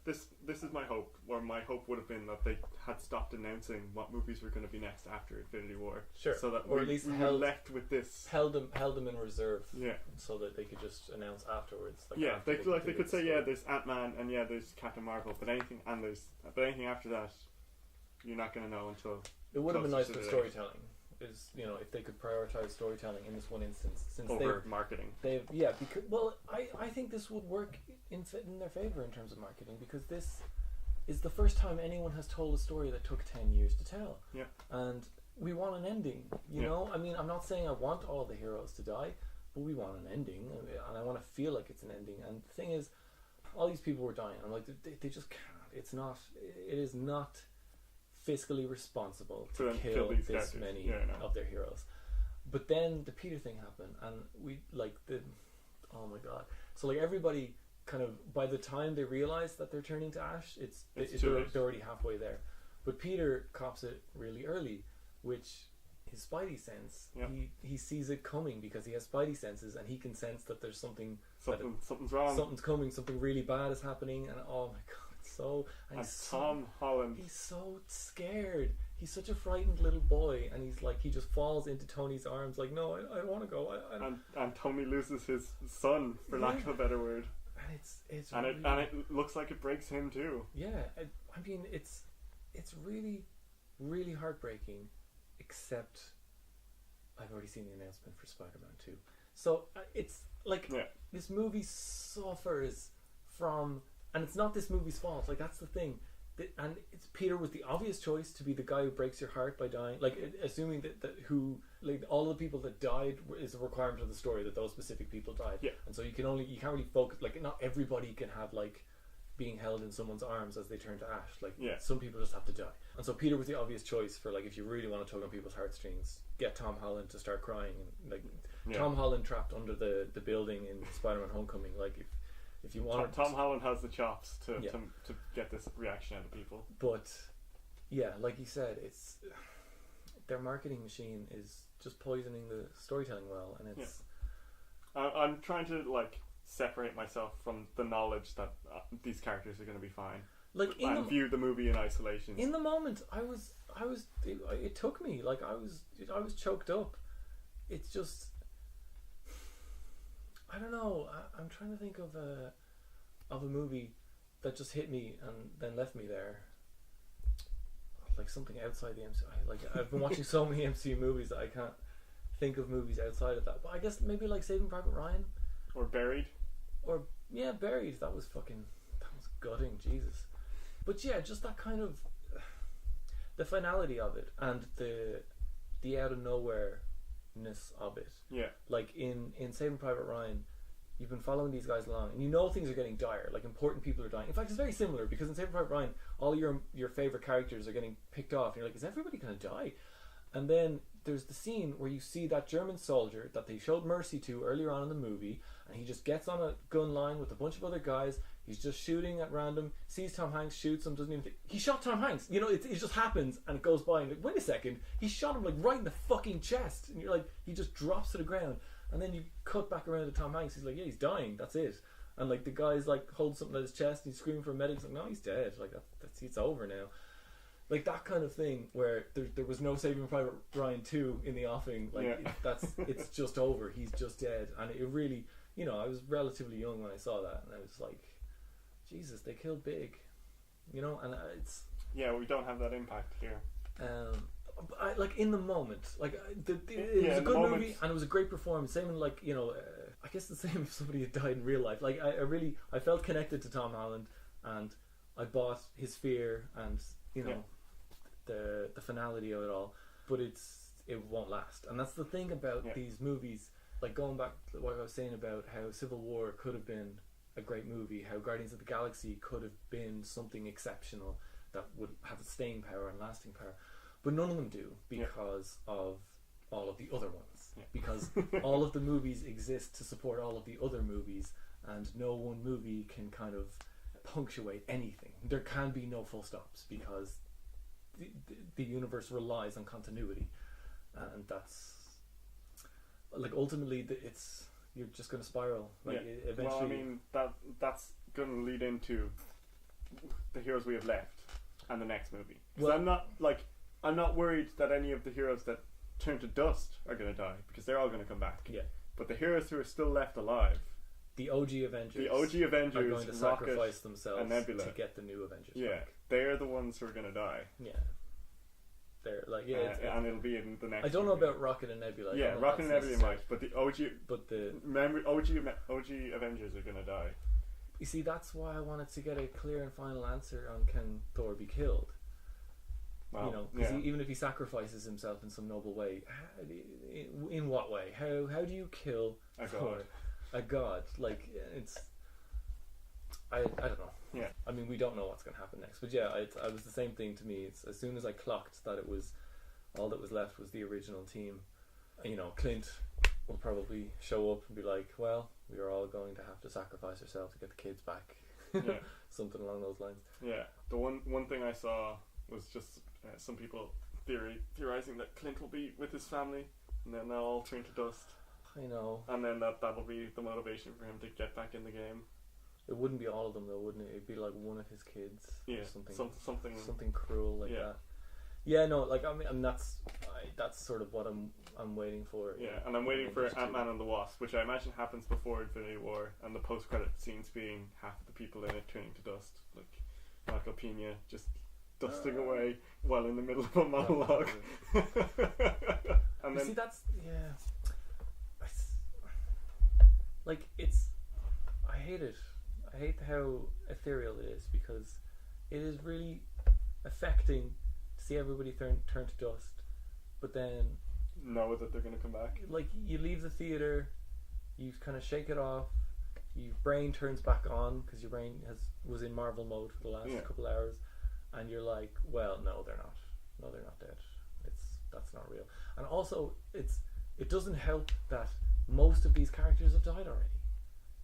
this is my hope, or my hope would have been that they had stopped announcing what movies were going to be next after Infinity War. Sure. So that or at least we were left with this. Held them in reserve. Yeah. So that they could just announce afterwards. Like, yeah, after they could say, yeah, there's Ant-Man and yeah, there's Captain Marvel, but anything after that, you're not going to know until. It would have been nice for storytelling. Is, you know, if they could prioritize storytelling in this one instance, since over marketing. Because I think this would work in their favor in terms of marketing, because this is the first time anyone has told a story that took 10 years to tell. Yeah. And we want an ending. You know, I mean, I'm not saying I want all the heroes to die, but we want an ending, and I want to feel like it's an ending. And the thing is, all these people were dying. I'm like, they just can't. It is not fiscally responsible to kill this many of their heroes. But then the Peter thing happened, and oh my god. So like, everybody kind of, by the time they realize that they're turning to ash, they're already halfway there. But Peter cops it really early, which his spidey sense, he sees it coming because he has spidey senses, and he can sense that there's something's wrong, something's coming, something really bad is happening, and oh my god. Tom Holland, he's so scared. He's such a frightened little boy, and he just falls into Tony's arms like, no, I don't want to go. And Tony loses his son, for lack of a better word. And it looks like it breaks him too. Yeah, I mean, it's really, really heartbreaking. Except I've already seen the announcement for Spider-Man 2, so it's like this movie suffers from. And it's not this movie's fault. Like, that's the thing. And Peter was the obvious choice to be the guy who breaks your heart by dying. Like, assuming that all the people that died is a requirement of the story, that those specific people died. Yeah. And so you can't really focus. Like, not everybody can have like being held in someone's arms as they turn to ash. Like, some people just have to die. And so Peter was the obvious choice for, like, if you really want to tug on people's heartstrings, get Tom Holland to start crying. And like, Tom Holland trapped under the building in Spider-Man: Homecoming. Like, if you want, Tom Holland has the chops to get this reaction out of people. But yeah, like you said, it's their marketing machine is just poisoning the storytelling well, and I'm trying to like separate myself from the knowledge that these characters are going to be fine. Like and view the movie in isolation. In the moment, it took me. Like I was choked up. It's just, I don't know. I'm trying to think of a movie that just hit me and then left me there. Like something outside the MCU. Like I've been watching so many MCU movies that I can't think of movies outside of that. But I guess maybe like Saving Private Ryan, or Buried, or Buried. That was gutting. Jesus. But yeah, just that kind of the finality of it and the out of nowhere-ness of it. Yeah. Like in Saving Private Ryan, you've been following these guys along, and you know things are getting dire. Like important people are dying. In fact, it's very similar because in Saving Private Ryan, all your favorite characters are getting picked off, and you're like, is everybody gonna die? And then there's the scene where you see that German soldier that they showed mercy to earlier on in the movie, and he just gets on a gun line with a bunch of other guys. He's just shooting at random, sees Tom Hanks, shoots him, doesn't even think. He shot Tom Hanks. You know, it just happens, and it goes by, and like, wait a second, he shot him like right in the fucking chest. And you're like, he just drops to the ground. And then you cut back around to Tom Hanks, he's like, yeah, he's dying, that's it. And like the guy's like holding something at his chest, and he's screaming for a medic. He's like, no, he's dead. Like it's over now. Like that kind of thing where there was no Saving Private Ryan 2 in the offing. Like it's just over. He's just dead. And it really, you know, I was relatively young when I saw that, and I was like, Jesus, they killed big, you know. And it's we don't have that impact here. I, like in the moment, like it was a good movie and it was a great performance. Same in like, you know, I guess the same if somebody had died in real life. Like I felt connected to Tom Holland, and I bought his fear and, you know, the finality of it all. But it won't last, and that's the thing about these movies. Like going back to what I was saying about how Civil War could have been a great movie, how Guardians of the Galaxy could have been something exceptional that would have staying power and lasting power. But none of them do because of all of the other ones. Yeah. Because all of the movies exist to support all of the other movies, and no one movie can kind of punctuate anything. There can be no full stops because the universe relies on continuity, and that's like ultimately you're just going to spiral. Like eventually. Well, I mean that's going to lead into the heroes we have left and the next movie. Well, I'm not worried that any of the heroes that turn to dust are going to die, because they're all going to come back. Yeah. But the heroes who are still left alive, the OG Avengers are going to sacrifice themselves to get the new Avengers back. They're the ones who are going to die. Yeah. They're like and it'll be in the next. I don't know about Rocket and Nebula. Yeah, Rocket and Nebula might, but the OG Avengers are going to die. You see, that's why I wanted to get a clear and final answer on can Thor be killed. Well, you know, because even if he sacrifices himself in some noble way, in what way? How do you kill a god? Like it's, I don't know. Yeah. I mean, we don't know what's going to happen next, but I was the same thing to me. It's as soon as I clocked that it was all that was left was the original team. You know, Clint will probably show up and be like, "Well, we are all going to have to sacrifice ourselves to get the kids back." Something along those lines. Yeah. The one thing I saw was just some people theorizing that Clint will be with his family, and then they'll all turn to dust. I know. And then that'll be the motivation for him to get back in the game. It wouldn't be all of them though, wouldn't it? It'd be like one of his kids. Yeah. Or something cruel like that. Yeah, no, like I mean that's sort of what I'm waiting for. Yeah, and I'm waiting for Ant-Man and the Wasp, which I imagine happens before Infinity War, and the post-credit scenes being half of the people in it turning to dust, like Michael Pena just dusting away while in the middle of a monologue. And then see, that's like I hate it. I hate how ethereal it is, because it is really affecting to see everybody turn to dust, but then know that they're going to come back. Like you leave the theater, you kind of shake it off, your brain turns back on because your brain was in Marvel mode for the last couple hours, and you're like, well, no, they're not. No, they're not dead. That's not real. And also, it doesn't help that most of these characters have died already.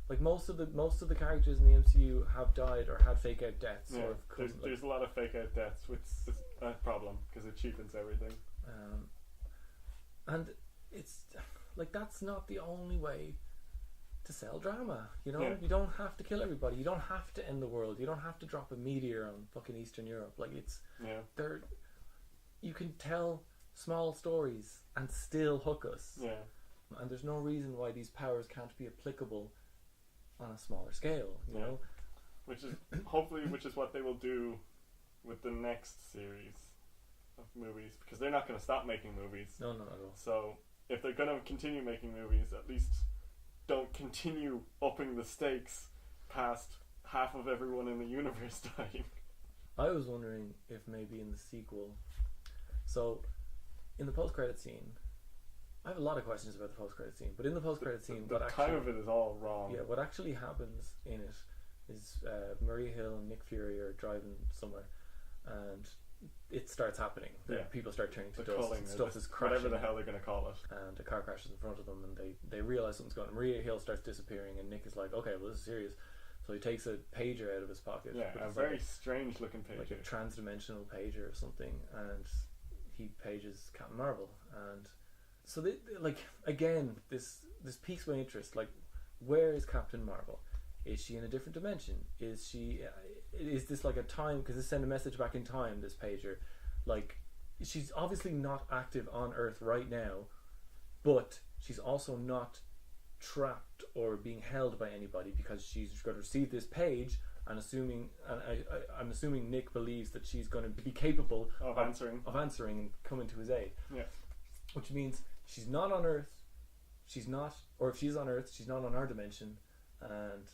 Like most of the characters in the MCU have died or had fake out deaths. Yeah, there's a lot of fake out deaths, which is a problem because it cheapens everything. And it's like that's not the only way to sell drama. You know, Yeah. you don't have to kill everybody. You don't have to end the world. You don't have to drop a meteor on fucking Eastern Europe. Like it's there. You can tell small stories and still hook us. Yeah. And there's no reason why these powers can't be applicable on a smaller scale. You know, which is what they will do with the next series of movies, because they're not going to stop making movies. No, not at all. So if they're going to continue making movies, at least don't continue upping the stakes past half of everyone in the universe dying. I was wondering if maybe in the sequel, so in the post-credit scene, I have a lot of questions about the post-credit scene, but in the post-credit scene, the time of it is all wrong. Yeah, what actually happens in it is Maria Hill and Nick Fury are driving somewhere, and it starts happening. People start turning to dust. And stuff is crashing. Whatever the hell they're going to call it. And a car crashes in front of them, and they realize something's going on. Maria Hill starts disappearing, and Nick is like, okay, well, this is serious. So he takes a pager out of his pocket. Yeah, a very strange looking pager. Like a trans-dimensional pager or something, and he pages Captain Marvel. And so, again, this piques my interest. Like, where is Captain Marvel? Is she in a different dimension? Is this like a time, because this sent a message back in time, this pager. Like, she's obviously not active on Earth right now, but she's also not trapped or being held by anybody, because she's got to receive this page, and I'm assuming Nick believes that she's going to be capable of answering and coming to his aid. Yeah. Which means she's not on Earth, or if she's on Earth, she's not on our dimension, and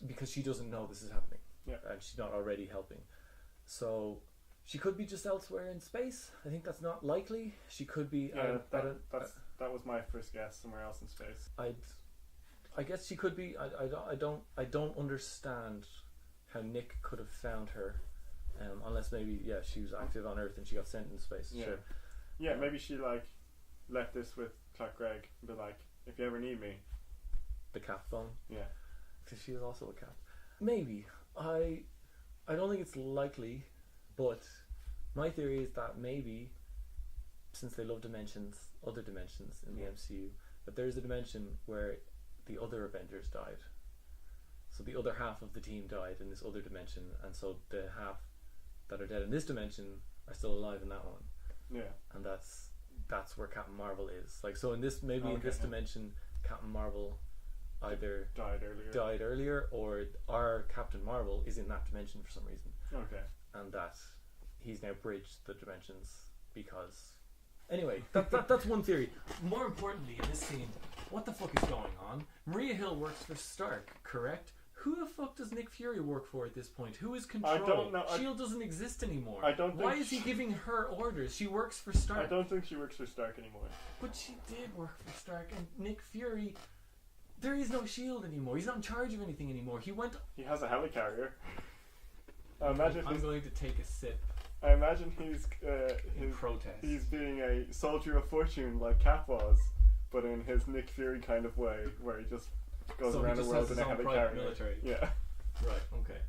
because she doesn't know this is happening, and she's not already helping. So she could be just elsewhere in space. I think that's not likely. She could be. That was my first guess. Somewhere else in space. I guess she could be. I don't understand how Nick could have found her, unless maybe she was active on Earth and she got sent in space. Yeah. Sure. Yeah, maybe she left this with Clark Gregg and be like, if you ever need me. The Cap phone. Yeah. Because she is also a Cap. Maybe. I don't think it's likely, but my theory is that maybe, since they love other dimensions in the MCU, that there's a dimension where the other Avengers died. So the other half of the team died in this other dimension, and so the half that are dead in this dimension are still alive in that one. Yeah. And that's where Captain Marvel is. Like, so in this dimension, Captain Marvel either died earlier, or our Captain Marvel is in that dimension for some reason. Okay. And that he's now bridged the dimensions because. Anyway, that's one theory. More importantly, in this scene, what the fuck is going on? Maria Hill works for Stark, correct? Who the fuck does Nick Fury work for at this point? Who is Control? I don't know. S.H.I.E.L.D. doesn't exist anymore. Why is he giving her orders? She works for Stark. I don't think she works for Stark anymore. But she did work for Stark, and Nick Fury... There is no S.H.I.E.L.D. anymore. He's not in charge of anything anymore. He has a helicarrier. I'm going to take a sip. I imagine he's protest. He's being a soldier of fortune like Cap was, but in his Nick Fury kind of way, where he just goes around the world in a helicarrier. Military. Yeah. Right. Okay.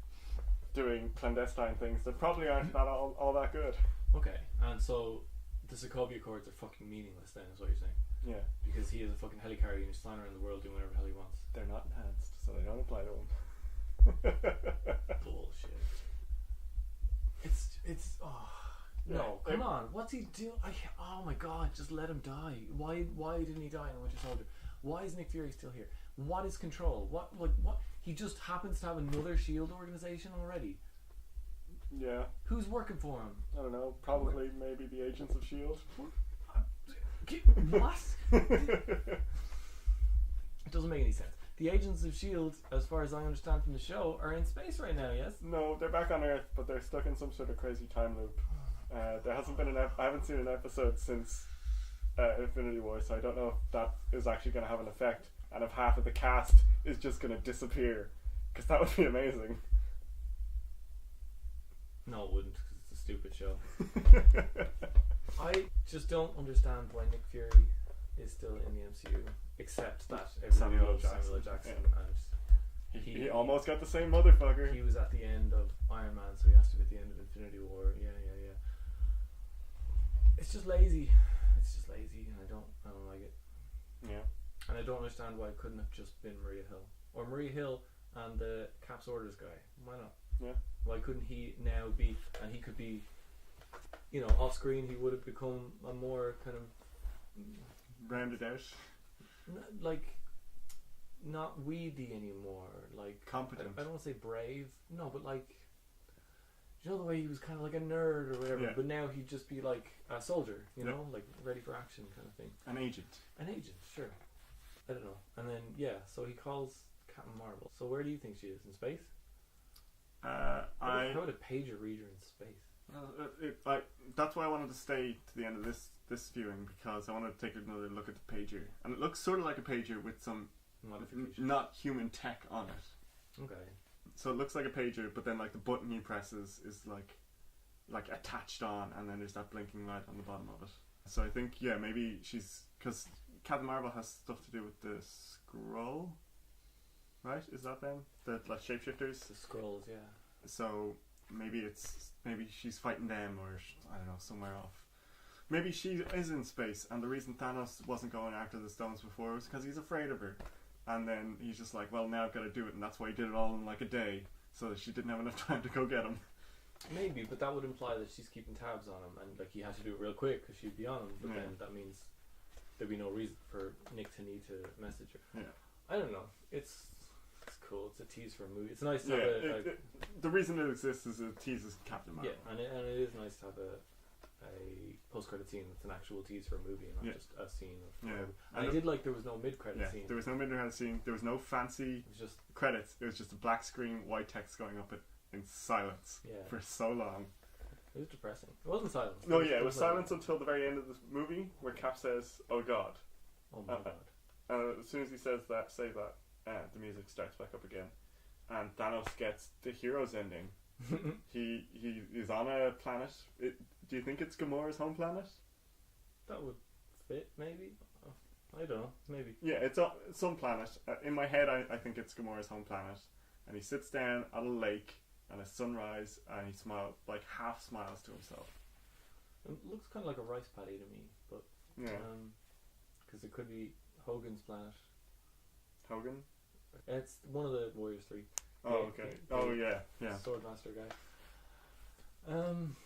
Doing clandestine things that probably aren't that all that good. Okay. And so the Sokovia Accords are fucking meaningless then, is what you're saying? Yeah. Because he is a fucking helicarrier and he's flying around the world doing whatever the hell he wants. They're not enhanced, so they don't apply to him. Bullshit. It's no, come on, what's he doing? Oh my god, just let him die. Why didn't he die in Winter Soldier? Why is Nick Fury still here? What is Control? What he just happens to have another S.H.I.E.L.D. organization already. Yeah. Who's working for him? I don't know, probably maybe the agents of S.H.I.E.L.D. What? It doesn't make any sense. The agents of S.H.I.E.L.D., as far as I understand from the show, are in space right now, yes? No, they're back on Earth, but they're stuck in some sort of crazy time loop. There hasn't been I haven't seen an episode since Infinity War, so I don't know if that is actually going to have an effect, and if half of the cast is just going to disappear, because that would be amazing. No, it wouldn't, because it's a stupid show. I just don't understand why Nick Fury is still in the MCU, except that Samuel L. Jackson, and he almost got the same motherfucker. He was at the end of Iron Man, so he has to be at the end of Infinity War. Yeah. It's just lazy. And I don't like it. Yeah. And I don't understand why it couldn't have just been Maria Hill. Or Maria Hill and the Cap's Orders guy. Why not? Yeah. Why couldn't he now be, and he could be, you know, off screen he would have become a more kind of rounded out, like not weedy anymore, like competent. I don't want to say brave, no, but like, you know, the way he was kind of like a nerd or whatever, Yeah. but now he'd just be like a soldier, you Yeah. know, like ready for action kind of thing. An agent. An agent, sure. I don't know. And then so he calls Captain Marvel. So where do you think she is? In space? How would a pager read her in space? That's why I wanted to stay to the end of this viewing, because I wanted to take another look at the pager, and it looks sort of like a pager with some Modification. not human tech on it. Okay. So it looks like a pager, but then like the button he presses is like attached on, and then there's that blinking light on the bottom of it. So I think maybe she's, because Captain Marvel has stuff to do with the Skrull, right? Is that them? The like shapeshifters. The Skrulls, yeah. So maybe she's fighting them, or I don't know, somewhere off. Maybe she is in space, and the reason Thanos wasn't going after the stones before was because he's afraid of her. And then he's just like, well, now I've got to do it, and that's why he did it all in like a day, so that she didn't have enough time to go get him. Maybe, but that would imply that she's keeping tabs on him, and like he has to do it real quick because she'd be on him. But then that means there'd be no reason for Nick to need to message her. Yeah, I don't know. It's cool. It's a tease for a movie. It's nice to have the reason it exists is it teases Captain Marvel. Yeah, and it is nice to have a post-credit scene that's an actual tease for a movie and not just a scene of and I did like there was no mid-credit scene. There was no mid-credit scene. There was no fancy just credits. It was just a black screen, white text going up in silence for so long. It was depressing. It wasn't silence. No, it was silence until the very end of the movie, where Cap says, "Oh God." Oh my God. And as soon as he says that, the music starts back up again, and Thanos gets the hero's ending. he is on a planet. Do you think it's Gamora's home planet? That would fit, maybe. I don't know, maybe. Yeah, it's some planet. In my head, I think it's Gamora's home planet, and he sits down at a lake and a sunrise, and he half smiles to himself. It looks kind of like a rice paddy to me, but because it could be Hogan's planet. Hogan? It's one of the Warriors 3. Oh, okay. Yeah. Swordmaster guy.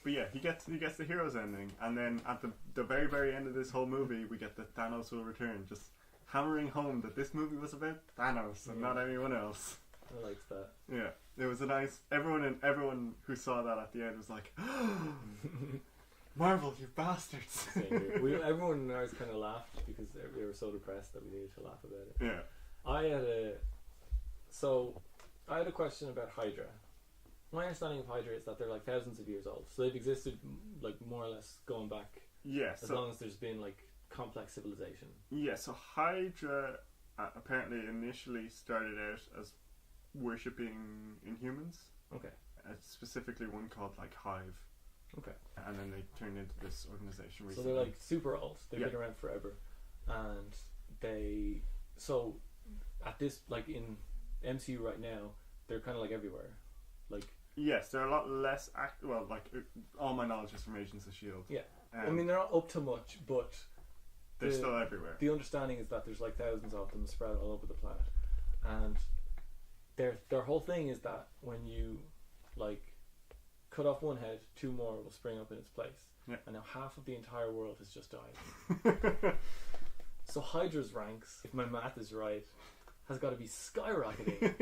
But yeah, he gets the hero's ending, and then at the very, very end of this whole movie, we get that Thanos will return, just hammering home that this movie was about Thanos and not anyone else. I liked that. Yeah, it was a nice. Everyone who saw that at the end was like, "Marvel, you bastards!" Everyone in ours kind of laughed because we were so depressed that we needed to laugh about it. Yeah, I had a question about Hydra. My understanding of Hydra is that they're like thousands of years old, so they've existed like more or less going back. Yeah, as long as there's been like complex civilization. Yeah, so Hydra apparently initially started out as worshipping Inhumans. Okay. Specifically one called like Hive. Okay. And then they turned into this organization recently. So they're like super old. They've been around forever, and at this like in MCU right now, they're kind of like everywhere. Like yes, they're a lot less all my knowledge is from Agents of S.H.I.E.L.D. Yeah. I mean, they're not up to much, but they're still everywhere. The understanding is that there's like thousands of them spread all over the planet, and their whole thing is that when you like cut off one head, two more will spring up in its place. Yeah. And now half of the entire world has just died. So Hydra's ranks, if my math is right, has got to be skyrocketing.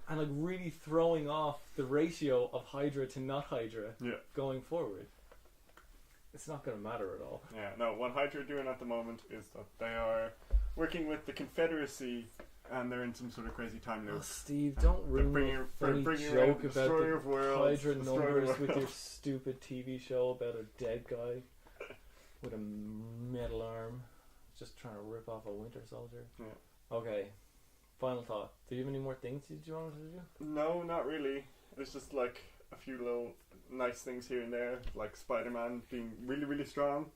And like really throwing off the ratio of Hydra to not Hydra going forward. It's not going to matter at all. Yeah, no, what Hydra are doing at the moment is that they are working with the Confederacy, and they're in some sort of crazy time loop. Oh, Steve, don't ruin the funny joke about the Hydra numbers with your stupid TV show about a dead guy with a metal arm just trying to rip off a Winter Soldier. Yeah. Okay, final thought. Do you have any more things you want to do? No, not really. There's just like a few little nice things here and there, like Spider-Man being really, really strong.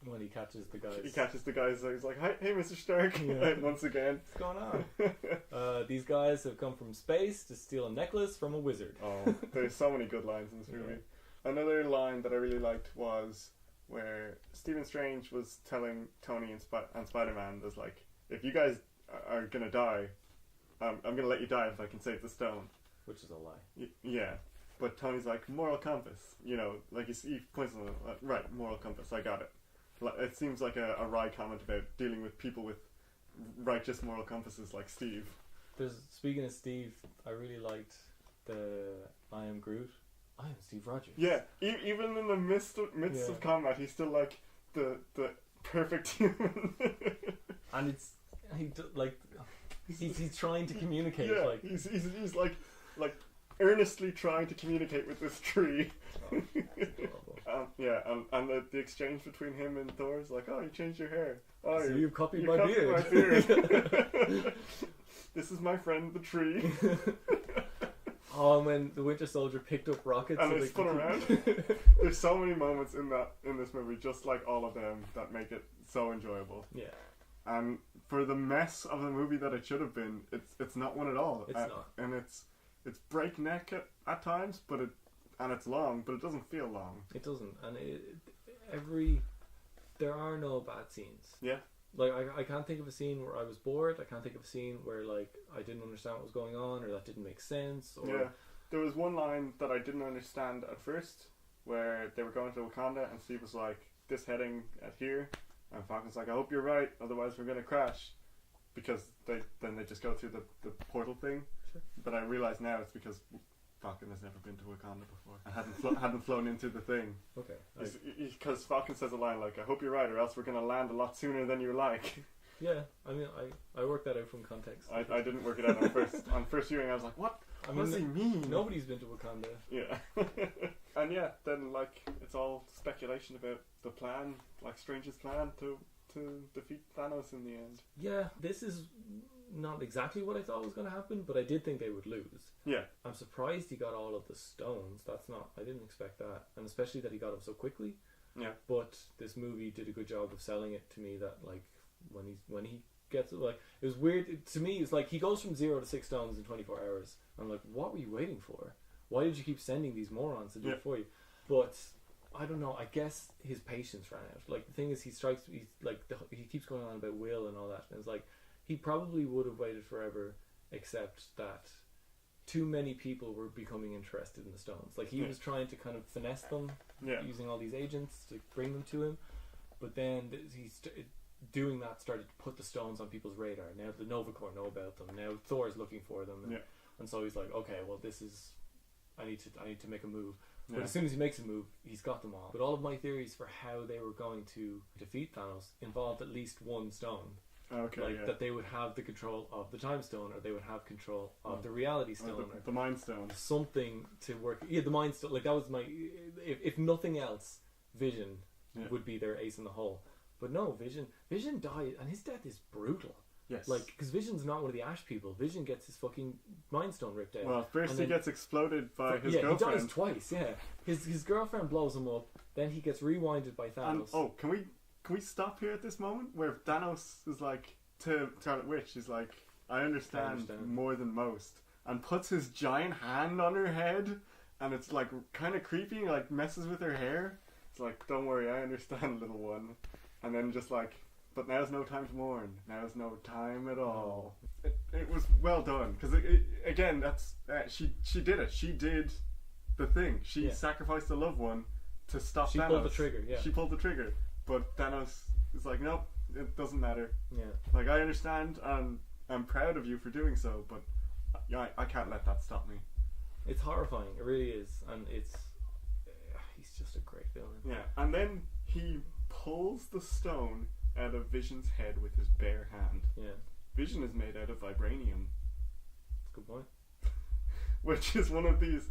When he catches the guys. He catches the guys, he's like, hey Mr. Stark, once again. What's going on? These guys have come from space to steal a necklace from a wizard. Oh, there's so many good lines in this movie. Another line that I really liked was where Stephen Strange was telling Tony and Spider-Man, there's like, if you guys are gonna die, I'm gonna let you die if I can save the stone. Which is a lie. Yeah. But Tony's like, moral compass. You know, like he points on it, like, right, moral compass, I got it. It seems like a wry comment about dealing with people with righteous moral compasses like Steve. Speaking of Steve, I really liked the I am Groot. I am Steve Rogers. Yeah, even in the midst of combat, he's still like the perfect human. And he's trying to communicate. Yeah, like he's like earnestly trying to communicate with this tree. Oh, that's adorable. And the exchange between him and Thor is like, oh, you changed your hair. Oh, so you've copied you my copied beard. my beard. This is my friend, the tree. Oh, and when the Winter Soldier picked up rockets and so they spun around. There's so many moments in this movie, just like all of them, that make it so enjoyable. Yeah. And for the mess of the movie that it should have been, it's not one at all. It's not. And it's breakneck at times, and it's long, but it doesn't feel long. It doesn't, and there are no bad scenes. Yeah. Like I can't think of a scene where I was bored. I can't think of a scene where like I didn't understand what was going on, or that didn't make sense. Or yeah, there was one line that I didn't understand at first, where they were going to Wakanda, and Steve was like, "This heading at here," and Falcon's like, "I hope you're right, otherwise we're gonna crash," because they just go through the portal thing. Sure. But I realize now it's because Falcon has never been to Wakanda before. I hadn't flown into the thing. Okay. Because Falcon says a line like, "I hope you're right, or else we're going to land a lot sooner than you like." Yeah, I mean, I worked that out from context. I didn't work it out on first viewing. I was like, what? I mean, what does he mean? Nobody's been to Wakanda. Yeah. And yeah, then like it's all speculation about the plan, like Strange's plan to defeat Thanos in the end. Yeah, this is not exactly what I thought was going to happen, but I did think they would lose. Yeah. I'm surprised he got all of the stones. I didn't expect that. And especially that he got them so quickly. Yeah. But this movie did a good job of selling it to me that like when he gets it, like it was weird to me. It's like he goes from 0 to 6 stones in 24 hours. I'm like, what were you waiting for? Why did you keep sending these morons to do it for you? But I don't know. I guess his patience ran out. Like the thing is, he keeps going on about will and all that, and it's like he probably would have waited forever, except that too many people were becoming interested in the stones. Like he was trying to kind of finesse them using all these agents to bring them to him, but then doing that started to put the stones on people's radar. Now the Nova Corps know about them. Now Thor's looking for them, and so he's like, okay, well this is, I need to make a move. But as soon as he makes a move, he's got them all. But all of my theories for how they were going to defeat Thanos involved at least one stone. Okay. That they would have the control of the Time Stone, or they would have control of the Reality Stone, or the Mind Stone. Something to work. Yeah, the Mind Stone. Like that was my. If nothing else, Vision would be their ace in the hole. But no, Vision died, and his death is brutal. Yes. Like, because Vision's not one of the Ash people. Vision gets his fucking Mind Stone ripped out. Well, first he gets exploded by his girlfriend. Yeah, he dies twice. Yeah, his girlfriend blows him up. Then he gets rewinded by Thanos. And, can we stop here at this moment where Thanos is like to Scarlet Witch? He's like, I understand more than most, and puts his giant hand on her head, and it's like kind of creepy. Like messes with her hair. It's like, don't worry, I understand, little one. And then just like, but now's no time to mourn. Now's no time at all. It was well done because again, that's she did it. She did the thing. She sacrificed a loved one to stop Thanos. She pulled the trigger. Yeah, she pulled the trigger. But Thanos is like, nope, it doesn't matter. Yeah, like I understand and I'm proud of you for doing so, but I can't let that stop me. It's horrifying. It really is, and he's just a great villain. Yeah, and then he pulls the stone out of Vision's head with his bare hand. Yeah. Vision is made out of vibranium. That's a good point. Which is one of these,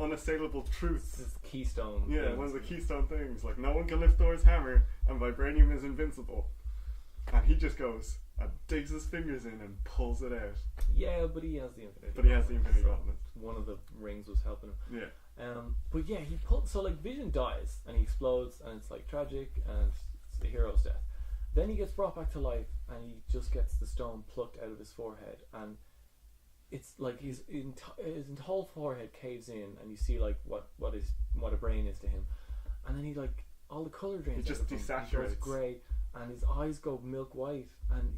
unassailable truths. This keystone. Yeah, one of the keystone things. Like, no one can lift Thor's hammer, and vibranium is invincible. And he just goes and digs his fingers in and pulls it out. Yeah, but he has the Infinity. Gauntlet. One of the rings was helping him. Yeah. But yeah, he pulled. So like, Vision dies and he explodes, and it's like tragic, and it's the hero's death. Then he gets brought back to life, and he just gets the stone plucked out of his forehead, and it's like his whole forehead caves in, and you see like what a brain is to him, and then he like all the color drains. He just desaturates. He goes grey, and his eyes go milk white, and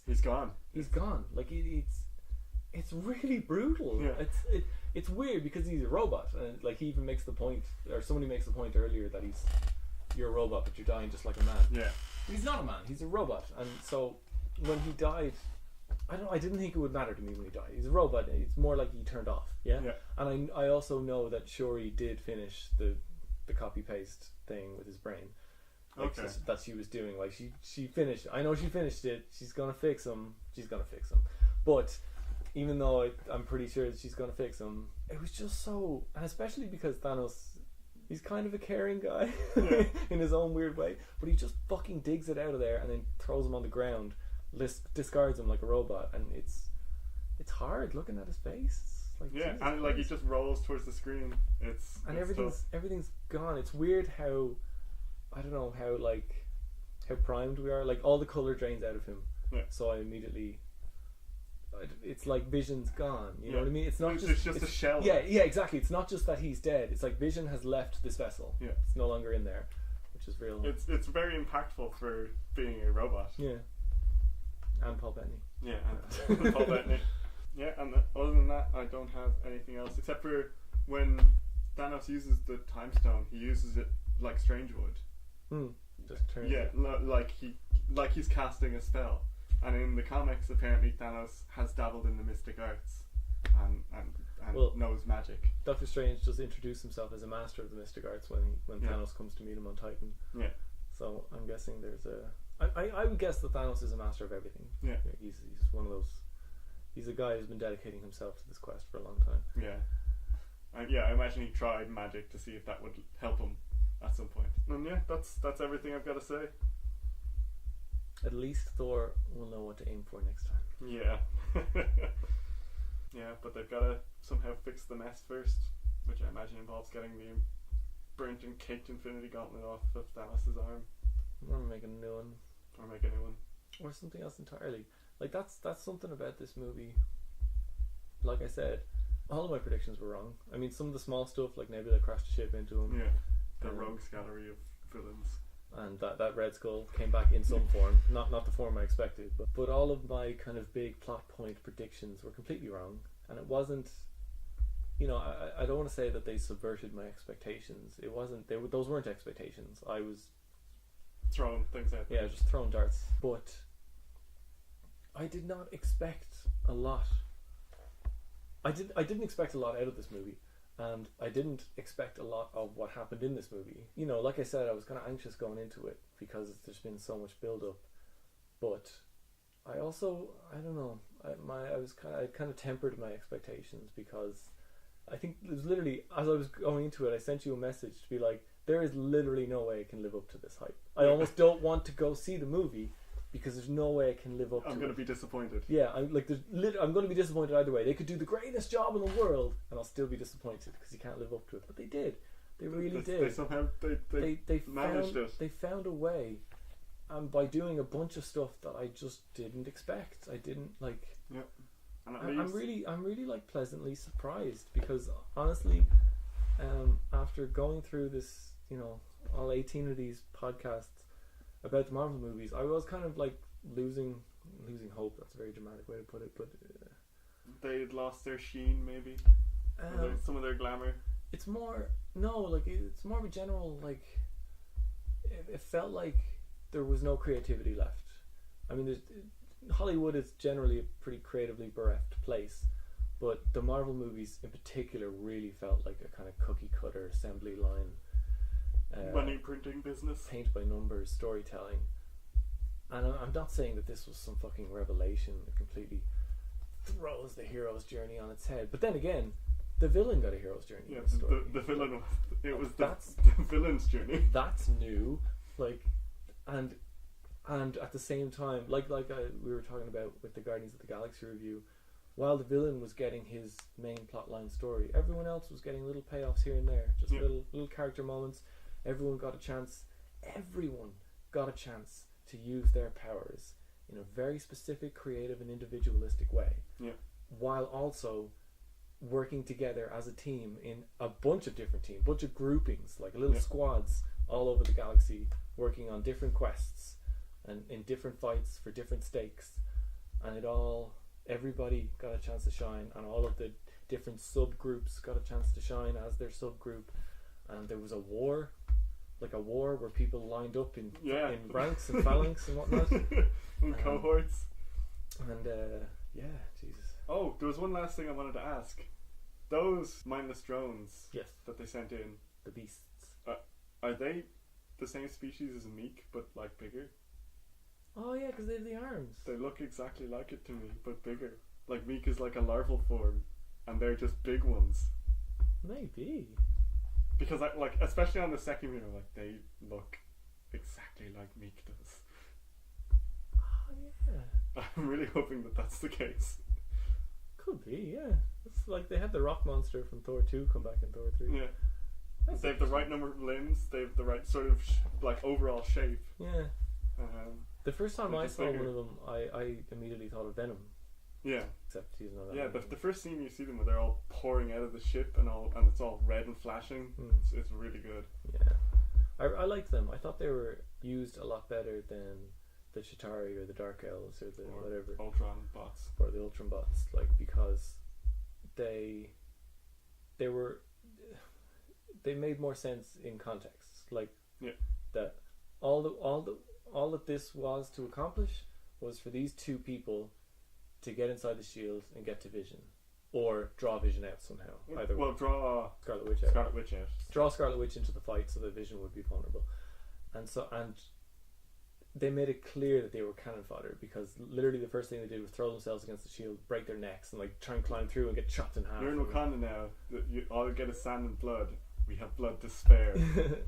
he's gone. He's gone. Like it's really brutal. Yeah. It's weird because he's a robot, and like he even makes the point, or somebody makes the point earlier that you're a robot, but you're dying just like a man. Yeah. He's not a man. He's a robot, and so when he died, I didn't think it would matter to me when he died. He's a robot. It's more like he turned off. Yeah. And I also know that Shuri did finish the copy paste thing with his brain. Like, okay. That she was doing. Like she finished. I know she finished it. She's gonna fix him. But even though I'm pretty sure that she's gonna fix him, it was just so. And especially because Thanos, he's kind of a caring guy in his own weird way. But he just fucking digs it out of there and then throws him on the ground. Discards him like a robot, and it's hard looking at his face. Like, yeah, Jesus and Christ. like he just rolls towards the screen. It's everything's gone. It's weird how I don't know how primed we are. Like all the color drains out of him. Yeah. So I immediately. It's like Vision's gone. You know what I mean? It's not it's just a shell. Yeah, exactly. It's not just that he's dead. It's like Vision has left this vessel. Yeah. It's no longer in there, which is real. It's very impactful for being a robot. Yeah. And Paul Bettany. Yeah, and Paul Bettany. Yeah, and other than that, I don't have anything else except for when Thanos uses the Time Stone, he uses it like Strange would. Just turns. Yeah, like he's casting a spell. And in the comics, apparently Thanos has dabbled in the mystic arts and knows magic. Doctor Strange just introduced himself as a master of the mystic arts when Thanos comes to meet him on Titan. Yeah. So I'm guessing there's a. I would guess that Thanos is a master of everything. Yeah. He's one of those. He's a guy who's been dedicating himself to this quest for a long time. Yeah. I imagine he tried magic to see if that would help him at some point. And yeah, that's everything I've got to say. At least Thor will know what to aim for next time. Yeah. Yeah, but they've got to somehow fix the mess first, which I imagine involves getting the burnt and caked Infinity Gauntlet off of Thanos' arm. Or make a new one. Or something else entirely. Like that's something about this movie. Like I said, all of my predictions were wrong. I mean, some of the small stuff, like Nebula crashed a ship into him. Yeah. The rogues gallery of villains. And that Red Skull came back in some form, not the form I expected, but all of my kind of big plot point predictions were completely wrong, and it wasn't, I don't want to say that they subverted my expectations. It wasn't. Those weren't expectations. I was throwing things out there. Yeah, just throwing darts. But I did not expect a lot. I didn't expect a lot out of this movie. And I didn't expect a lot of what happened in this movie. Like I said, I was kind of anxious going into it because there's been so much build-up. But I also, I don't know, I kind of tempered my expectations because I think it was literally, as I was going into it, I sent you a message to be like, there is literally no way I can live up to this hype. I almost don't want to go see the movie because there's no way I can live up to it. I'm going to be disappointed. Yeah, I'm going to be disappointed either way. They could do the greatest job in the world and I'll still be disappointed because you can't live up to it. But they did. They really did. They somehow they managed it. They found a way, and by doing a bunch of stuff that I just didn't expect. I didn't like. Yeah. And I'm really like pleasantly surprised because honestly, after going through this, all 18 of these podcasts about the Marvel movies, I was kind of like losing hope. That's a very dramatic way to put it, but they'd lost their sheen, maybe some of their glamour. It's more it's more of a general like. It felt like there was no creativity left. I mean, Hollywood is generally a pretty creatively bereft place, but the Marvel movies in particular really felt like a kind of cookie cutter assembly line. Money printing business, paint by numbers storytelling, and I'm not saying that this was some fucking revelation that completely throws the hero's journey on its head. But then again, the villain got a hero's journey. Yeah, in the story. the villain. It was the the villain's journey. That's new, and at the same time, we were talking about with the Guardians of the Galaxy review. While the villain was getting his main plotline story, everyone else was getting little payoffs here and there, just little character moments. Everyone got a chance to use their powers in a very specific, creative and individualistic way. Yeah. while also working together as a team in a bunch of different teams, bunch of groupings, like little squads all over the galaxy, working on different quests and in different fights for different stakes, and everybody got a chance to shine, and all of the different subgroups got a chance to shine as their subgroup, and there was a war where people lined up in ranks and phalanx and whatnot, in cohorts, and Jesus. Oh, there was one last thing I wanted to ask. Those mindless drones that they sent in, the beasts, are they the same species as Meek but like bigger? Oh yeah, because they have the arms. They look exactly like it to me, but bigger. Like Meek is like a larval form, and they're just big ones. Maybe. Because especially on the second video, like they look exactly like Meek does. Oh yeah. I'm really hoping that that's the case. Could be, yeah. It's like they had the rock monster from Thor 2 come back in Thor 3. Yeah. They have the right number of limbs. They have the right sort of overall shape. Yeah. The first time I saw bigger. one of them, I immediately thought of Venom. Yeah. Except he's not. Yeah, the first scene you see them where they're all pouring out of the ship and it's all red and flashing. It's really good. Yeah. I liked them. I thought they were used a lot better than the Chitauri or the Dark Elves or the whatever. Ultron bots. Or the Ultron bots, because they made more sense in context. That all that this was to accomplish was for these two people to get inside the shield and get to Vision, or draw Vision out somehow. Either way. Draw Scarlet Witch out. Draw Scarlet Witch into the fight so that Vision would be vulnerable, and they made it clear that they were cannon fodder, because literally the first thing they did was throw themselves against the shield, break their necks, and try and climb through and get chopped in half. You're in Wakanda now. All you get is sand and blood. We have blood to spare. And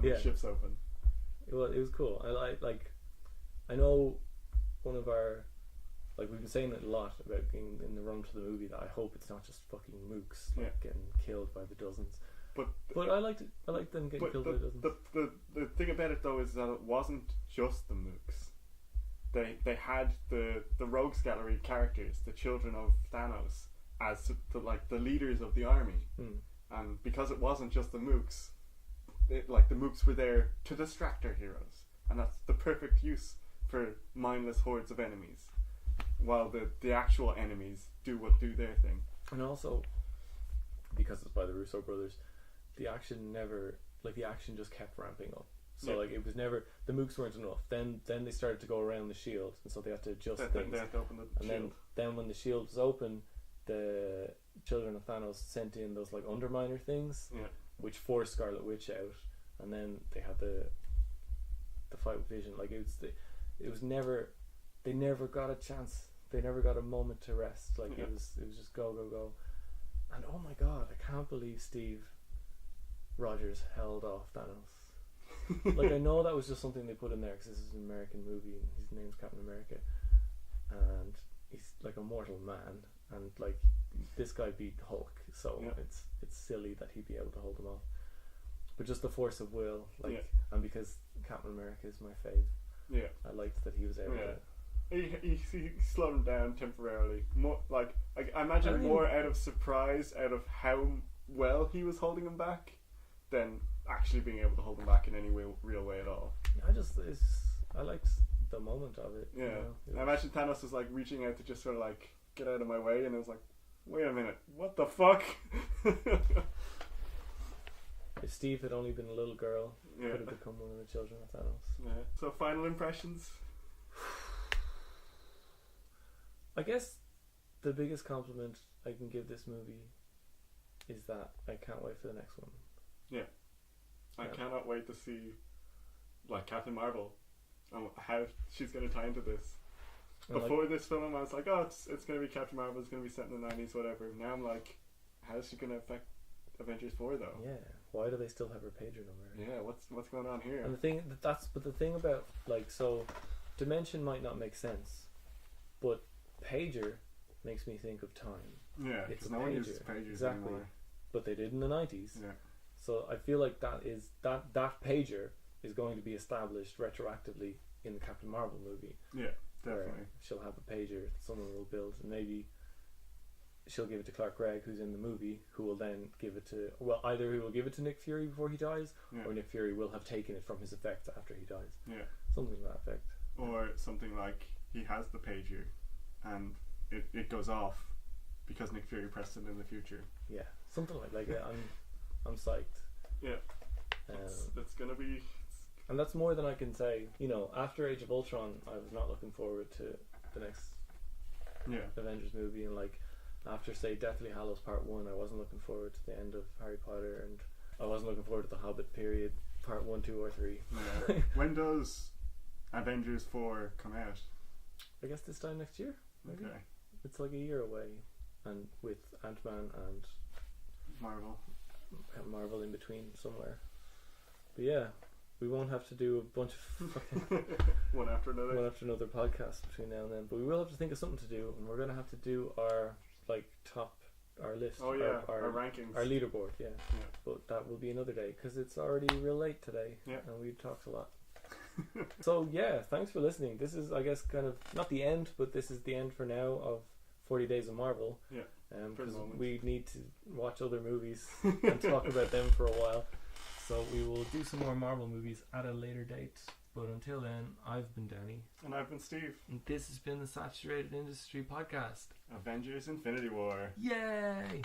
the ship's open. Well, it was cool. I know one of our, we've been saying it a lot about being in the run to the movie, that I hope it's not just fucking mooks getting killed by the dozens. But I liked it. I liked them getting killed by the dozens. The thing about it though is that it wasn't just the mooks. They had the rogues gallery characters, the children of Thanos, as the leaders of the army. And because it wasn't just the mooks, the mooks were there to distract our heroes, and that's the perfect use for mindless hordes of enemies, while the actual enemies do their thing. And also, because it's by the Russo brothers, the action just kept ramping up. So it was never, the mooks weren't enough. Then they started to go around the shield, and so they had to adjust things. They had to open the shield. Then when the shield was open, the children of Thanos sent in those underminer things, which forced Scarlet Witch out, and then they had the fight with Vision. It was never, they never got a chance. They never got a moment to rest. It was just go. And oh my god, I can't believe Steve Rogers held off Thanos. I know that was just something they put in there because this is an American movie and his name's Captain America, and he's a mortal man, and this guy beat Hulk, so it's silly that he'd be able to hold him off. But just the force of will, and because Captain America is my fave, I liked that he was able to. He slowed him down temporarily. More I imagine more out of surprise, out of how well he was holding him back, than actually being able to hold him back in any real way at all. I liked the moment of it. I imagine Thanos was reaching out to just sort of get out of my way, and it was wait a minute, what the fuck? If Steve had only been a little girl, he could have become one of the children of Thanos. So final impressions? I guess the biggest compliment I can give this movie is that I can't wait for the next one. I cannot wait to see Captain Marvel and how she's going to tie into this. Before this film I was it's going to be Captain Marvel, it's going to be set in the 90s, whatever. Now I'm how's she going to affect Avengers 4 though? Yeah, why do they still have her pager number? Yeah, what's going on here? And the thing about so Dimension might not make sense, but pager makes me think of time. Yeah, it's no one uses pagers anymore. But they did in the 90s. Yeah. So I feel that pager is going to be established retroactively in the Captain Marvel movie. Yeah, definitely. She'll have a pager that someone will build, and maybe she'll give it to Clark Gregg, who's in the movie, who will then give it to, well, either he will give it to Nick Fury before he dies, or Nick Fury will have taken it from his effects after he dies. Yeah. Something to that effect. Or something like he has the pager and it goes off because Nick Fury pressed it in the future. Yeah, something like that. I'm psyched. Yeah. It's gonna be. And that's more than I can say. You know, after Age of Ultron, I was not looking forward to the next Avengers movie, and like after say Deathly Hallows Part 1, I wasn't looking forward to the end of Harry Potter, and I wasn't looking forward to the Hobbit period, Part 1, 2 or 3. Yeah. When does Avengers 4 come out? I guess this time next year, maybe. Okay. It's like a year away, and with Ant-Man and Marvel in between somewhere. But yeah, we won't have to do a bunch of fucking one after another podcast between now and then. But we will have to think of something to do, and we're gonna have to do our our list. Oh yeah, our rankings, our leaderboard. Yeah. But that will be another day because it's already real late today. Yeah. And we've talked a lot. So yeah, thanks for listening. This is, I guess, kind of not the end, but this is the end for now of 40 Days of Marvel. Yeah. Because we need to watch other movies and talk about them for a while. So we will do some more Marvel movies at a later date. But until then, I've been Danny. And I've been Steve. And this has been the Saturated Industry Podcast. Avengers Infinity War. Yay!